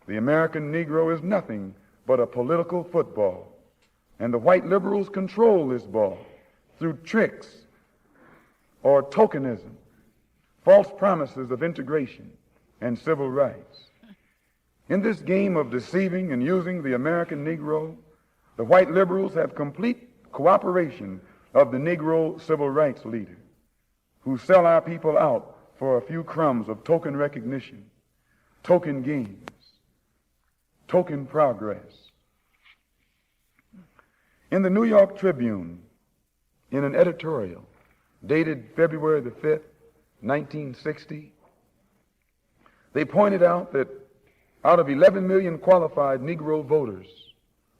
Speaker 9: The American Negro is nothing but a political football, and the white liberals control this ball through tricks or tokenism, false promises of integration and civil rights. In this game of deceiving and using the American Negro, the white liberals have complete cooperation of the Negro civil rights leader, who sell our people out for a few crumbs of token recognition, token gains, token progress. In the New York Tribune, in an editorial dated February the 5th, 1960, they pointed out that out of 11 million qualified Negro voters,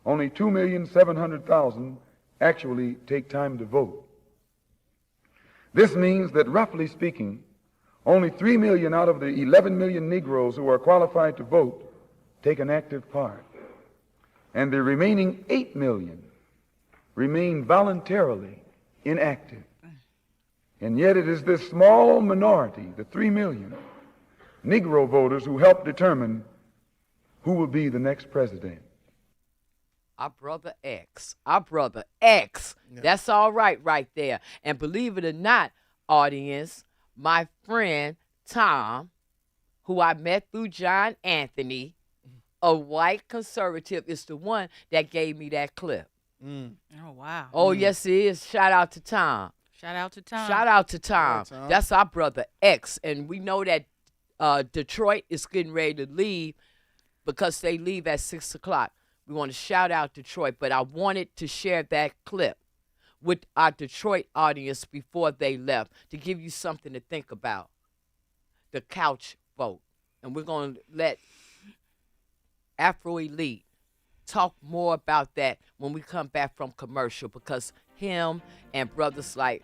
Speaker 9: only 2,700,000 actually take time to vote. This means that, roughly speaking, only 3 million out of the 11 million Negroes who are qualified to vote take an active part. And the remaining 8 million remain voluntarily inactive. And yet it is this small minority, the 3 million Negro voters, who help determine who will be the next president.
Speaker 6: Our brother X. That's all right there. And believe it or not, audience, my friend Tom, who I met through John Anthony, a white conservative, is the one that gave me that clip.
Speaker 8: Oh, wow.
Speaker 6: Oh, yes, it is. Shout out to Tom.
Speaker 8: Shout out to Tom.
Speaker 6: Shout out to Tom. That's our brother X. And we know that Detroit is getting ready to leave because they leave at 6 o'clock. We want to shout out Detroit, but I wanted to share that clip with our Detroit audience before they left to give you something to think about. The couch vote. And we're going to let Afro Elite talk more about that when we come back from commercial, because him and brothers like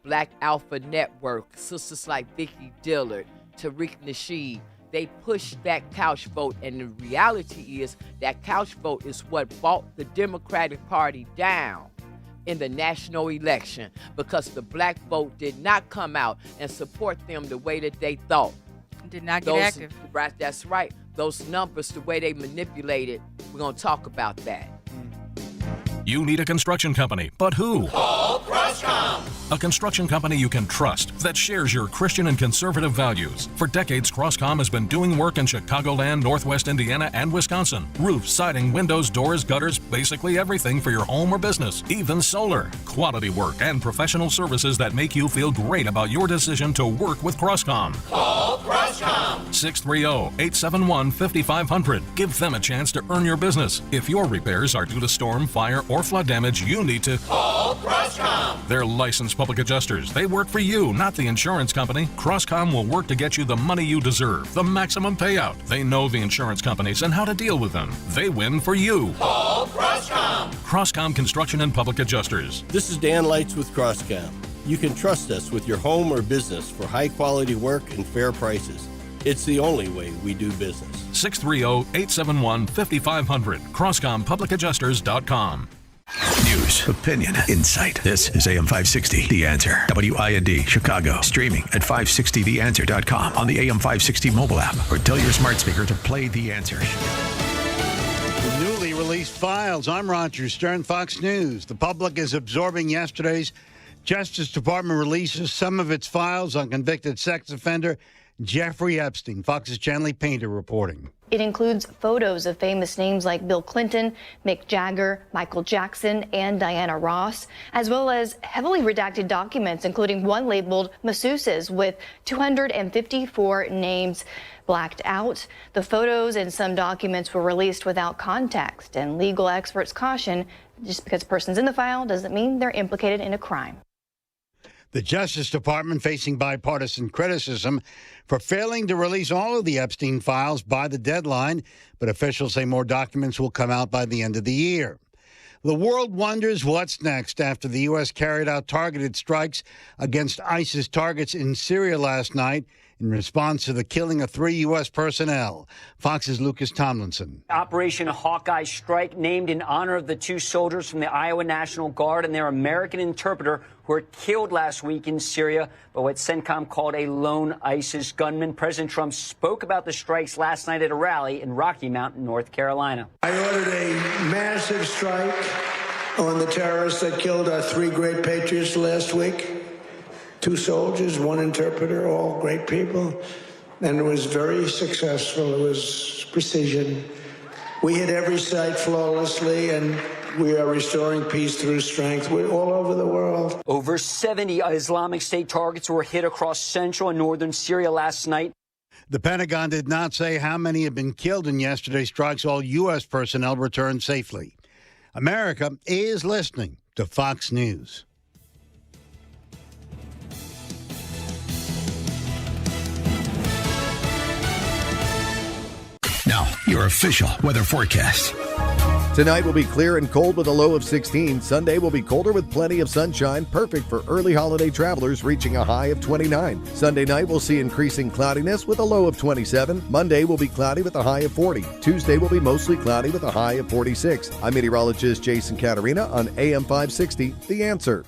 Speaker 6: Black Alpha Network, sisters like Vicky Dillard, Tariq Nasheed, they pushed that couch vote, and the reality is that couch vote is what brought the Democratic Party down in the national election, because the black vote did not come out and support them the way that they thought.
Speaker 8: Did not get active.
Speaker 6: Right, that's right. Those numbers, the way they manipulated, we're going to talk about that.
Speaker 2: You need a construction company, but who?
Speaker 1: Call Crosscom.
Speaker 2: A construction company you can trust that shares your Christian and conservative values. For decades, Crosscom has been doing work in Chicagoland, Northwest Indiana, and Wisconsin. Roofs, siding, windows, doors, gutters, basically everything for your home or business, even solar. Quality work and professional services that make you feel great about your decision to work with Crosscom.
Speaker 1: Call Crosscom.
Speaker 2: 630-871-5500. Give them a chance to earn your business. If your repairs are due to storm, fire, or flood damage, you need to
Speaker 1: call Crosscom.
Speaker 2: They're licensed public adjusters. They work for you, not the insurance company. Crosscom will work to get you the money you deserve, the maximum payout. They know the insurance companies and how to deal with them. They win for you.
Speaker 1: Call Crosscom.
Speaker 2: Crosscom Construction and Public Adjusters.
Speaker 10: This is Dan Lights with Crosscom. You can trust us with your home or business for high-quality work and fair prices. It's the only way we do business.
Speaker 2: 630-871-5500. CrosscomPublicAdjusters.com.
Speaker 3: News, opinion, insight. This is AM 560, The Answer. WIND, Chicago. Streaming at 560theanswer.com on the AM 560 mobile app, or tell your smart speaker to play The Answer.
Speaker 14: The newly released files. I'm Roger Stern, Fox News. The public is absorbing yesterday's Justice Department releases some of its files on convicted sex offender Jeffrey Epstein. Fox's Chanley Painter reporting.
Speaker 11: It includes photos of famous names like Bill Clinton, Mick Jagger, Michael Jackson, and Diana Ross, as well as heavily redacted documents, including one labeled masseuses with 254 names blacked out. The photos and some documents were released without context, and legal experts caution just because a person's in the file doesn't mean they're implicated in a crime.
Speaker 14: The Justice Department facing bipartisan criticism for failing to release all of the Epstein files by the deadline, but officials say more documents will come out by the end of the year. The world wonders what's next after the U.S. carried out targeted strikes against ISIS targets in Syria last night in response to the killing of 3 U.S. personnel. Fox's Lucas Tomlinson.
Speaker 13: Operation Hawkeye Strike, named in honor of the 2 soldiers from the Iowa National Guard and their American interpreter who were killed last week in Syria by what CENTCOM called a lone ISIS gunman. President Trump spoke about the strikes last night at a rally in Rocky Mount, North Carolina.
Speaker 25: I ordered a massive strike on the terrorists that killed our 3 great patriots last week. 2 soldiers, 1 interpreter, all great people. And it was very successful. It was precision. We hit every site flawlessly, and we are restoring peace through strength. We're all over the world.
Speaker 13: Over 70 Islamic State targets were hit across central and northern Syria last night.
Speaker 14: The Pentagon did not say how many have been killed in yesterday's strikes. All U.S. personnel returned safely. America is listening to Fox News.
Speaker 3: Now, your official weather forecast.
Speaker 15: Tonight will be clear and cold with a low of 16. Sunday will be colder with plenty of sunshine, perfect for early holiday travelers, reaching a high of 29. Sunday night will see increasing cloudiness with a low of 27. Monday will be cloudy with a high of 40. Tuesday will be mostly cloudy with a high of 46. I'm meteorologist Jason Caterina on AM 560, The Answer.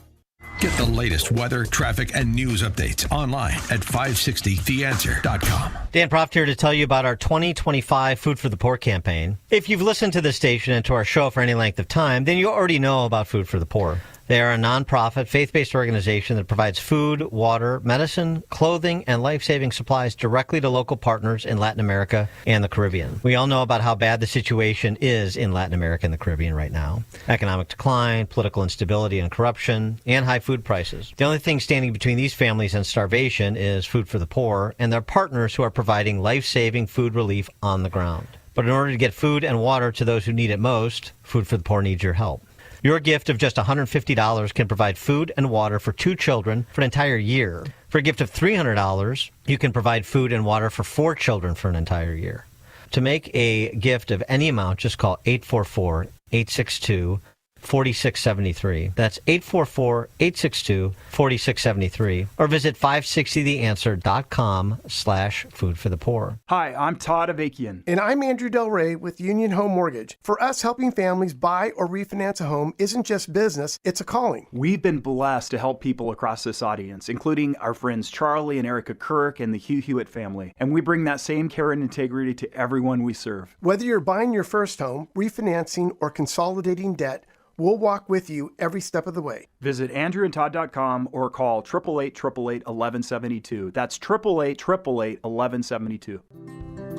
Speaker 3: Get the latest weather, traffic, and news updates online at 560theanswer.com.
Speaker 16: Dan Proft here to tell you about our 2025 Food for the Poor campaign. If you've listened to this station and to our show for any length of time, then you already know about Food for the Poor. They are a nonprofit, faith-based organization that provides food, water, medicine, clothing, and life-saving supplies directly to local partners in Latin America and the Caribbean. We all know about how bad the situation is in Latin America and the Caribbean right now. Economic decline, political instability and corruption, and high food prices. The only thing standing between these families and starvation is Food for the Poor and their partners who are providing life-saving food relief on the ground. But in order to get food and water to those who need it most, Food for the Poor needs your help. Your gift of just $150 can provide food and water for 2 children for an entire year. For a gift of $300, you can provide food and water for 4 children for an entire year. To make a gift of any amount, just call 844-862-4673. That's 844-862-4673. Or visit 560theanswer.com/foodforthepoor.
Speaker 18: Hi, I'm Todd Avakian. And I'm Andrew Del Rey with Union Home Mortgage. For us, helping families buy or refinance a home isn't just business, it's a calling. We've been blessed to help people across this audience, including our friends Charlie and Erica Kirk and the Hugh Hewitt family. And we bring that same care and integrity to everyone we serve. Whether you're buying your first home, refinancing, or consolidating debt, we'll walk with you every step of the way. Visit andrewandtodd.com or call 888-888-1172. That's 888-888-1172.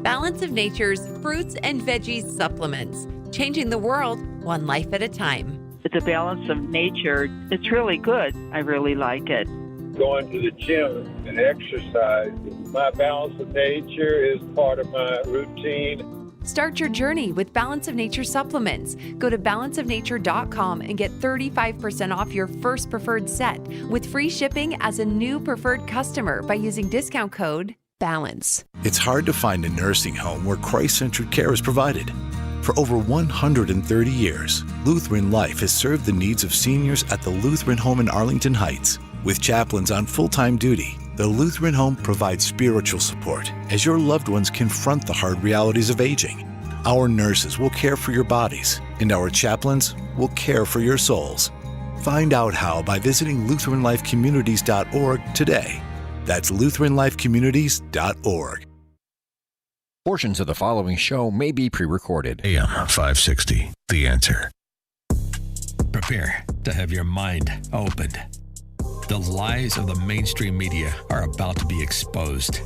Speaker 19: Balance of Nature's fruits and veggies supplements, changing the world one life at a time.
Speaker 20: It's a Balance of Nature. It's really good. I really like it.
Speaker 26: Going to the gym and exercise. My Balance of Nature is part of my routine.
Speaker 19: Start your journey with Balance of Nature supplements. Go to balanceofnature.com and get 35% off your first preferred set with free shipping as a new preferred customer by using discount code BALANCE.
Speaker 27: It's hard to find a nursing home where Christ-centered care is provided. For over 130 years, Lutheran Life has served the needs of seniors at the Lutheran Home in Arlington Heights. With chaplains on full-time duty, the Lutheran Home provides spiritual support as your loved ones confront the hard realities of aging. Our nurses will care for your bodies, and our chaplains will care for your souls. Find out how by visiting LutheranLifeCommunities.org today. That's LutheranLifeCommunities.org.
Speaker 28: Portions of the following show may be pre-recorded.
Speaker 3: AM 560, The Answer. Prepare to have your mind opened. The lies of the mainstream media are about to be exposed,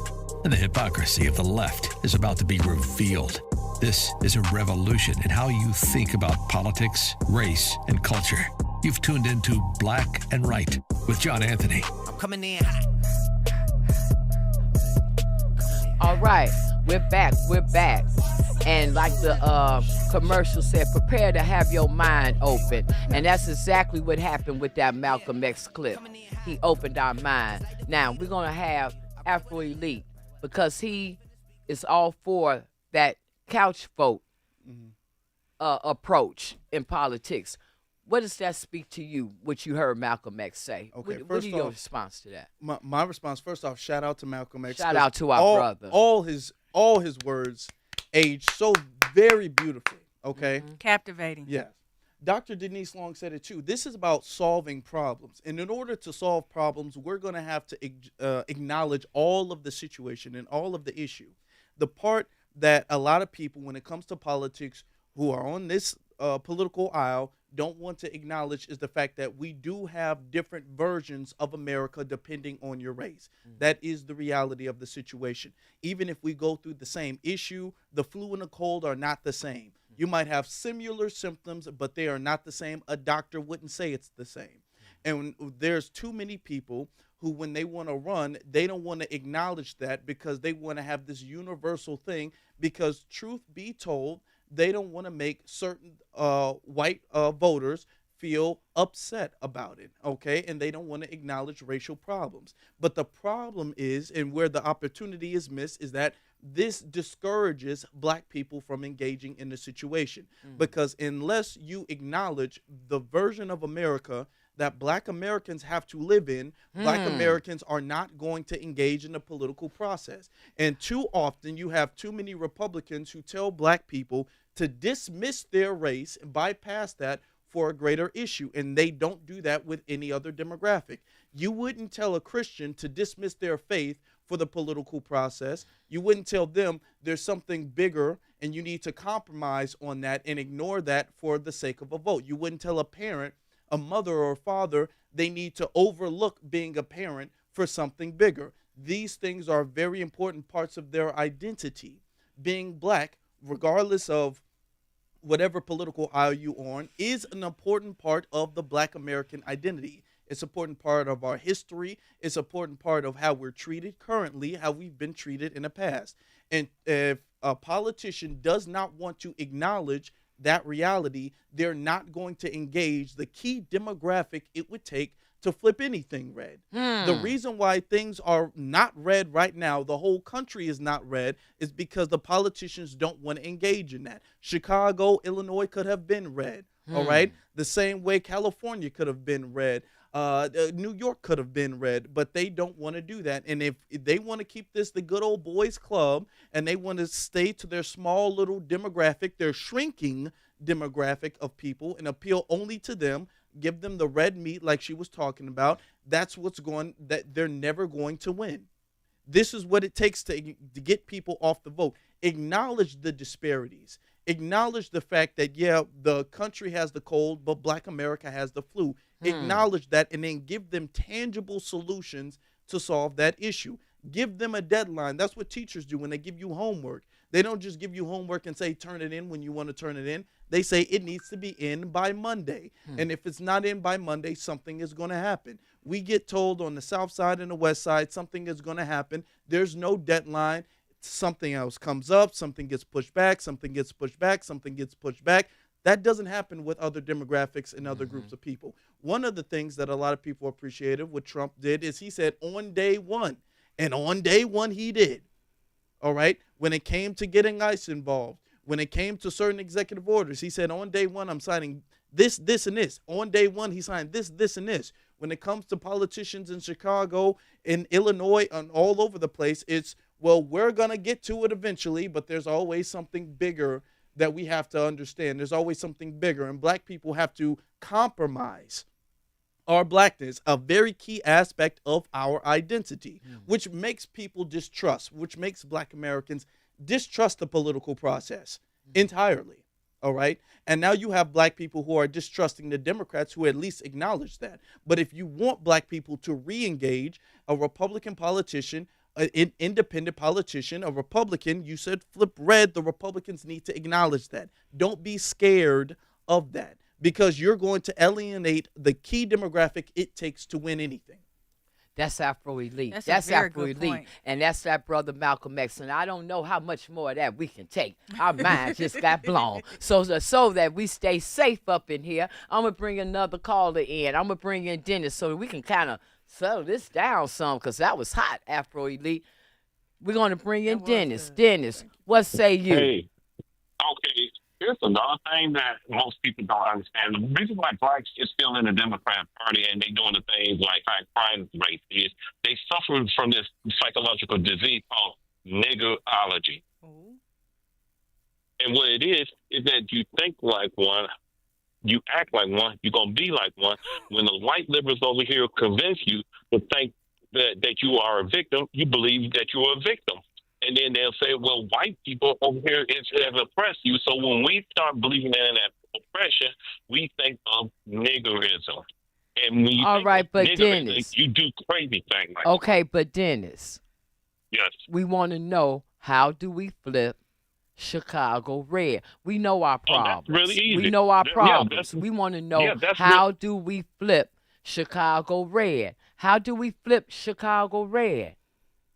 Speaker 3: and the hypocrisy of the left is about to be revealed. This is a revolution in how you think about politics, race, and culture. You've tuned into Black and Right with John Anthony.
Speaker 1: I'm coming in hot.
Speaker 6: All right, we're back. And like the commercial said, prepare to have your mind open. And that's exactly what happened with that Malcolm X clip. He opened our mind. Now, we're going to have Afro Elite because he is all for that couch vote approach in politics. What does that speak to you, what you heard Malcolm X say?
Speaker 29: Okay,
Speaker 6: what is your response to that?
Speaker 29: My response, first off, shout out to Malcolm X.
Speaker 6: Shout out to our brother.
Speaker 29: All his words aged so very beautifully, okay?
Speaker 8: Captivating.
Speaker 29: Yes. Dr. Denise Long said it too. This is about solving problems. And in order to solve problems, we're going to have to acknowledge all of the situation and all of the issue. The part that a lot of people, when it comes to politics, who are on this political aisle, don't want to acknowledge is the fact that we do have different versions of America depending on your race. That is the reality of the situation. Even if we go through the same issue, the flu and the cold are not the same. You might have similar symptoms, but they are not the same. A doctor wouldn't say it's the same. And there's too many people who, when they want to run, they don't want to acknowledge that because they want to have this universal thing. Because truth be told, they don't want to make certain white voters feel upset about it, okay? And they don't want to acknowledge racial problems. But the problem is, and where the opportunity is missed, is that this discourages black people from engaging in the situation. Because unless you acknowledge the version of America that black Americans have to live in, black Americans are not going to engage in the political process. And too often you have too many Republicans who tell black people to dismiss their race and bypass that for a greater issue, and they don't do that with any other demographic. You wouldn't tell a Christian to dismiss their faith for the political process. You wouldn't tell them there's something bigger and you need to compromise on that and ignore that for the sake of a vote. You wouldn't tell a parent, a mother or a father, they need to overlook being a parent for something bigger. These things are very important parts of their identity. Being black, regardless of whatever political aisle you on, is an important part of the black American identity. It's an important part of our history. It's an important part of how we're treated currently, how we've been treated in the past. And if a politician does not want to acknowledge that reality, they're not going to engage the key demographic it would take to flip anything red. The reason why things are not red right now, the whole country is not red, is because the politicians don't want to engage in that. Chicago, Illinois could have been red, all right? The same way California could have been red. New York could have been red, but they don't want to do that. And if they want to keep this the good old boys club and they want to stay to their small little demographic, their shrinking demographic of people, and appeal only to them, give them the red meat like she was talking about, that they're never going to win. This is what it takes to get people off the vote. Acknowledge the disparities. Acknowledge the fact that, yeah, the country has the cold, but black America has the flu. Acknowledge that and then give them tangible solutions to solve that issue. Give them a deadline. That's what teachers do when they give you homework. They don't just give you homework and say turn it in when you want to turn it in. They say it needs to be in by Monday. And if it's not in by Monday, something is going to happen. We get told on the south side and the west side something is going to happen. There's no deadline. Something else comes up, something gets pushed back, something gets pushed back, something gets pushed back. That doesn't happen with other demographics and other groups of people. One of the things that a lot of people appreciated what Trump did is he said on day one, and on day one he did. All right? When it came to getting ICE involved, when it came to certain executive orders, he said on day one, I'm signing this, this, and this. On day one, he signed this, this, and this. When it comes to politicians in Chicago, in Illinois, and all over the place, it's, well, we're going to get to it eventually, but there's always something bigger that we have to understand. There's always something bigger, and black people have to compromise our blackness, a very key aspect of our identity, which makes people distrust, which makes black Americans distrust the political process entirely, all right? And now you have black people who are distrusting the Democrats who at least acknowledge that. But if you want black people to re-engage, a Republican politician, an independent politician, a Republican, you said flip red, the Republicans need to acknowledge that. Don't be scared of that because you're going to alienate the key demographic it takes to win anything.
Speaker 6: That's Afro Elite.
Speaker 8: That's a very
Speaker 6: Afro
Speaker 8: good
Speaker 6: Elite.
Speaker 8: point.
Speaker 6: And that's that brother Malcolm X. And I don't know how much more of that we can take. Our mind just got blown. So that we stay safe up in here, I'm going to bring another caller in. I'm going to bring in Dennis so that we can kind of settle this down some because that was hot, Afro Elite. We're going to bring in Dennis. Dennis, what say you?
Speaker 4: Hey, okay. Here's another thing that most people don't understand. The reason why blacks is still in the Democrat Party and they doing the things like high crime rates is they suffer from this psychological disease called niggerology. And what it is that you think like one, you act like one, you're going to be like one. When the white liberals over here convince you to think that you are a victim, you believe that you're a victim. And then they'll say, well, white people over here have oppressed you. So when we start believing in that oppression, we think of niggerism. And when you
Speaker 6: All
Speaker 4: think
Speaker 6: right,
Speaker 4: of
Speaker 6: but
Speaker 4: niggerism,
Speaker 6: Dennis.
Speaker 4: you do crazy things like
Speaker 6: Okay, but Dennis.
Speaker 4: Yes.
Speaker 6: We want to know, how do we flip Chicago red? We know our problems.
Speaker 4: That's really easy.
Speaker 6: We know our
Speaker 4: Yeah,
Speaker 6: problems.
Speaker 4: that's-
Speaker 6: we want to know,
Speaker 4: yeah, that's
Speaker 6: how do we flip Chicago red? How do we flip Chicago red?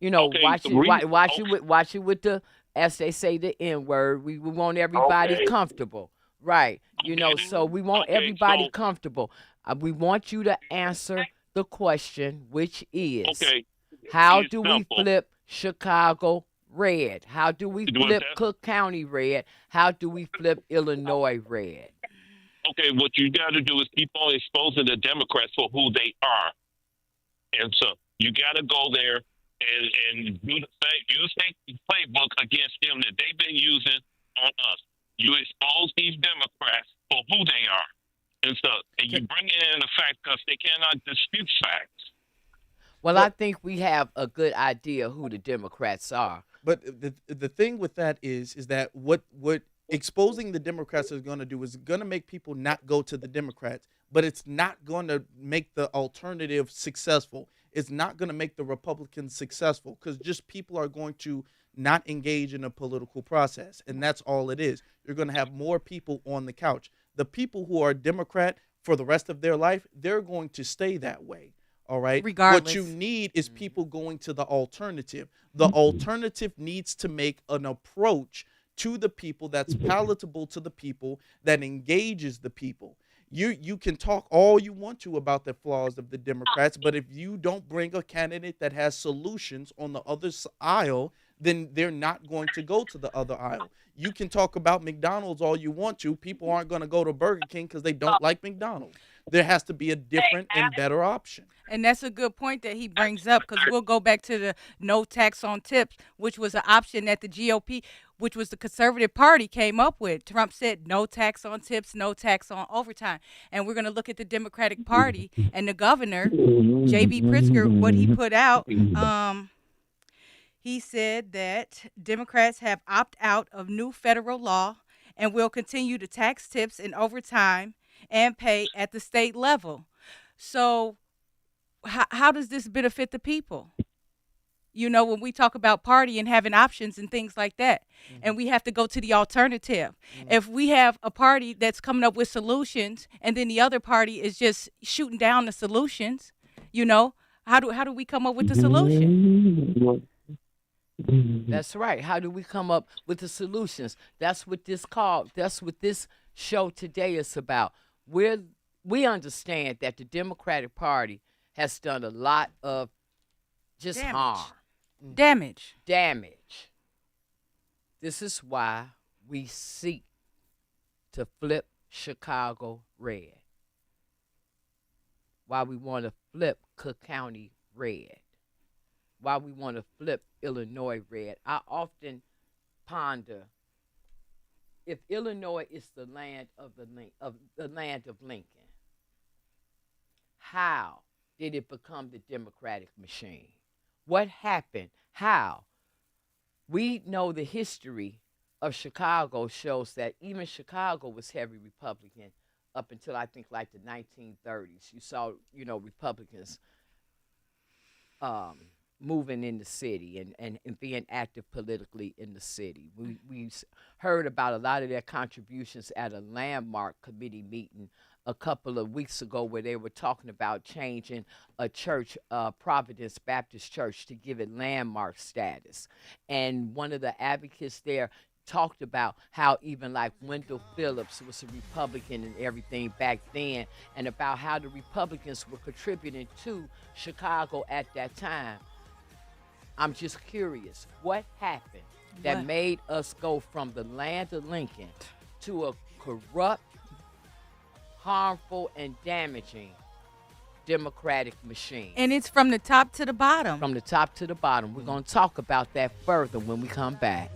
Speaker 6: You know,
Speaker 4: Okay,
Speaker 6: watch
Speaker 4: the reason-
Speaker 6: it. Watch it with the, as they say, the N word. We want everybody
Speaker 4: Okay.
Speaker 6: comfortable, right? You know, so we want everybody comfortable. We want you to answer the question, which is,
Speaker 4: Okay.
Speaker 6: how
Speaker 4: It's
Speaker 6: do
Speaker 4: simple.
Speaker 6: we flip Chicago red? How do we
Speaker 4: You want
Speaker 6: flip
Speaker 4: that?
Speaker 6: Cook County red? How do we flip Illinois red?
Speaker 4: Okay, what you got to do is keep on exposing the Democrats for who they are. And so you got to go there and do the same, use the playbook against them that they've been using on us. You expose these Democrats for who they are. And so, and you bring in the fact because they cannot dispute facts.
Speaker 6: Well, I think we have a good idea who the Democrats are.
Speaker 29: But the thing with that is that what exposing the Democrats is going to do is going to make people not go to the Democrats, but it's not going to make the alternative successful. It's not going to make the Republicans successful because just people are going to not engage in a political process, and that's all it is. You're going to have more people on the couch. The people who are Democrat for the rest of their life, they're going to stay that way. All right.
Speaker 8: Regardless.
Speaker 29: What you need is people going to the alternative. The alternative needs to make an approach to the people that's palatable to the people, that engages the people. You can talk all you want to about the flaws of the Democrats, but if you don't bring a candidate that has solutions on the other aisle, then they're not going to go to the other aisle. You can talk about McDonald's all you want to. People aren't going to go to Burger King because they don't like McDonald's. There has to be a different and better option.
Speaker 8: And that's a good point that he brings up, because we'll go back to the no tax on tips, which was an option that the GOP, which was the conservative party, came up with. Trump said no tax on tips, no tax on overtime. And we're going to look at the Democratic Party and the governor, J.B. Pritzker, what he put out. He said that Democrats have opted out of new federal law and will continue to tax tips and overtime and pay at the state level. So how does this benefit the people? You know, when we talk about party and having options and things like that, and we have to go to the alternative. If we have a party that's coming up with solutions and then the other party is just shooting down the solutions, you know, how do we come up with the solution?
Speaker 6: That's right. How do we come up with the solutions? That's what this show today is about. We understand that the Democratic Party has done a lot of just harm.
Speaker 8: Damage.
Speaker 6: This is why we seek to flip Chicago red. Why we want to flip Cook County red. Why we want to flip Illinois red. I often ponder, if Illinois is the land of Lincoln, how did it become the Democratic machine? What happened? How? We know the history of Chicago shows that even Chicago was heavy Republican up until I think like the 1930s. You saw, Republicans moving in the city and being active politically in the city. We heard about a lot of their contributions at a landmark committee meeting a couple of weeks ago where they were talking about changing a church, Providence Baptist Church, to give it landmark status. And one of the advocates there talked about how even like Wendell Phillips was a Republican and everything back then, and about how the Republicans were contributing to Chicago at that time. I'm just curious, what happened that made us go from the land of Lincoln to a corrupt, harmful, and damaging Democratic machine?
Speaker 8: And it's from the top to the bottom.
Speaker 6: From the top to the bottom. We're going to talk about that further when we come back.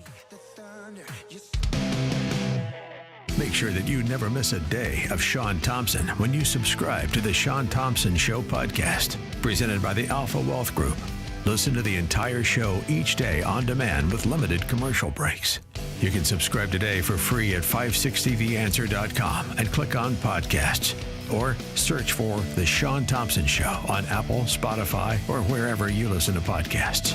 Speaker 3: Make sure that you never miss a day of Sean Thompson when you subscribe to the Sean Thompson Show podcast, presented by the Alpha Wealth Group. Listen to the entire show each day on demand with limited commercial breaks. You can subscribe today for free at 560theanswer.com and click on podcasts, or search for The Sean Thompson Show on Apple, Spotify, or wherever you listen to podcasts.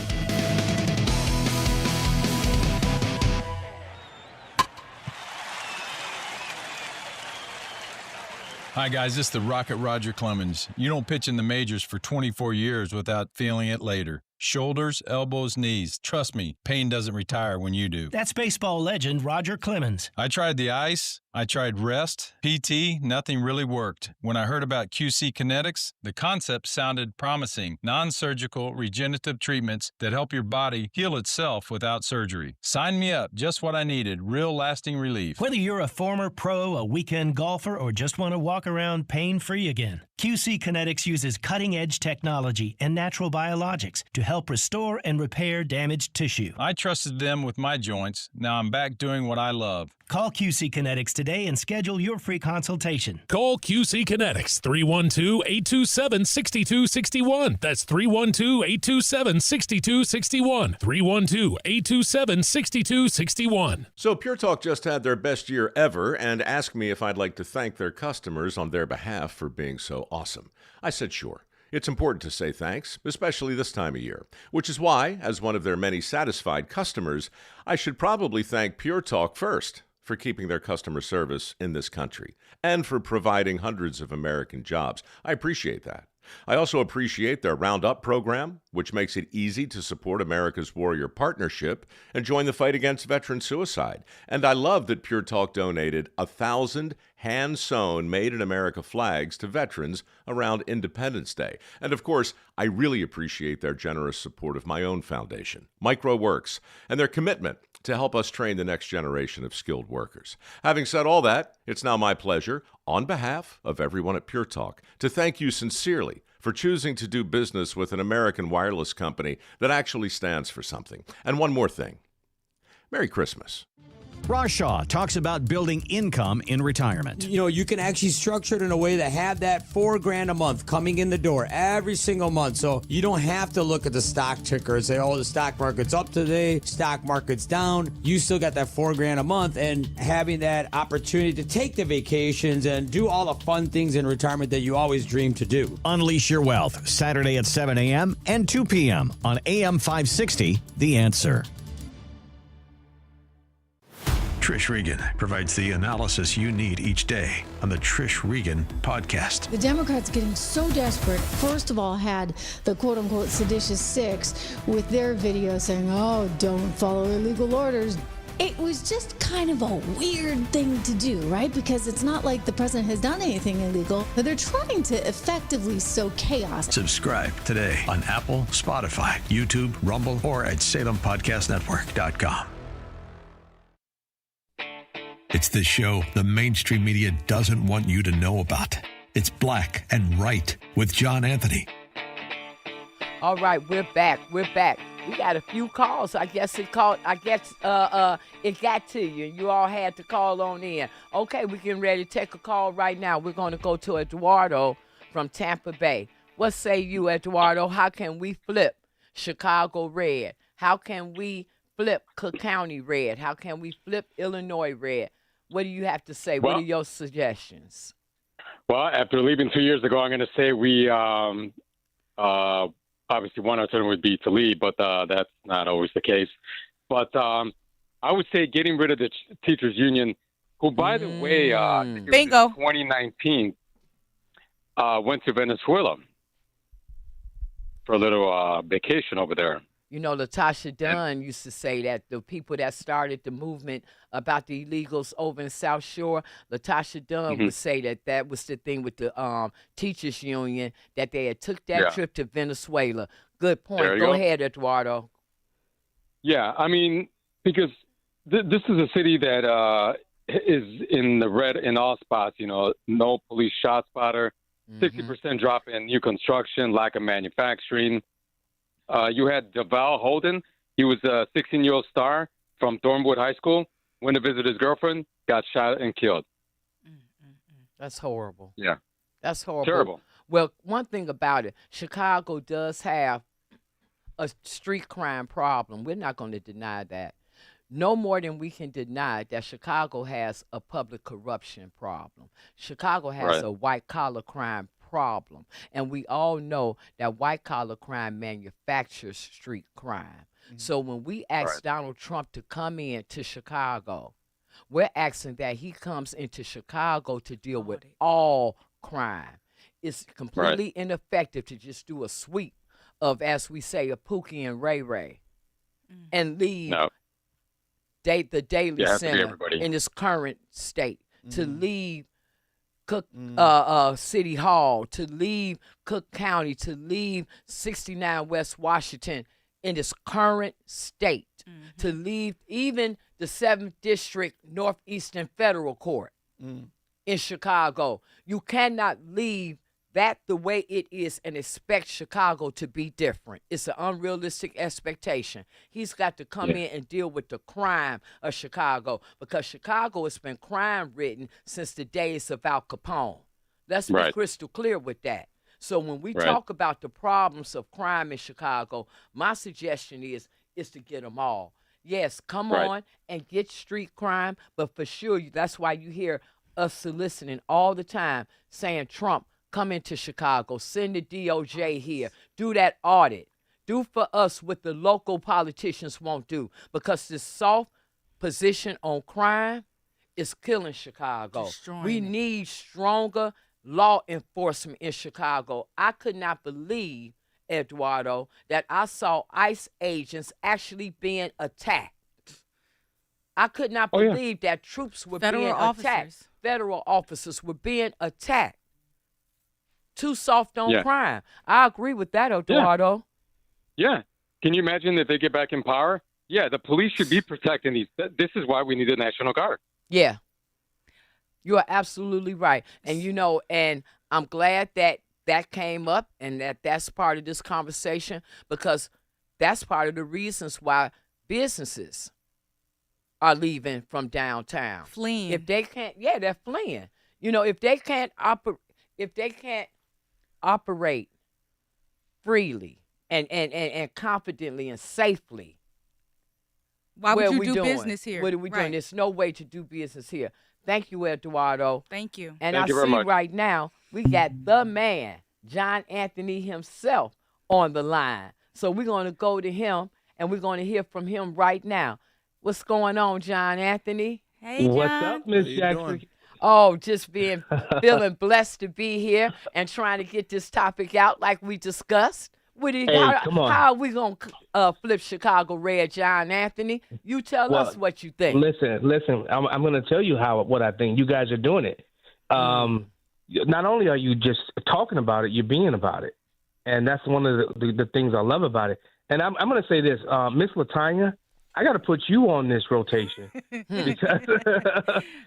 Speaker 5: Hi, guys. This is the Rocket Roger Clemens. You don't pitch in the majors for 24 years without feeling it later. Shoulders, elbows, knees. Trust me, pain doesn't retire when you do.
Speaker 7: That's baseball legend Roger Clemens.
Speaker 5: I tried the ice. I tried rest, PT, nothing really worked. When I heard about QC Kinetics, the concept sounded promising. Non-surgical regenerative treatments that help your body heal itself without surgery. Sign me up, just what I needed, real lasting relief.
Speaker 7: Whether you're a former pro, a weekend golfer, or just want to walk around pain-free again, QC Kinetics uses cutting-edge technology and natural biologics to help restore and repair damaged tissue.
Speaker 5: I trusted them with my joints. Now I'm back doing what I love.
Speaker 7: Call QC Kinetics today and schedule your free consultation.
Speaker 9: Call QC Kinetics, 312-827-6261. That's 312-827-6261. 312-827-6261.
Speaker 12: So Pure Talk just had their best year ever and asked me if I'd like to thank their customers on their behalf for being so awesome. I said sure. It's important to say thanks, especially this time of year, which is why, as one of their many satisfied customers, I should probably thank Pure Talk first for keeping their customer service in this country and for providing hundreds of American jobs. I appreciate that. I also appreciate their Roundup program, which makes it easy to support America's Warrior Partnership and join the fight against veteran suicide. And I love that Pure Talk donated 1,000 hand-sewn Made in America flags to veterans around Independence Day. And of course, I really appreciate their generous support of my own foundation, MicroWorks, and their commitment to help us train the next generation of skilled workers. Having said all that, it's now my pleasure, on behalf of everyone at Pure Talk, to thank you sincerely for choosing to do business with an American wireless company that actually stands for something. And one more thing. Merry Christmas.
Speaker 17: Ross Shaw talks about building income in retirement.
Speaker 21: You know, you can actually structure it in a way that have that $4,000 a month coming in the door every single month. So you don't have to look at the stock ticker and say, oh, the stock market's up today, stock market's down. You still got that $4,000 a month, and having that opportunity to take the vacations and do all the fun things in retirement that you always dreamed to do.
Speaker 17: Unleash Your Wealth, Saturday at 7 a.m. and 2 p.m. on AM 560, The Answer.
Speaker 3: Trish Regan provides the analysis you need each day on the Trish Regan podcast.
Speaker 22: The Democrats getting so desperate, first of all, had the quote-unquote seditious six with their video saying, oh, don't follow illegal orders. It was just kind of a weird thing to do, right? Because it's not like the president has done anything illegal. They're trying to effectively sow chaos.
Speaker 3: Subscribe today on Apple, Spotify, YouTube, Rumble, or at SalemPodcastNetwork.com. It's the show the mainstream media doesn't want you to know about. It's Black and Right with John Anthony.
Speaker 6: All right, we're back. We got a few calls. I guess it got to you, and you all had to call on in. Okay, we're getting ready to take a call right now. We're going to go to Eduardo from Tampa Bay. What say you, Eduardo? How can we flip Chicago red? How can we flip Cook County red? How can we flip Illinois red? What do you have to say? What are your suggestions?
Speaker 23: Well, after leaving 2 years ago, I'm going to say we obviously one alternative would be to leave, but that's not always the case. But I would say getting rid of the teachers union, who, by the way,
Speaker 8: bingo,
Speaker 23: 2019 went to Venezuela for a little vacation over there.
Speaker 6: You know, Latasha Dunn used to say that the people that started the movement about the illegals over in South Shore, Latasha Dunn would say that was the thing with the teachers union, that they had took that trip to Venezuela. Good point. Go ahead, Eduardo.
Speaker 23: Yeah, I mean, because this is a city that is in the red in all spots. You know, no police shot spotter, 60% drop in new construction, lack of manufacturing. You had Deval Holden. He was a 16-year-old star from Thornwood High School. Went to visit his girlfriend, got shot and killed.
Speaker 6: That's horrible.
Speaker 23: Yeah.
Speaker 6: That's horrible.
Speaker 23: Terrible.
Speaker 6: Well, one thing about it, Chicago does have a street crime problem. We're not going to deny that. No more than we can deny that Chicago has a public corruption problem. Chicago has a white-collar crime problem. And we all know that white-collar crime manufactures street crime. So when we asked Donald Trump to come in to Chicago, We're asking that he comes into Chicago to deal with all crime. It's completely ineffective to just do a sweep of, as we say, a Pookie and Ray Ray and leave the Daily Center in its current state, to leave Cook City Hall, to leave Cook County, to leave 69 West Washington in its current state, to leave even the 7th District Northeastern Federal Court in Chicago. You cannot leave that the way it is and expect Chicago to be different. It's an unrealistic expectation. He's got to come in and deal with the crime of Chicago, because Chicago has been crime-ridden since the days of Al Capone. Let's be crystal clear with that. So when we talk about the problems of crime in Chicago, my suggestion is to get them all. Yes, come on and get street crime, but for sure, that's why you hear us soliciting all the time, saying, Trump, come into Chicago, send the DOJ here, do that audit. Do for us what the local politicians won't do, because this soft position on crime is killing Chicago. We need stronger law enforcement in Chicago. I could not believe, Eduardo, that I saw ICE agents actually being attacked. I could not believe that troops were being attacked. Federal officers were being attacked. Too soft on crime. I agree with that, Eduardo.
Speaker 23: Yeah. Can you imagine if they get back in power? Yeah, the police should be protecting these. This is why we need a National Guard.
Speaker 6: Yeah. You are absolutely right. And, and I'm glad that came up and that's part of this conversation, because that's part of the reasons why businesses are leaving from downtown.
Speaker 8: Fleeing.
Speaker 6: If they can't, they're fleeing. If they can't operate freely and confidently and safely,
Speaker 8: why would you do business here?
Speaker 6: What are we doing? There's no way to do business here. Thank you, Eduardo.
Speaker 8: Thank you.
Speaker 6: And I see right now we got the man, John Anthony himself, on the line. So we're going to go to him and we're going to hear from him right now. What's going on, John Anthony?
Speaker 8: Hey, John.
Speaker 2: What's up, Miss Jackson?
Speaker 6: Oh, just feeling blessed to be here and trying to get this topic out like we discussed.
Speaker 2: Come on.
Speaker 6: How are we going to flip Chicago red, John Anthony? You tell us what you think.
Speaker 2: Listen. I'm going to tell you what I think. You guys are doing it. Not only are you just talking about it, you're being about it. And that's one of the things I love about it. And I'm going to say this, Miss LaTanya, I got to put you on this rotation. Because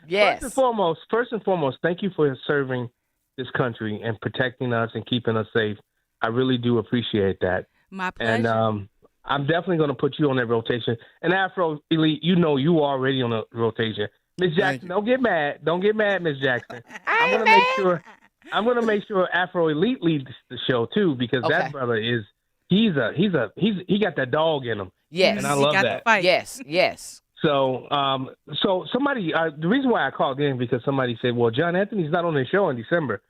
Speaker 6: yes.
Speaker 2: First and foremost, thank you for serving this country and protecting us and keeping us safe. I really do appreciate that.
Speaker 8: My pleasure.
Speaker 2: And I'm definitely going to put you on that rotation. And Afro Elite, you already on the rotation. Miss Jackson, don't get mad. Don't get mad, Miss Jackson. I'm going to make sure Afro Elite leads the show too, because that brother he got that dog in him.
Speaker 6: Yes.
Speaker 2: And I love that.
Speaker 6: Yes.
Speaker 2: So somebody, the reason why I called in, because somebody said, well, John Anthony's not on the show in December.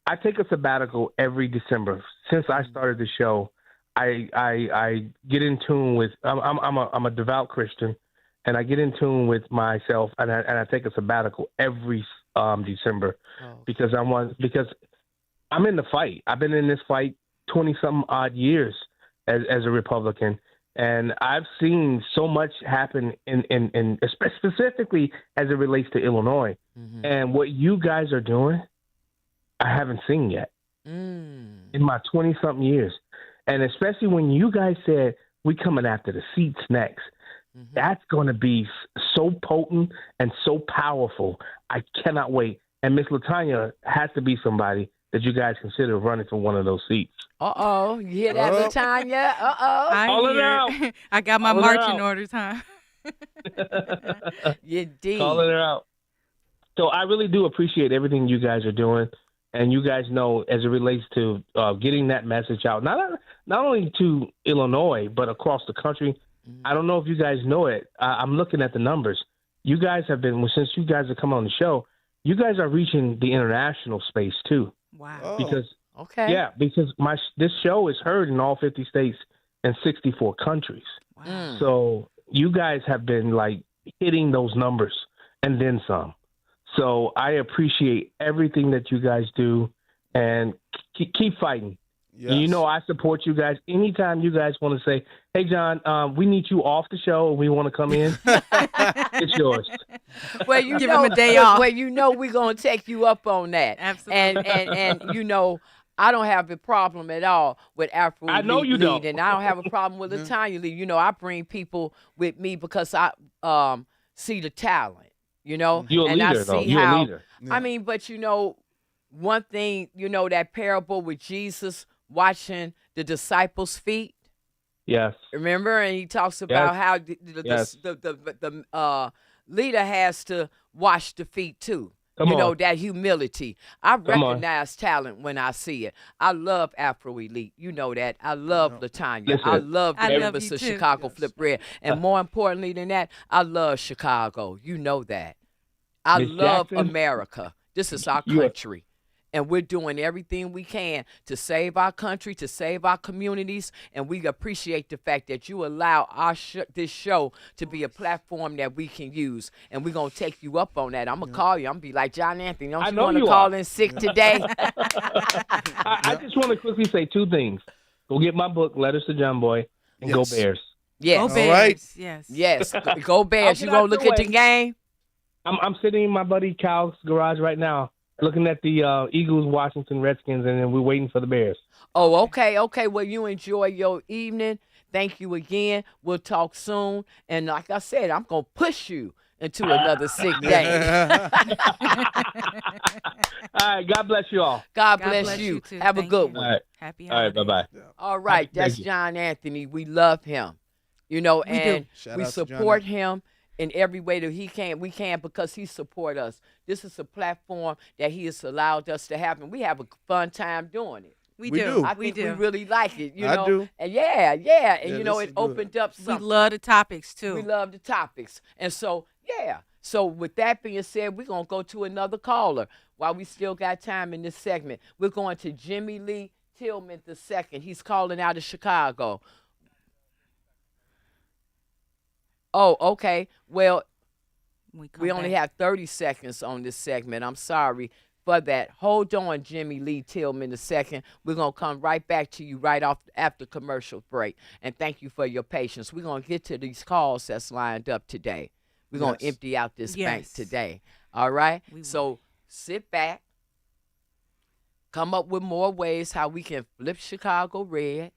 Speaker 2: I take a sabbatical every December. Since I started the show, I get in tune with, I'm a devout Christian, and I get in tune with myself, and I take a sabbatical every December because I'm in the fight. I've been in this fight 20-something odd years as a Republican. And I've seen so much happen in specifically as it relates to Illinois. Mm-hmm. And what you guys are doing, I haven't seen yet in my 20-something years. And especially when you guys said we coming after the seats next, that's going to be so potent and so powerful. I cannot wait. And Miss LaTanya has to be somebody that you guys consider running for one of those seats.
Speaker 6: Uh-oh. You hear that, LaTanya?
Speaker 2: Call it out.
Speaker 8: I got my marching orders, huh?
Speaker 6: You did.
Speaker 2: Calling her out. So I really do appreciate everything you guys are doing. And you guys know, as it relates to getting that message out, not only to Illinois, but across the country. I don't know if you guys know it. I'm looking at the numbers. You guys have been, since you guys have come on the show, you guys are reaching the international space too.
Speaker 8: Wow.
Speaker 2: Because this show is heard in all 50 states and 64 countries.
Speaker 8: Wow.
Speaker 2: So you guys have been like hitting those numbers, and then some. So I appreciate everything that you guys do, and keep fighting.
Speaker 29: Yes.
Speaker 2: And you know I support you guys. Anytime you guys want to say, hey, John, we need you off the show and we want to come in, it's yours.
Speaker 6: Well, you
Speaker 8: Give
Speaker 6: know,
Speaker 8: him a day off.
Speaker 6: Well, you know we're going to take you up on that.
Speaker 8: Absolutely.
Speaker 6: And you know, I don't have a problem at all with Afro
Speaker 2: I know you
Speaker 6: Lead,
Speaker 2: don't.
Speaker 6: and I don't have a problem with Latanya Lead. You know, I bring people with me because I see the talent, you know.
Speaker 2: You're a
Speaker 6: and
Speaker 2: leader,
Speaker 6: I see
Speaker 2: though. You're a
Speaker 6: how,
Speaker 2: leader.
Speaker 6: I mean, but you know, one thing, you know, that parable with Jesus washing the disciples' feet.
Speaker 2: Yes.
Speaker 6: Remember, and he talks about how
Speaker 2: Yes.
Speaker 6: the leader has to wash the feet too.
Speaker 2: Come
Speaker 6: you know,
Speaker 2: on.
Speaker 6: that humility. I
Speaker 2: Come on.
Speaker 6: recognize talent when I see it. I love Afro Elite. You know that. I love Latanya.
Speaker 2: Listen,
Speaker 6: I love the
Speaker 8: I love
Speaker 6: members
Speaker 8: you
Speaker 6: of
Speaker 8: too.
Speaker 6: Chicago Flip Red. And more importantly than that, I love Chicago. You know that. I
Speaker 2: Miss
Speaker 6: love
Speaker 2: Jackson,
Speaker 6: America. This is our
Speaker 2: you are-
Speaker 6: country. And we're doing everything we can to save our country, to save our communities, and we appreciate the fact that you allow our this show to be a platform that we can use. And we're going to take you up on that. I'm going to call you. I'm going to be like, John Anthony, don't
Speaker 2: I
Speaker 6: you
Speaker 2: know
Speaker 6: want to
Speaker 2: you
Speaker 6: call
Speaker 2: are.
Speaker 6: in sick today?
Speaker 2: I just want to quickly say two things. Go get my book, Letters to John Boy, and
Speaker 29: Yes.
Speaker 2: go Bears.
Speaker 6: Yes.
Speaker 8: Go
Speaker 29: All
Speaker 8: Bears.
Speaker 29: right.
Speaker 8: Yes.
Speaker 6: Yes. Go Bears.
Speaker 2: I'll
Speaker 6: You
Speaker 2: get out
Speaker 6: going to look
Speaker 2: the
Speaker 6: at the
Speaker 2: way.
Speaker 6: game?
Speaker 2: I'm sitting in my buddy Cal's garage right now, looking at the Eagles, Washington Redskins, and then we're waiting for the Bears.
Speaker 6: Oh, okay, okay. Well, you enjoy your evening. Thank you again. We'll talk soon. And like I said, I'm going to push you into another sick day.
Speaker 2: All right, God bless you all.
Speaker 6: God bless you.
Speaker 8: too.
Speaker 6: Have a
Speaker 8: Thank
Speaker 6: good
Speaker 8: you.
Speaker 6: one.
Speaker 2: All right.
Speaker 8: Happy
Speaker 2: All right,
Speaker 8: holidays.
Speaker 2: bye-bye.
Speaker 6: All right,
Speaker 2: Thank
Speaker 6: that's
Speaker 2: you.
Speaker 6: John Anthony. We love him, you know,
Speaker 8: We do.
Speaker 6: and
Speaker 29: Shout
Speaker 6: we
Speaker 29: out to John
Speaker 6: support
Speaker 29: Anthony.
Speaker 6: him in every way that we can because he support us. This is a platform that he has allowed us to have, and we have a fun time doing it.
Speaker 8: We
Speaker 29: We
Speaker 8: do.
Speaker 29: do.
Speaker 6: I
Speaker 8: We
Speaker 6: think we
Speaker 8: do.
Speaker 6: really like it, you
Speaker 29: I
Speaker 6: know.
Speaker 29: do.
Speaker 6: And yeah, and
Speaker 29: Yeah,
Speaker 6: you know,
Speaker 29: this
Speaker 6: it
Speaker 29: is good.
Speaker 6: opened up
Speaker 8: We
Speaker 6: something.
Speaker 8: love the topics too.
Speaker 6: We love the topics. And so, yeah. So with that being said, we're going to go to another caller while we still got time in this segment. We're going to Jimmy Lee Tillman II. He's calling out of Chicago. Oh, okay. Well, we only have 30 seconds on this segment. I'm sorry for that. Hold on, Jimmy Lee Tillman II. We're going to come right back to you right off after commercial break. And thank you for your patience. We're going to get to these calls that's lined up today. We're going to
Speaker 29: Yes.
Speaker 6: empty out this bank
Speaker 8: Yes.
Speaker 6: today. All right?
Speaker 8: We will.
Speaker 6: So sit back. Come up with more ways how we can flip Chicago red,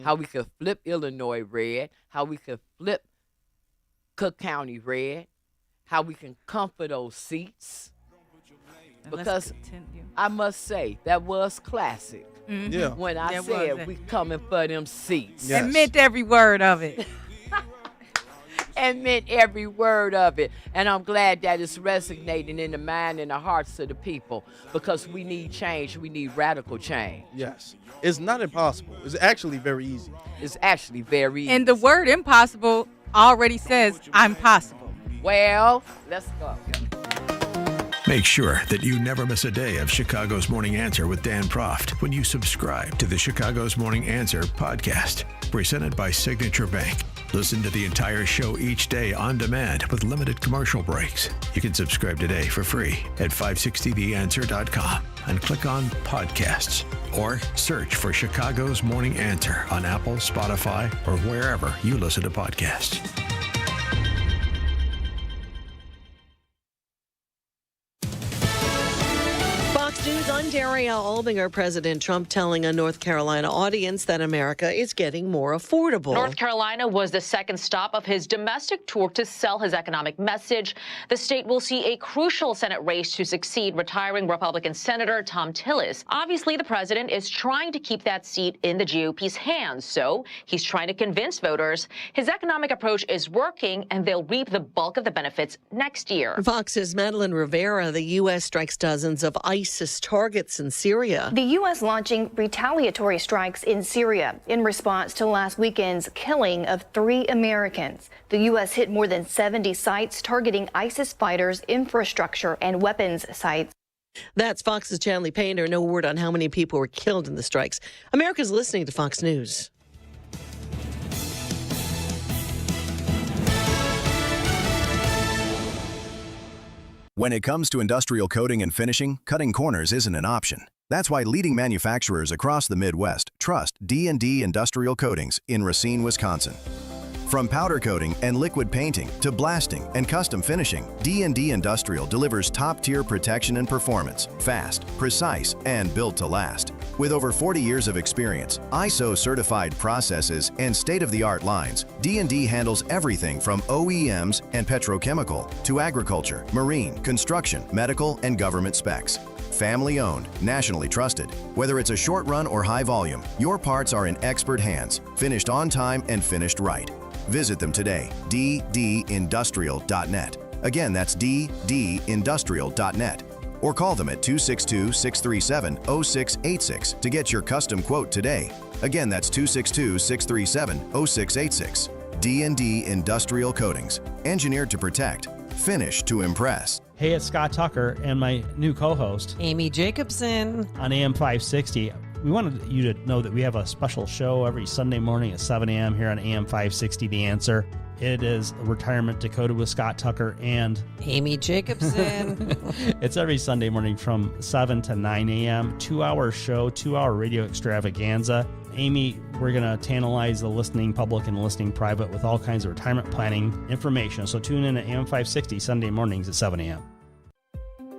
Speaker 6: how we can flip Illinois red, how we can flip Cook County red, how we can comfort those seats.
Speaker 8: And let's
Speaker 6: Because
Speaker 8: continue.
Speaker 6: I must say, that was classic.
Speaker 8: Mhm.
Speaker 29: Yeah.
Speaker 6: When I
Speaker 8: That
Speaker 6: said
Speaker 8: was.
Speaker 6: we coming for them seats.
Speaker 29: Yes.
Speaker 8: And meant every word of it.
Speaker 6: And meant every word of it. And I'm glad that it's resonating in the mind and the hearts of the people because we need change. We need radical change.
Speaker 29: Yes. It's not impossible. It's actually very easy.
Speaker 6: It's actually very easy.
Speaker 8: And the word impossible already says I'm possible.
Speaker 6: Well, let's go.
Speaker 3: Make sure that you never miss a day of Chicago's Morning Answer with Dan Proft when you subscribe to the Chicago's Morning Answer podcast, presented by Signature Bank. Listen to the entire show each day on demand with limited commercial breaks. You can subscribe today for free at 560theanswer.com and click on podcasts or search for Chicago's Morning Answer on Apple, Spotify, or wherever you listen to podcasts.
Speaker 10: Fox News, I'm Daria Albinger. President Trump telling a North Carolina audience that America is getting more affordable.
Speaker 11: North Carolina was the second stop of his domestic tour to sell his economic message. The state will see a crucial Senate race to succeed retiring Republican Senator Thom Tillis. Obviously, the president is trying to keep that seat in the GOP's hands, so he's trying to convince voters his economic approach is working and they'll reap the bulk of the benefits next year.
Speaker 10: Fox's Madeline Rivera, the U.S. strikes dozens of ISIS targets in Syria.
Speaker 13: The U.S. launching retaliatory strikes in Syria in response to last weekend's killing of 3 Americans. The U.S. hit more than 70 sites targeting ISIS fighters' infrastructure and weapons sites.
Speaker 10: That's Fox's Chanley Painter. No word on how many people were killed in the strikes. America's listening to Fox News.
Speaker 14: When it comes to industrial coating and finishing, cutting corners isn't an option. That's why leading manufacturers across the Midwest trust D&D Industrial Coatings in Racine, Wisconsin. From powder coating and liquid painting to blasting and custom finishing, D&D Industrial delivers top-tier protection and performance, fast, precise, and built to last. With over 40 years of experience, ISO-certified processes, and state-of-the-art lines, D&D handles everything from OEMs and petrochemical to agriculture, marine, construction, medical, and government specs. Family-owned, nationally trusted. Whether it's a short run or high volume, your parts are in expert hands, finished on time and finished right. Visit them today, ddindustrial.net. Again, that's ddindustrial.net. Or call them at 262-637-0686 to get your custom quote today. Again, that's 262-637-0686. D&D Industrial Coatings, engineered to protect, finished to impress.
Speaker 15: Hey, it's Scott Tucker and my new co-host,
Speaker 16: Amy Jacobson,
Speaker 15: on AM 560. We wanted you to know that we have a special show every Sunday morning at 7 a.m. here on AM 560, The Answer. It is Retirement Decoded with Scott Tucker and
Speaker 16: Amy Jacobson.
Speaker 15: It's every Sunday morning from 7 to 9 a.m. 2-hour show, 2-hour radio extravaganza. Amy, we're going to tantalize the listening public and the listening private with all kinds of retirement planning information. So tune in at AM 560 Sunday mornings at 7 a.m.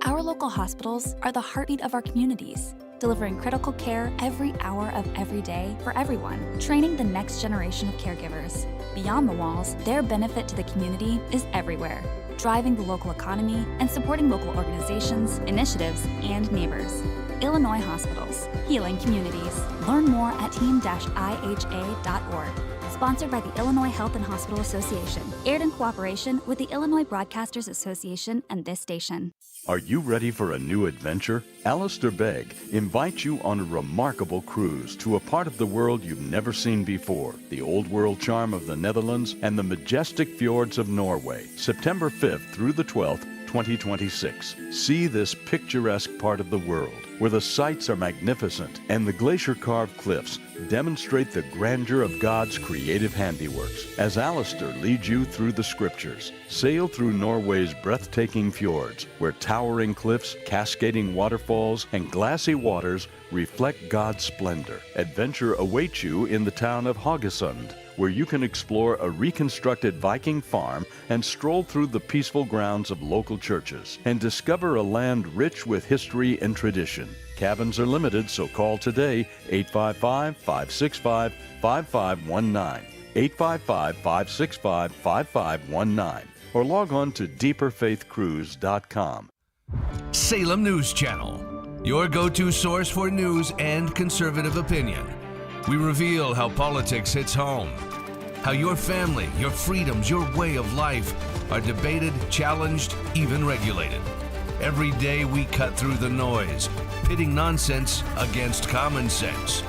Speaker 18: Our local hospitals are the heartbeat of our communities, delivering critical care every hour of every day for everyone, training the next generation of caregivers. Beyond the walls, their benefit to the community is everywhere, driving the local economy and supporting local organizations, initiatives, and neighbors. Illinois Hospitals, healing communities. Learn more at team-iha.org. Sponsored by the Illinois Health and Hospital Association. Aired in cooperation with the Illinois Broadcasters Association and this station.
Speaker 19: Are you ready for a new adventure? Alistair Begg invites you on a remarkable cruise to a part of the world you've never seen before, the old world charm of the Netherlands and the majestic fjords of Norway, September 5th through the 12th, 2026. See this picturesque part of the world, where the sights are magnificent and the glacier-carved cliffs demonstrate the grandeur of God's creative handiworks. As Alistair leads you through the scriptures, sail through Norway's breathtaking fjords, where towering cliffs, cascading waterfalls, and glassy waters reflect God's splendor. Adventure awaits you in the town of Haugesund, where you can explore a reconstructed Viking farm and stroll through the peaceful grounds of local churches and discover a land rich with history and tradition. Cabins are limited, so call today, 855-565-5519, 855-565-5519, or log on to deeperfaithcruise.com.
Speaker 20: Salem News Channel, your go-to source for news and conservative opinion. We reveal how politics hits home, how your family, your freedoms, your way of life are debated, challenged, even regulated. Every day we cut through the noise, pitting nonsense against common sense.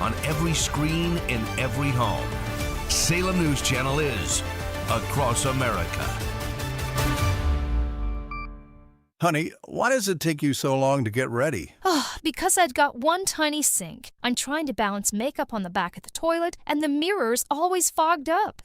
Speaker 20: On every screen, in every home, Salem News Channel is across America.
Speaker 24: Honey, why does it take you so long to get ready?
Speaker 25: Oh, because I've got one tiny sink. I'm trying to balance makeup on the back of the toilet, and the mirror's always fogged up.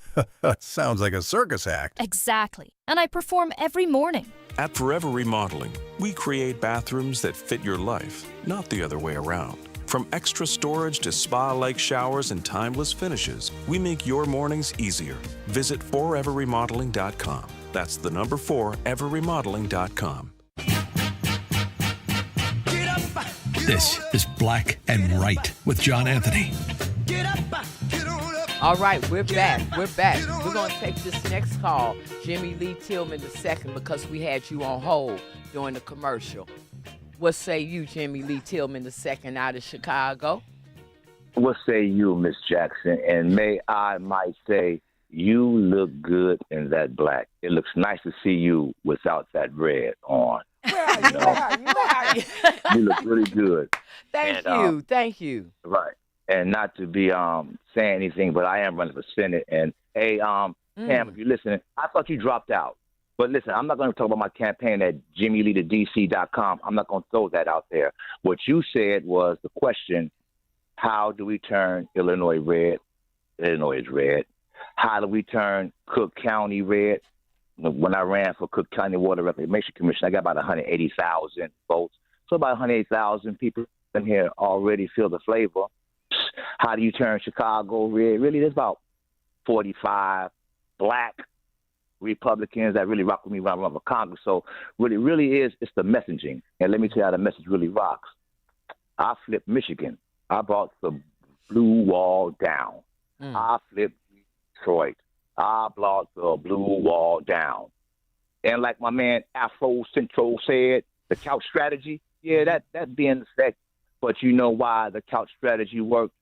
Speaker 24: Sounds like a circus act.
Speaker 25: Exactly. And I perform every morning.
Speaker 26: At Forever Remodeling, we create bathrooms that fit your life, not the other way around. From extra storage to spa-like showers and timeless finishes, we make your mornings easier. Visit foreverremodeling.com. That's the number 4, everremodeling.com.
Speaker 3: This is Black and Right with John Anthony.
Speaker 6: All right, we're back. We're going to take this next call, Jimmy Lee Tillman II, because we had you on hold during the commercial. What say you, Jimmy Lee Tillman II, out of Chicago?
Speaker 30: What say you, Miss Jackson? And may I might say, you look good in that black. It looks nice to see you without that red on.
Speaker 6: Where are you?
Speaker 30: You look really good.
Speaker 6: Thank you.
Speaker 30: Right. And not to be saying anything, but I am running for Senate. And hey, Pam, if you're listening, I thought you dropped out. But listen, I'm not going to talk about my campaign at jimmyleaderdc.com. I'm not going to throw that out there. What you said was the question, how do we turn Illinois red? Illinois is red. How do we turn Cook County red? when I ran for Cook County Water Reclamation Commission, I got about 180,000 votes. So about 180,000 people in here already feel the flavor. How do you turn Chicago red? Really, there's about 45 black Republicans that really rock with me when I run for Congress. So really it's the messaging. And let me tell you how the message really rocks. I flipped Michigan. I brought the blue wall down. I flipped Detroit. I brought the blue wall down. And like my man Afro Centro said, the couch strategy, that being the fact. But you know why the couch strategy worked?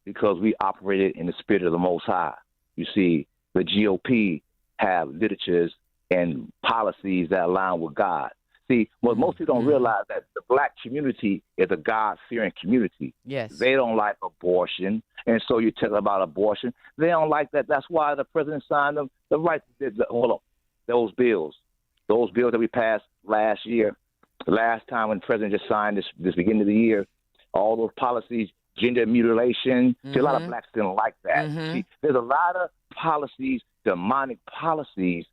Speaker 30: Because we operated in the spirit of the Most High. You see, the GOP have literatures and policies that align with God. See, what most people don't realize that the black community is a God-fearing community.
Speaker 6: Yes.
Speaker 30: They don't like abortion, and so you tell them about abortion. They don't like that. That's why the president signed them those bills that we passed last year. The last time when the president just signed this beginning of the year, all those policies, gender mutilation. See, a lot of blacks didn't like that. See, there's a lot of policies, demonic policies,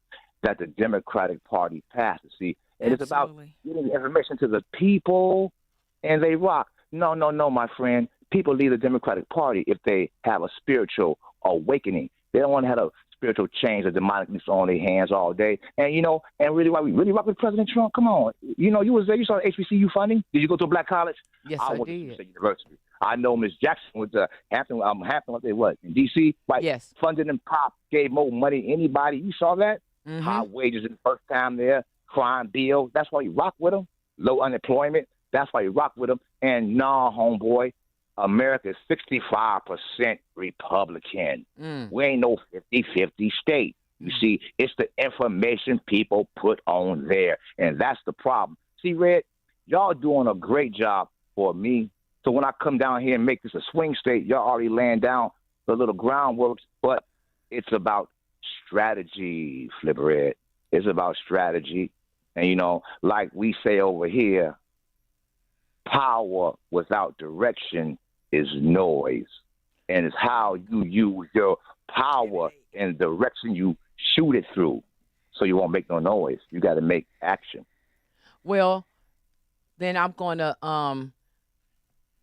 Speaker 30: that the Democratic Party passes. See, and it's about getting information to the people, and they rock. No, my friend. People leave the Democratic Party if they have a spiritual awakening. They don't want to have a spiritual change, a demonicness on their hands all day. And, and really, why we really rock with President Trump? Come on. You was there. You saw the HBCU funding. Did you go to a black college?
Speaker 6: Yes,
Speaker 30: I
Speaker 6: I
Speaker 30: went
Speaker 6: did.
Speaker 30: to State University. I know Miss Jackson with the Hampton, what they was in D.C. Right?
Speaker 6: Yes.
Speaker 30: Funded and pop, gave more money than anybody. You saw that? High wages in the first time there, crime bill. That's why you rock with them. Low unemployment. That's why you rock with them. And homeboy, America is 65% Republican. We ain't no 50-50 state. You see, it's the information people put on there, and that's the problem. See, Red, y'all doing a great job for me. So when I come down here and make this a swing state, y'all already laying down the little groundwork, but it's about strategy, Flipper Red. It's about strategy. And, like we say over here, power without direction is noise. And it's how you use your power and direction you shoot it through. So you won't make no noise. You got to make action.
Speaker 6: Well, then I'm going to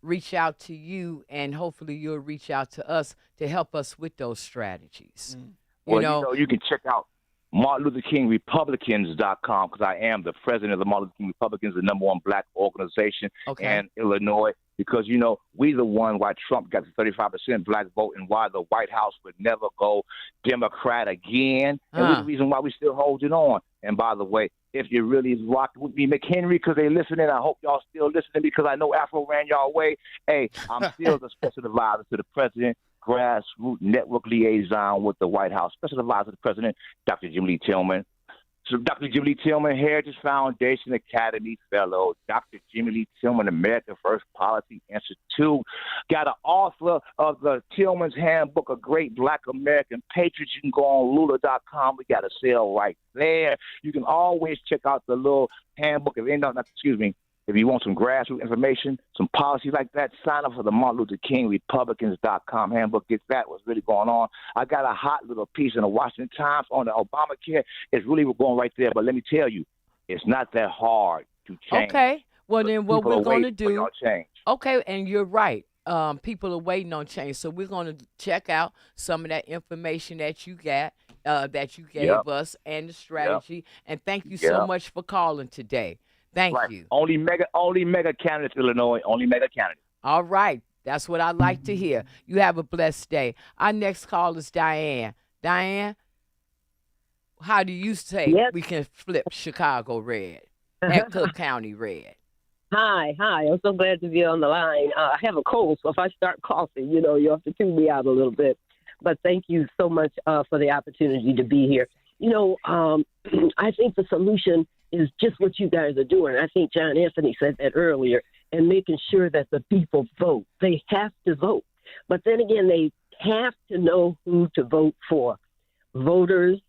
Speaker 6: reach out to you, and hopefully you'll reach out to us to help us with those strategies.
Speaker 30: Well, you can check out MartinLutherKingRepublicans.com, because I am the president of the Martin Luther King Republicans, the #1 black organization in Illinois. Because, we the one why Trump got the 35% black vote and why the White House would never go Democrat again. And we're the reason why we still holding on. And by the way, if you really rock with me, McHenry, because they listening, I hope y'all still listening, because I know Afro ran y'all way. Hey, I'm still the special advisor to the president, grassroots network liaison with the White House, special advisor to the president, Dr. Jim Lee Tillman. So Dr. Jim Lee Tillman, Heritage Foundation Academy Fellow, Dr. Jimmy Lee Tillman, America First Policy Institute, got an author of the Tillman's Handbook of Great Black American Patriots. You can go on Lula.com. We got a sale right there. You can always check out the little handbook. If you want some grassroots information, some policies like that, sign up for the Martin Luther King Republicans.com handbook. Get that, what's really going on. I got a hot little piece in the Washington Times on the Obamacare. It's really going right there. But let me tell you, it's not that hard to change.
Speaker 6: Okay. Well, then what we're going to do.
Speaker 30: Change.
Speaker 6: Okay, and you're right. People are waiting on change. So we're going to check out some of that information that you got, that you gave us, and the strategy. And thank you so much for calling today. Thank you.
Speaker 30: Only mega candidates, Illinois. Only mega candidates.
Speaker 6: All right. That's what I like to hear. You have a blessed day. Our next call is Diane. Diane, how do you say we can flip Chicago red and Cook County red?
Speaker 1: Hi. I'm so glad to be on the line. I have a cold, so if I start coughing, you have to tune me out a little bit. But thank you so much for the opportunity to be here. I think the solution is just what you guys are doing. I think John Anthony said that earlier, and making sure that the people vote. They have to vote. But then again, they have to know who to vote for. Voters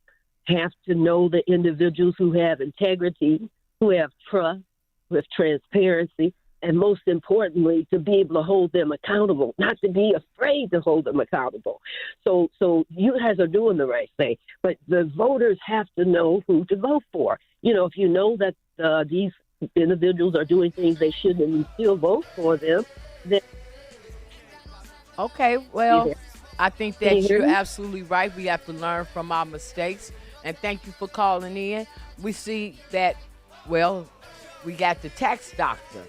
Speaker 1: have to know the individuals who have integrity, who have trust, who have transparency, and most importantly, to be able to hold them accountable, not to be afraid to hold them accountable. So you guys are doing the right thing, but the voters have to know who to vote for. You know, if you know that these individuals are doing things they shouldn't and you still vote for them, then...
Speaker 6: Okay, well, I think that you're absolutely right. We have to learn from our mistakes. And thank you for calling in. We see that, well, we got the tax doctor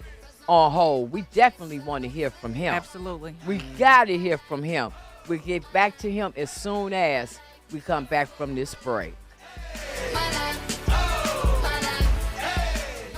Speaker 6: on hold. We definitely want to hear from him.
Speaker 8: Absolutely.
Speaker 6: We got to hear from him. We'll get back to him as soon as we come back from this break.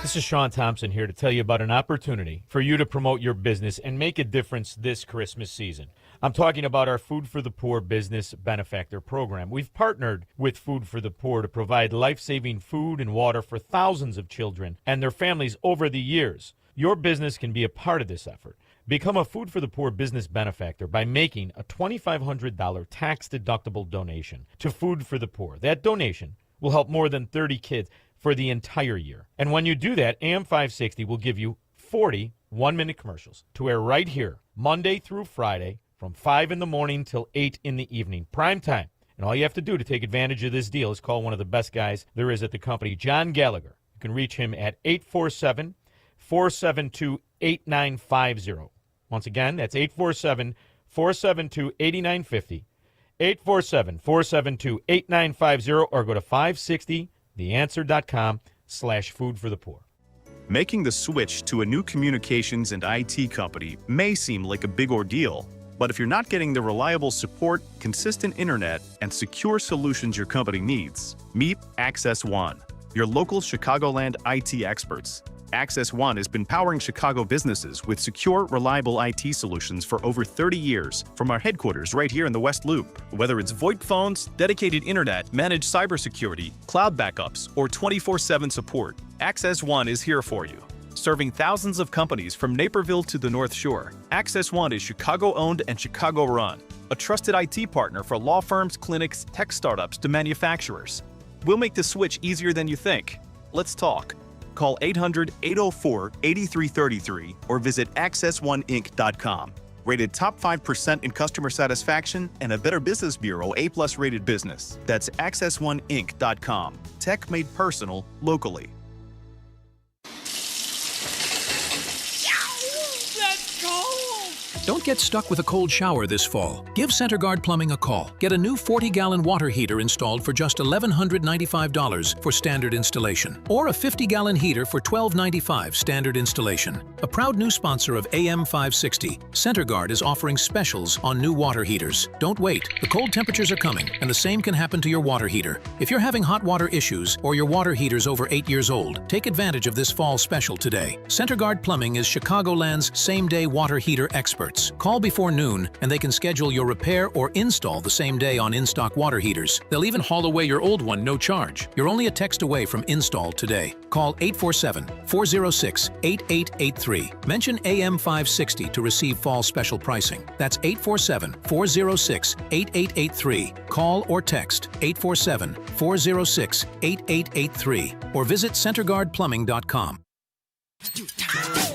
Speaker 4: This is Sean Thompson here to tell you about an opportunity for you to promote your business and make a difference this Christmas season. I'm talking about our Food for the Poor Business Benefactor Program. We've partnered with Food for the Poor to provide life-saving food and water for thousands of children and their families over the years. Your business can be a part of this effort. Become a Food for the Poor business benefactor by making a $2,500 tax-deductible donation to Food for the Poor. That donation will help more than 30 kids for the entire year. And when you do that, AM 560 will give you 40 one-minute commercials to air right here, Monday through Friday, from 5 in the morning till 8 in the evening, prime time. And all you have to do to take advantage of this deal is call one of the best guys there is at the company, John Gallagher. You can reach him at 847-472-8950. Once again, that's 847-472-8950, 847-472-8950, or go to 560theanswer.com/foodforthepoor.
Speaker 5: Making the switch to a new communications and IT company may seem like a big ordeal, but if you're not getting the reliable support, consistent internet, and secure solutions your company needs, meet Access One, your local Chicagoland IT experts. Access One has been powering Chicago businesses with secure, reliable IT solutions for over 30 years from our headquarters right here in the West Loop. Whether it's VoIP phones, dedicated internet, managed cybersecurity, cloud backups, or 24/7 support, Access One is here for you. Serving thousands of companies from Naperville to the North Shore, Access One is Chicago-owned and Chicago-run, a trusted IT partner for law firms, clinics, tech startups to manufacturers. We'll make the switch easier than you think. Let's talk. Call 800-804-8333 or visit accessoneInc.com. Rated top 5% in customer satisfaction and a Better Business Bureau A+ rated business. That's accessoneInc.com. Tech made personal locally.
Speaker 7: Don't get stuck with a cold shower this fall. Give CenterGuard Plumbing a call. Get a new 40-gallon water heater installed for just $1,195 for standard installation, or a 50-gallon heater for $1,295 standard installation. A proud new sponsor of AM 560, CenterGuard is offering specials on new water heaters. Don't wait. The cold temperatures are coming, and the same can happen to your water heater. If you're having hot water issues or your water heater's over 8 years old, take advantage of this fall special today. CenterGuard Plumbing is Chicagoland's same-day water heater experts. Call before noon and they can schedule your repair or install the same day on in-stock water heaters. They'll even haul away your old one no charge. You're only a text away from install today. Call 847-406-8883. Mention AM 560 to receive fall special pricing. That's 847-406-8883. Call or text 847-406-8883 or visit CenterGuardPlumbing.com.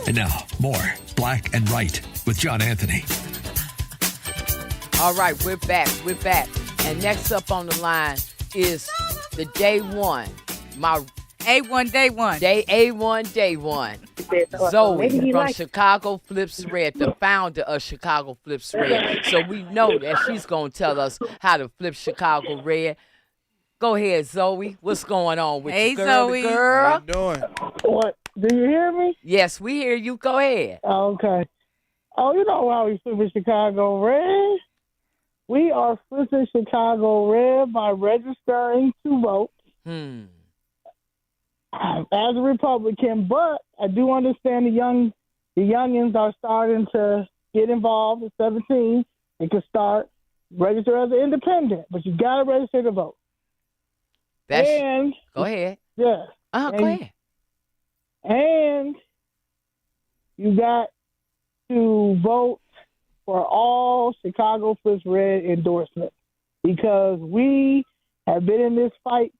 Speaker 3: And now, more Black and Right with John Anthony.
Speaker 6: All right, we're back. And next up on the line is the day one. My
Speaker 8: A1 day one.
Speaker 6: A1 day one. Zoe from Chicago Flips Red, the founder of Chicago Flips Red. So we know that she's going to tell us how to flip Chicago Red. Go ahead, Zoe. What's going on with you, girl?
Speaker 8: Zoe.
Speaker 6: Girl?
Speaker 9: How you doing? What? Do you hear me?
Speaker 6: Yes, we hear you. Go ahead.
Speaker 9: Okay. Oh, you know why we flipping Chicago Red? We are flipping Chicago Red by registering to vote as a Republican, but I do understand the youngins are starting to get involved at 17. They can start register as an independent, but you got to register to vote.
Speaker 6: Go ahead.
Speaker 9: Yeah.
Speaker 6: Go ahead.
Speaker 9: And you got to vote for all Chicago Flips Red endorsements because we have been in this fight,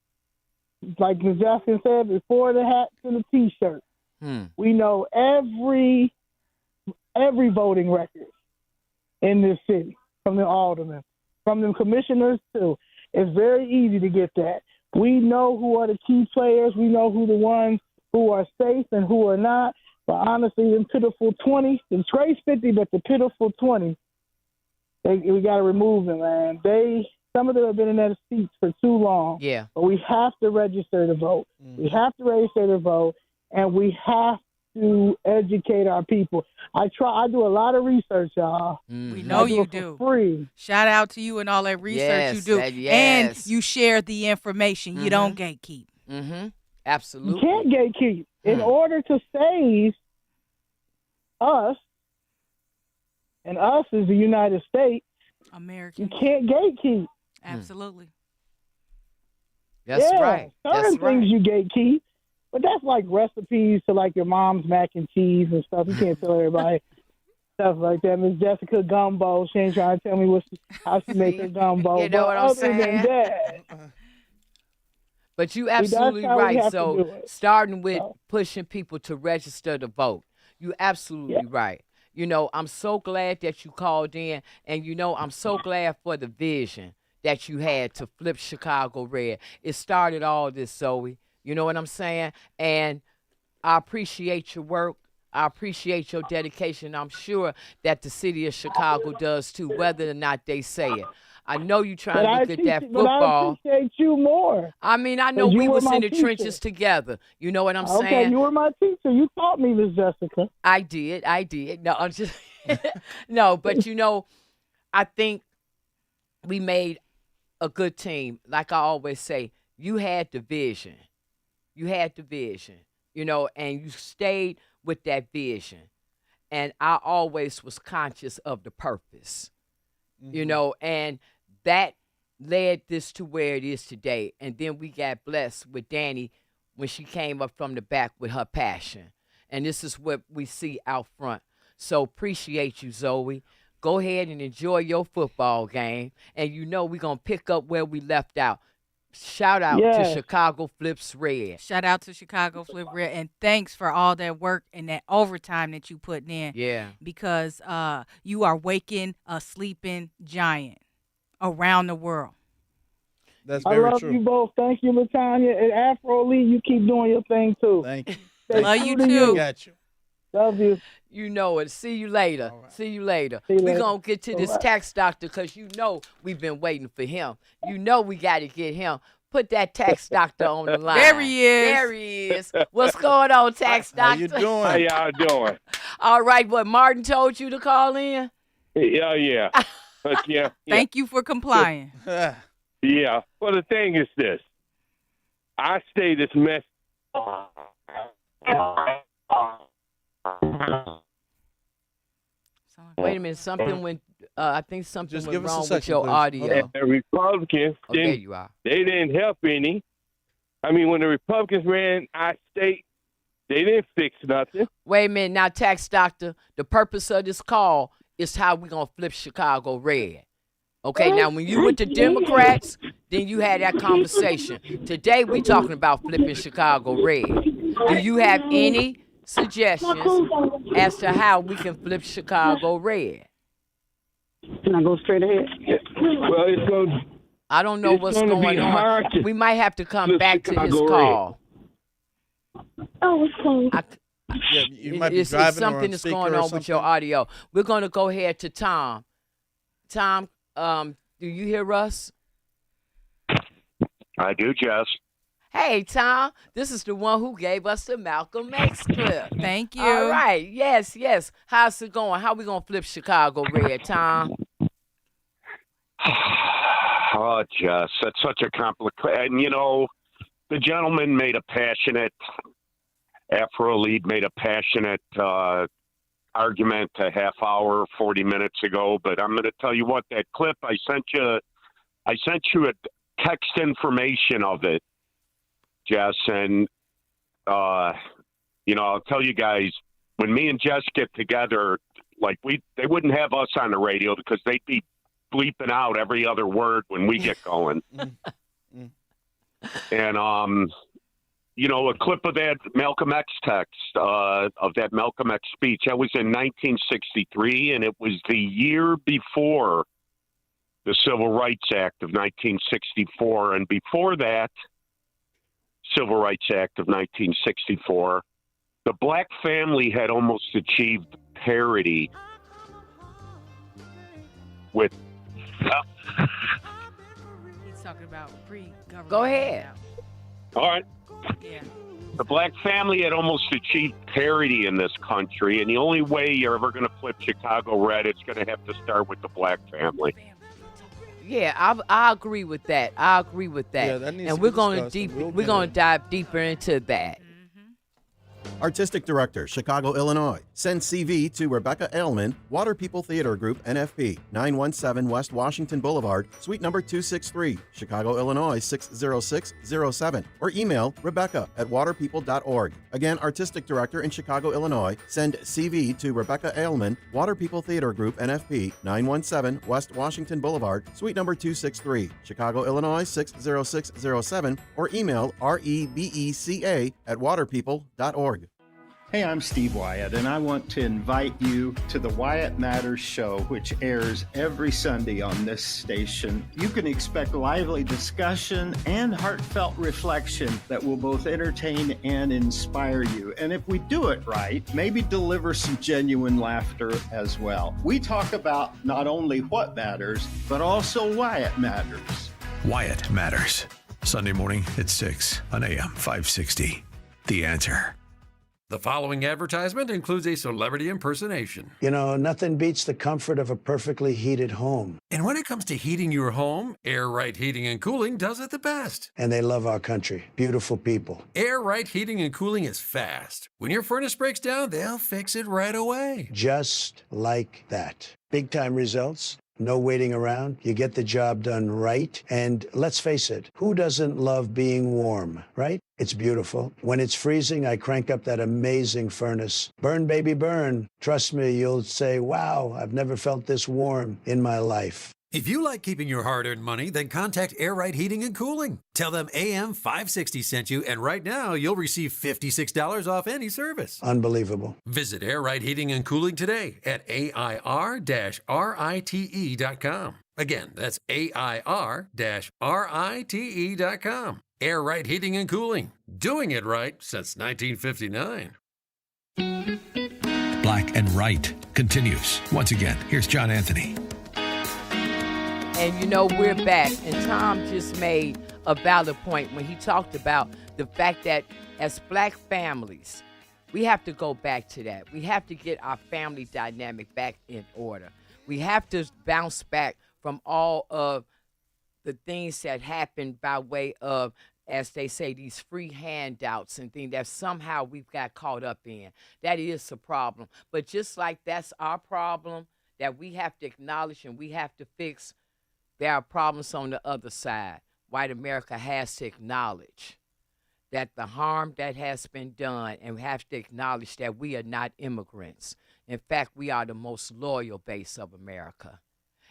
Speaker 9: like Ms. Justin said, before the hats and the T-shirt. We know every voting record in this city, from the aldermen, from the commissioners too. It's very easy to get that. We know who are the key players. We know who the ones who are safe and who are not. But honestly, them pitiful 20, the disgrace 50, but the pitiful 20, we got to remove them, man. Some of them have been in their seats for too long.
Speaker 6: Yeah.
Speaker 9: But we have to register to vote. We have to register to vote, and we have to educate our people. I do a lot of research, y'all.
Speaker 8: We know you do.
Speaker 9: Free.
Speaker 8: Shout out to you and all that research you do. And you share the information. You don't gatekeep.
Speaker 6: Absolutely.
Speaker 9: You can't gatekeep. In order to save us, and us is the United States,
Speaker 8: American.
Speaker 9: You can't gatekeep.
Speaker 8: Absolutely.
Speaker 6: That's right.
Speaker 9: Certain things you gatekeep, but that's like recipes to like your mom's mac and cheese and stuff. You can't tell everybody stuff like that. Miss Jessica gumbo, she ain't trying to tell me how she makes her gumbo.
Speaker 6: You know what I'm saying?
Speaker 9: Than that,
Speaker 6: but you absolutely right. So starting with pushing people to register to vote, you absolutely right. You know, I'm so glad that you called in, and you know, I'm so glad for the vision that you had to flip Chicago red. It started all this, Zoe. You know what I'm saying? And I appreciate your work. I appreciate your dedication. I'm sure that the city of Chicago does too, whether or not they say it. I know you're trying to look at that football.
Speaker 9: But I appreciate you more.
Speaker 6: I mean, I know we was in the trenches together. You know what I'm saying?
Speaker 9: Okay, you were my teacher. You taught me, Miss Jessica.
Speaker 6: I did. No, I'm just no, but you know, I think we made a good team. Like I always say, you had the vision. You had the vision, you know, and you stayed with that vision. And I always was conscious of the purpose, you know, and that led this to where it is today. And then we got blessed with Danny when she came up from the back with her passion. And this is what we see out front. So appreciate you, Zoe. Go ahead and enjoy your football game. And you know we're going to pick up where we left out. Shout out to Chicago Flips Red.
Speaker 8: Shout out to Chicago Flip Red. And thanks for all that work and that overtime that you put in.
Speaker 6: Yeah.
Speaker 8: Because you are waking a sleeping giant around the world.
Speaker 2: That's very true.
Speaker 9: I love you both. Thank you, LaTanya. And Afro Lee, you keep doing your thing, too.
Speaker 2: Thank you.
Speaker 8: Love you, too.
Speaker 2: Got you.
Speaker 9: Love you.
Speaker 6: You know it. See you later.
Speaker 2: Right.
Speaker 6: See you later.
Speaker 9: See you
Speaker 6: We're
Speaker 9: later.
Speaker 6: going to get to this tax doctor because you know we've been waiting for him. You know we got to get him. Put that tax doctor on the line.
Speaker 8: There he is.
Speaker 6: There he is. What's going on, tax doctor?
Speaker 2: How you doing?
Speaker 11: How y'all doing?
Speaker 6: All right. What, Martin told you to call in?
Speaker 11: Yeah. But yeah.
Speaker 8: Thank you for complying.
Speaker 11: Yeah. Well, the thing is this. I say this mess.
Speaker 6: Wait a minute. Something went. I think something
Speaker 2: Just
Speaker 6: went
Speaker 2: give us a
Speaker 6: wrong with
Speaker 2: second,
Speaker 6: your
Speaker 2: please.
Speaker 6: audio.
Speaker 11: The Republicans,
Speaker 6: There you are.
Speaker 11: they didn't help any. I mean, when the Republicans ran our state, they didn't fix nothing.
Speaker 6: Wait a minute. Now, tax doctor, the purpose of this call is how we're going to flip Chicago red. Okay, now when you with the Democrats, then you had that conversation. Today we talking about flipping Chicago red. Do you have any suggestions as to how we can flip Chicago red?
Speaker 9: Can I go straight ahead?
Speaker 11: Well, it's going.
Speaker 6: I don't know what's going on. We might have to come back to his call.
Speaker 9: Oh, it's cool.
Speaker 2: Yeah, you might be
Speaker 6: It's
Speaker 2: driving
Speaker 6: something
Speaker 2: or on
Speaker 6: that's
Speaker 2: speaker
Speaker 6: going
Speaker 2: or
Speaker 6: on
Speaker 2: something.
Speaker 6: with your audio. We're going to go ahead to Tom. Tom, do you hear us?
Speaker 11: I do, Jess.
Speaker 6: Hey, Tom, this is the one who gave us the Malcolm X clip.
Speaker 8: Thank you.
Speaker 6: All right. Yes. How's it going? How we going to flip Chicago red, Tom?
Speaker 11: Oh, Jess, that's such a complicated. And, you know, the gentleman made a passionate, Afro Lead made a passionate argument a half hour, 40 minutes ago. But I'm going to tell you what, that clip, I sent you a text information of it, Jess. And, you know, I'll tell you guys, when me and Jess get together, like they wouldn't have us on the radio because they'd be bleeping out every other word when we get going. And, a clip of that Malcolm X text, of that Malcolm X speech. That was in 1963, and it was the year before the Civil Rights Act of 1964. And before that Civil Rights Act of 1964, the black family had almost achieved parity with...
Speaker 8: He's talking about pre-government.
Speaker 6: Go ahead.
Speaker 11: All right.
Speaker 8: Yeah.
Speaker 11: The black family had almost achieved parity in this country, and the only way you're ever going to flip Chicago red, it's going to have to start with the black family.
Speaker 6: Yeah, I agree with that. I agree with that.
Speaker 2: Yeah, that needs
Speaker 6: and
Speaker 2: to
Speaker 6: we're
Speaker 2: be
Speaker 6: going
Speaker 2: discussed,
Speaker 6: to
Speaker 2: and we'll
Speaker 6: we're
Speaker 2: get
Speaker 6: going
Speaker 2: it.
Speaker 6: to dive deeper into that.
Speaker 14: Artistic Director, Chicago, Illinois. Send CV to Rebecca Ailman, Water People Theater Group, NFB, 917 West Washington Boulevard, Suite number 263, Chicago, Illinois 60607, or email rebecca@waterpeople.org. Again, Artistic Director in Chicago, Illinois. Send CV to Rebecca Ailman, Water People Theater Group, NFB, 917 West Washington Boulevard, Suite number 263, Chicago, Illinois 60607, or email rebeca@waterpeople.org.
Speaker 10: Hey, I'm Steve Wyatt, and I want to invite you to the Wyatt Matters Show, which airs every Sunday on this station. You can expect lively discussion and heartfelt reflection that will both entertain and inspire you. And if we do it right, maybe deliver some genuine laughter as well. We talk about not only what matters, but also why it matters.
Speaker 3: Wyatt Matters. Sunday morning at 6 on AM 560. The Answer.
Speaker 12: The following advertisement includes a celebrity impersonation.
Speaker 13: You know, nothing beats the comfort of a perfectly heated home.
Speaker 12: And when it comes to heating your home, Air Right Heating and Cooling does it the best.
Speaker 13: And they love our country. Beautiful people.
Speaker 12: Air Right Heating and Cooling is fast. When your furnace breaks down, they'll fix it right away.
Speaker 13: Just like that. Big time results. No waiting around. You get the job done right. And let's face it, who doesn't love being warm, right? It's beautiful. When it's freezing, I crank up that amazing furnace. Burn, baby, burn. Trust me, you'll say, wow, I've never felt this warm in my life.
Speaker 12: If you like keeping your hard-earned money, then contact Air Right Heating and Cooling. Tell them AM 560 sent you, and right now you'll receive $56 off any service.
Speaker 13: Unbelievable.
Speaker 12: Visit Air Right Heating and Cooling today at AIR-RITE.com. Again, that's AIR-RITE.com. Air Right Heating and Cooling. Doing it right since 1959.
Speaker 3: Black and Right continues. Once again, here's John Anthony.
Speaker 6: And we're back. And Tom just made a valid point when he talked about the fact that as black families, we have to go back to that. We have to get our family dynamic back in order. We have to bounce back from all of the things that happened by way of, as they say, these free handouts and things that somehow we've got caught up in. That is a problem. But just like that's our problem that we have to acknowledge and we have to fix, there are problems on the other side. White America has to acknowledge that the harm that has been done, and we have to acknowledge that we are not immigrants. In fact, we are the most loyal base of America.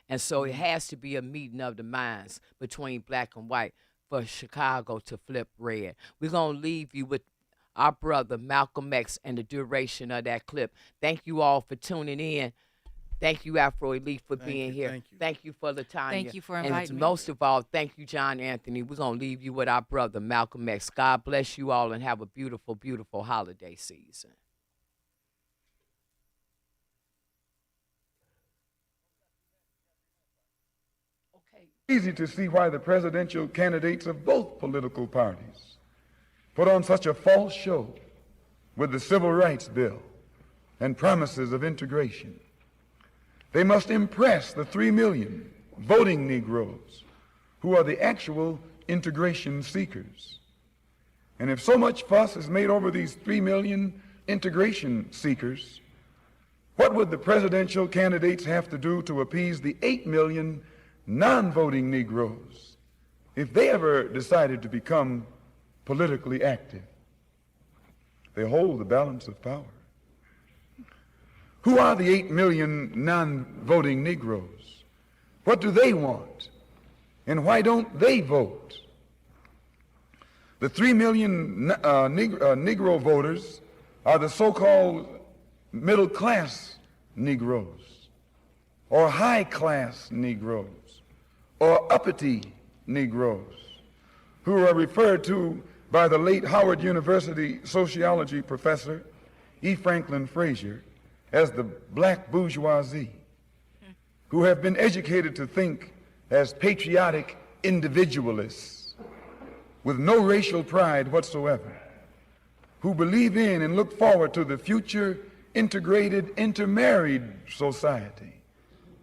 Speaker 6: And so it has to be a meeting of the minds between black and white for Chicago to flip red. We're going to leave you with our brother Malcolm X and the duration of that clip. Thank you all for tuning in. Thank you, Afro Elite, for being here. Thank you for LaTanya.
Speaker 8: Thank you for inviting me.
Speaker 6: And most of all, thank you, John Anthony. We're going to leave you with our brother, Malcolm X. God bless you all and have a beautiful, beautiful holiday season.
Speaker 17: Easy to see why the presidential candidates of both political parties put on such a false show with the Civil Rights Bill and promises of integration. They must impress the 3 million voting Negroes who are the actual integration seekers. And if so much fuss is made over these 3 million integration seekers, what would the presidential candidates have to do to appease the 8 million non-voting Negroes if they ever decided to become politically active? They hold the balance of power. Who are the 8 million non-voting Negroes? What do they want? And why don't they vote? The 3 million Negro voters are the so-called middle-class Negroes, or high-class Negroes, or uppity Negroes, who are referred to by the late Howard University sociology professor E. Franklin Frazier as the black bourgeoisie, who have been educated to think as patriotic individualists with no racial pride whatsoever, who believe in and look forward to the future integrated, intermarried society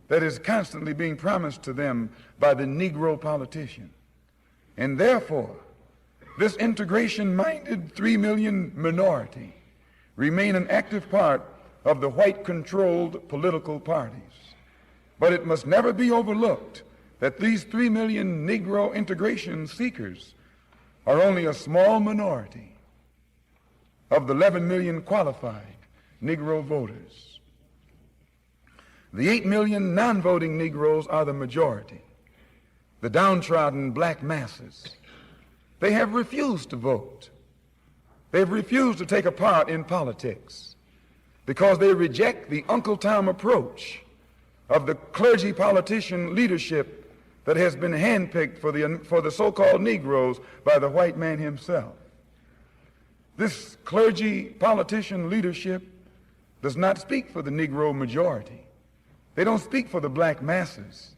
Speaker 17: that is constantly being promised to them by the Negro politician. And therefore, this integration-minded 3 million minority remain an active part of the white-controlled political parties. But it must never be overlooked that these 3 million Negro integration seekers are only a small minority of the 11 million qualified Negro voters. The 8 million non-voting Negroes are the majority, the downtrodden black masses. They have refused to vote. They've refused to take a part in politics because they reject the Uncle Tom approach of the clergy politician leadership that has been handpicked for the so-called Negroes by the white man himself. This clergy politician leadership does not speak for the Negro majority. They don't speak for the black masses.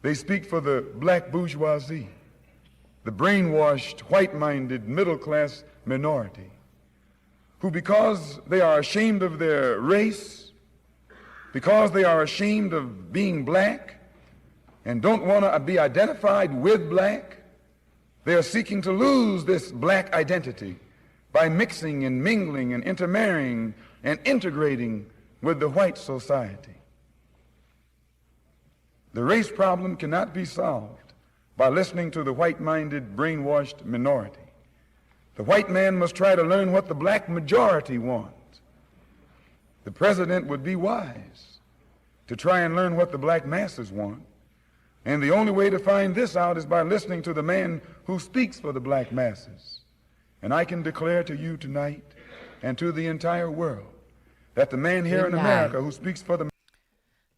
Speaker 17: They speak for the black bourgeoisie, the brainwashed, white-minded, middle-class minority, who, because they are ashamed of their race, because they are ashamed of being black and don't want to be identified with black, they are seeking to lose this black identity by mixing and mingling and intermarrying and integrating with the white society. The race problem cannot be solved by listening to the white-minded, brainwashed minority. The white man must try to learn what the black majority want. The president would be wise to try and learn what the black masses want. And the only way to find this out is by listening to the man who speaks for the black masses. And I can declare to you tonight and to the entire world that the man here in America who speaks for the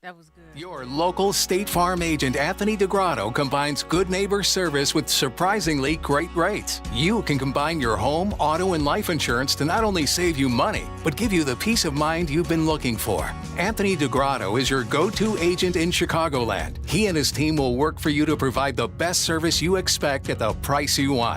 Speaker 8: That was good.
Speaker 15: Your local State Farm agent, Anthony DeGrotto, combines good neighbor service with surprisingly great rates. You can combine your home, auto, and life insurance to not only save you money, but give you the peace of mind you've been looking for. Anthony DeGrotto is your go-to agent in Chicagoland. He and his team will work for you to provide the best service you expect at the price you want.